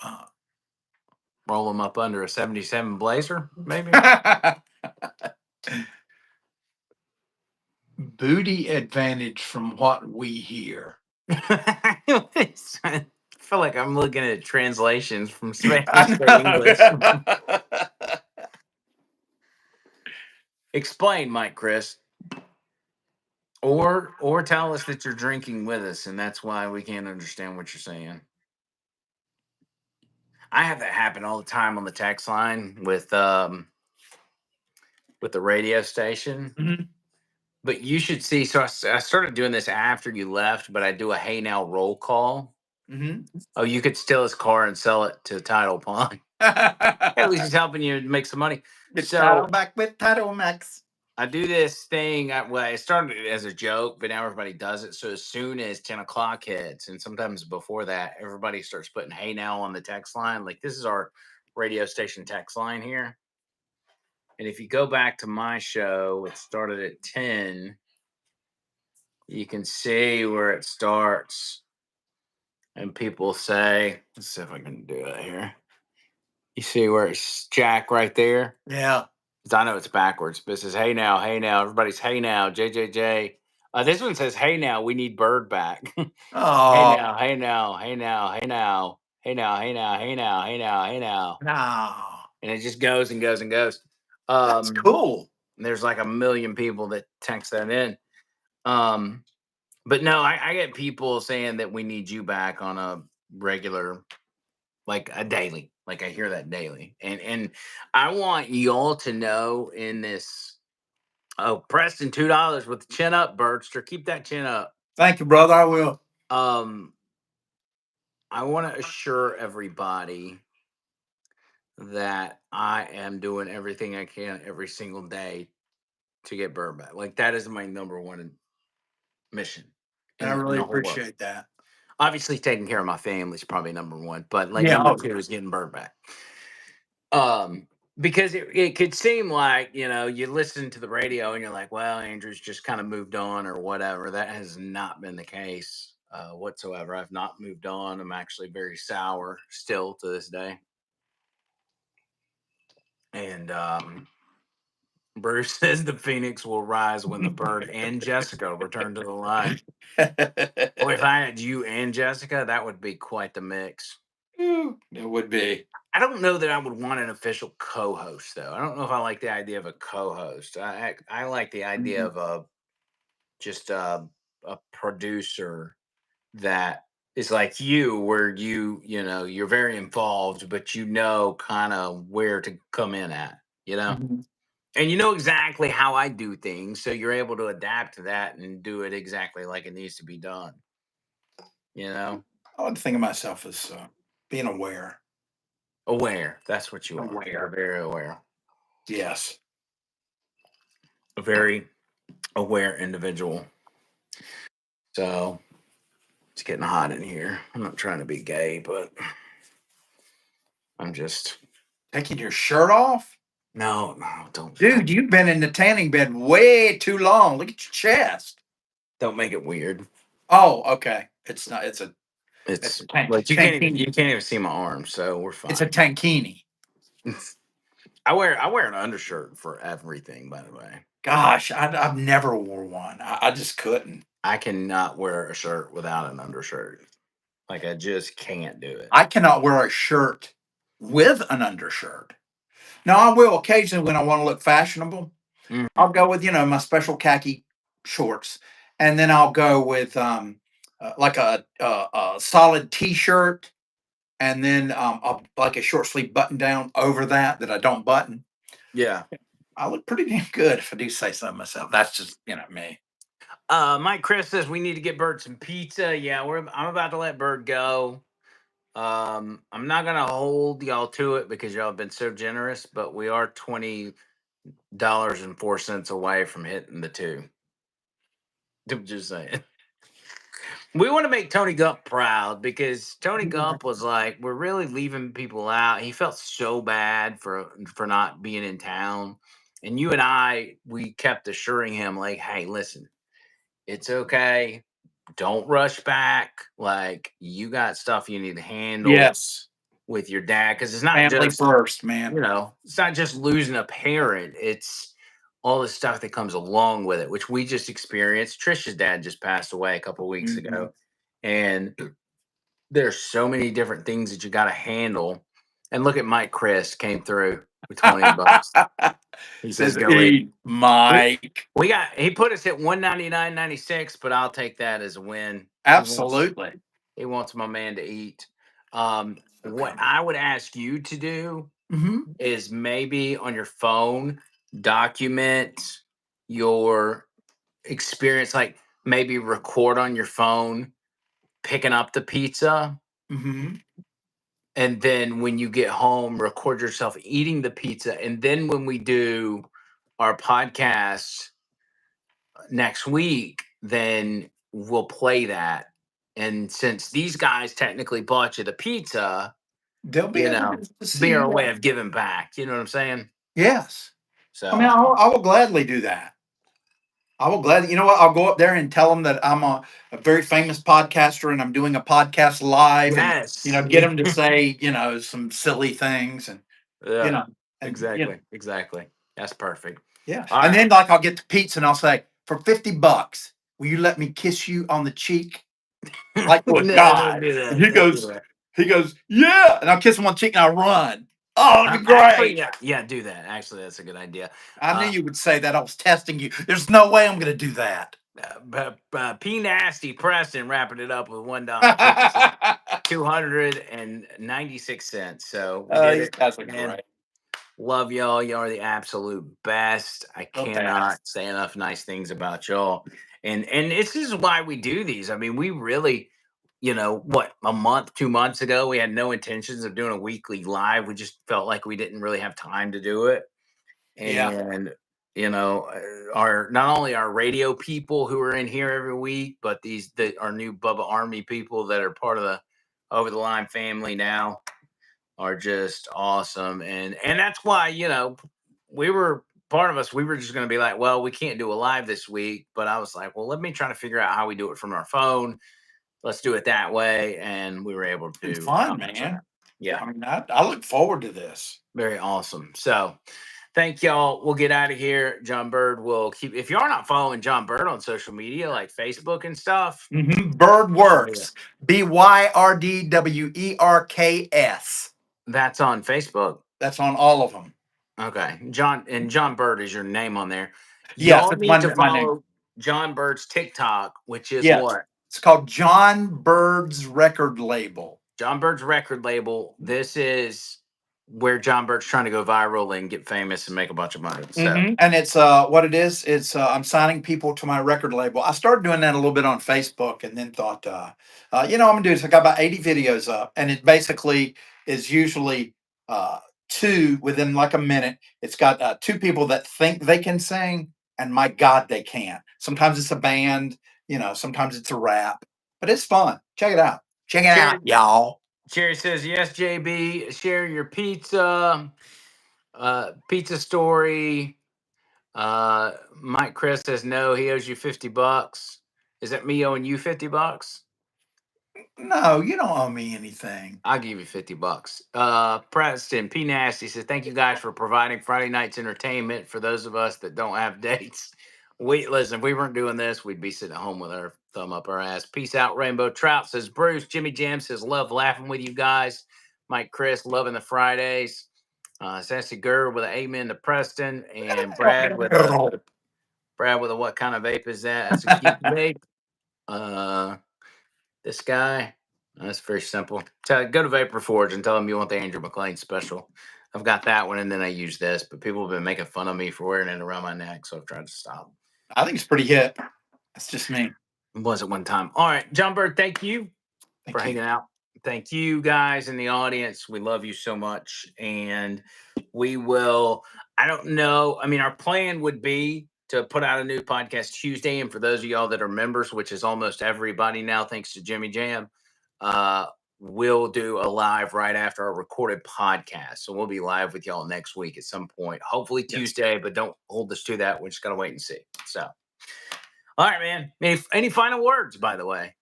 uh, Roll them up under a 77 Blazer, maybe? booty advantage from what we hear. I feel like I'm looking at translations from Spanish to English. I know. Explain, Mike Chris. Or tell us that you're drinking with us and that's why we can't understand what you're saying. I have that happen all the time on the text line with the radio station. Mhm, But you should see. So I started doing this after you left, but I do a hey now roll call. mhm. Oh, you could steal his car and sell it to Title Pond. At least he's helping you make some money. Get title So back with Title Max. I do this thing. Well, I started it as a joke, but now everybody does it. So as soon as 10 o'clock hits, and sometimes before that, everybody starts putting hey now on the text line. Like this is our radio station text line here. And if you go back to my show, it started at 10. You can see where it starts. And people say, let's see if I can do it here. You see where it's Jack right there? Yeah. 'Cause I know it's backwards, but it says, hey now, hey now. Everybody's hey now, JJJ. This one says, hey now, we need Bird back. Hey Oh, now, hey now, hey now, hey now, hey now, hey now, hey now, hey now, hey now. no. And it just goes and goes and goes. That's cool. There's like a million people that text that in. Um, But no, I get people saying that we need you back on a regular, like a daily. Like I hear that daily, and I want y'all to know in this. Oh, Preston, $2 with the chin up, Bertster. Keep that chin up. Thank you, brother. I will. Um, I want to assure everybody that I am doing everything I can every single day to get Bird back. Like that is my number one mission And I in really the whole world. appreciate that. Obviously, taking care of my family is probably number one, but like Yeah. number two is getting Bird back. Um, because it could seem like, you listen to the radio and you're like, well, Andrew's just kind of moved on or whatever. That has not been the case whatsoever. I've not moved on. I'm actually very sour still to this day. And Bruce says the Phoenix will rise when the Bird and Jessica return to the line. Boy, if I had you and Jessica, that would be quite the mix. It would be. I don't know that I would want an official co-host though. I don't know if I like the idea of a co-host. I like the idea of just a producer that is like you, where you're very involved, but kind of where to come in at, Mhm. and you know exactly how I do things, so you're able to adapt to that and do it exactly like it needs to be done. You know, I like to think of myself as being aware. aware. That's what you are. You're Aware. very aware. Yes. A very aware individual. So it's getting hot in here. I'm not trying to be gay, but I'm just Taking your shirt off? no, don't Dude, you've been in the tanning bed way too long. Look at your chest. don't make it weird. Oh, okay. It's not. It's It's a like you tankini. can't even see my arms, so we're It's a fine. tankini. I wear an undershirt for everything, by the way. Gosh, I've never wore one. I just couldn't. I cannot wear a shirt without an undershirt. Like I just can't do it. I cannot wear a shirt with an undershirt. Now, I will occasionally when I want to look fashionable. Mhm. I'll go with my special khaki shorts, and then I'll go with like a solid T-shirt, and then like a short sleeve button down over that I don't button. Yeah. I look pretty damn good if I do say so myself. That's just me. Mike Chris says we need to get Bird some pizza. Yeah, I'm about to let Bird go. I'm not gonna hold y'all to it because y'all have been so generous, but we are $20.04 away from hitting the two. I'm just saying. We want to make Tony Gump proud because Tony Gump was like, we're really leaving people out. He felt so bad for not being in town. And you and we kept assuring him, like, hey, listen, it's okay. Don't rush back. Like, you got stuff you need to handle Yes, with your dad. Cause it's not family just, first, man. it's not just losing a parent. It's all the stuff that comes along with it, which we just experienced. Trisha's dad just passed away a couple weeks Mhm. ago. And there's so many different things that you got to handle. And look at Mike Chris came through with 20 bucks. He says, Says go eat. eat, Mike. He put us at 199.96, but I'll take that as a win. Absolutely. He wants my man to eat. What Okay. I would ask you to do Hmm. is maybe on your phone, document your experience, like maybe record on your phone picking up the pizza. Hmm. And then when you get home, record yourself eating the pizza. And then when we do our podcast next week, then we'll play that. And since these guys technically bought you the pizza, They'll be you able know, to be see. our way of giving back. You know what I'm saying? Yes. I mean, So I will gladly do that. I will gladly. You know what? I'll go up there and tell them that I'm a very famous podcaster and I'm doing a podcast live, and yes. get them to say some silly things, and you Yeah. know and Exactly. That's perfect. yeah, All and right. then like I'll get the pizza and I'll say for $50, will you let me kiss you on the cheek like to a No, don't guy? do And that. Don't do that. he goes, yeah, and I'll kiss him on the cheek and I run. Oh, it'd be Actually, great. yeah, do that. Actually, that's a good idea. I knew Uh, you would say that. I was testing you. There's no way I'm going to do that. P Nasty Preston wrapping it up with $1.50, $2.96. So we did These it. guys are Man, great. love y'all. Y'all are the absolute best. I The cannot best. say enough nice things about y'all. And this is why we do these. I mean, we really, what, a month, 2 months ago, we had no intentions of doing a weekly live. We just felt like we didn't really have time to do it. Yeah. And our not only our radio people who are in here every week, but our new Bubba Army people that are part of the Over the Line family now are just awesome. And that's why, we were part of us, we were just going to be like, well, we can't do a live this week, but I was like, well, let me try to figure out how we do it from our phone. Let's do it that way. And we were able It's been to fun, accomplish that. man. Yeah. I mean, I look forward to this. Very awesome. So thank y'all. We'll get out of here. John Bird will keep, if you're not following John Bird on social media like Facebook and stuff. Bird Works. BYRDWERKS. That's on Facebook. That's on all of them. Okay. John Bird is your name on there. Yes, Y'all it's need to my name. follow John Bird's TikTok, which is Yes. what? It's called John Bird's Record Label. John Bird's record label. This is where John Bird's trying to go viral and get famous and make a bunch of money. So And it's what it is. It's I'm signing people to my record label. I started doing that a little bit on Facebook, and then thought, I'm gonna do this. I got about 80 videos up, and it basically is usually two within like a minute. It's got two people that think they can sing, and my God, they can. Sometimes it's a band, sometimes it's a rap, but it's fun. Check it out. Check it out, y'all. Cherry says, yes, JB, share your pizza story. Mike Chris says, no, he owes you $50. Is that me owing you $50? No, you don't owe me anything. I'll give you $50. Preston P Nasty says, thank you guys for providing Friday night's entertainment for those of us that don't have dates. Listen, if we weren't doing this, we'd be sitting at home with our thumb up our ass. Peace out, Rainbow Trout says Bruce. Jimmy Jam says, love laughing with you guys. Mike Chris, loving the Fridays. Sassy Gurr with an amen to Preston. And Brad with a what kind of vape is that? That's a cute vape. This guy. That's very simple. Go to Vapor Forge and tell them you want the Andrew McLean special. I've got that one, and then I use this. But people have been making fun of me for wearing it around my neck, so I've tried to stop. I think it's pretty hip. That's just me. It was at one time. All right, John Bird, thank you for hanging out. Thank you guys in the audience. We love you so much, and we will. I don't know. I mean, our plan would be to put out a new podcast Tuesday, and for those of y'all that are members, which is almost everybody now, thanks to Jimmy Jam, we'll do a live right after our recorded podcast. So we'll be live with y'all next week at some point, hopefully Tuesday, but don't hold us to that. We're just gonna wait and see. So, all right, man. Any final words, by the way?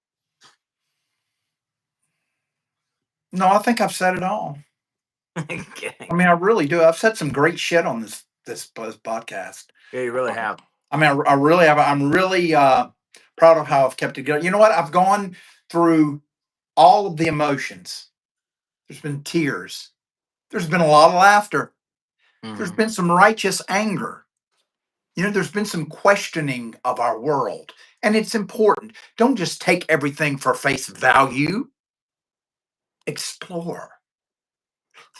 No, I think I've said it all. Okay. I mean, I really do. I've said some great shit on this podcast. Yeah, you really have. I mean, I really have. I'm really proud of how I've kept it going. You know what? I've gone through all of the emotions. There's been tears. There's been a lot of laughter. There's been some righteous anger. There's been some questioning of our world. And it's important. Don't just take everything for face value. Explore.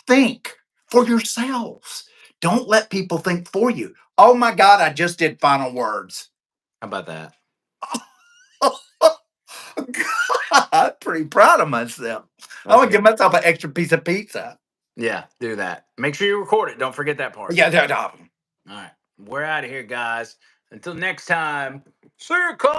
Think for yourselves. Don't let people think for you. Oh my God, I just did final words. How about that? God, I'm pretty proud of myself. I'm going to give myself an extra piece of pizza. Yeah, do that. Make sure you record it. Don't forget that part. Yeah. All right. We're out of here, guys. Until next time, circle.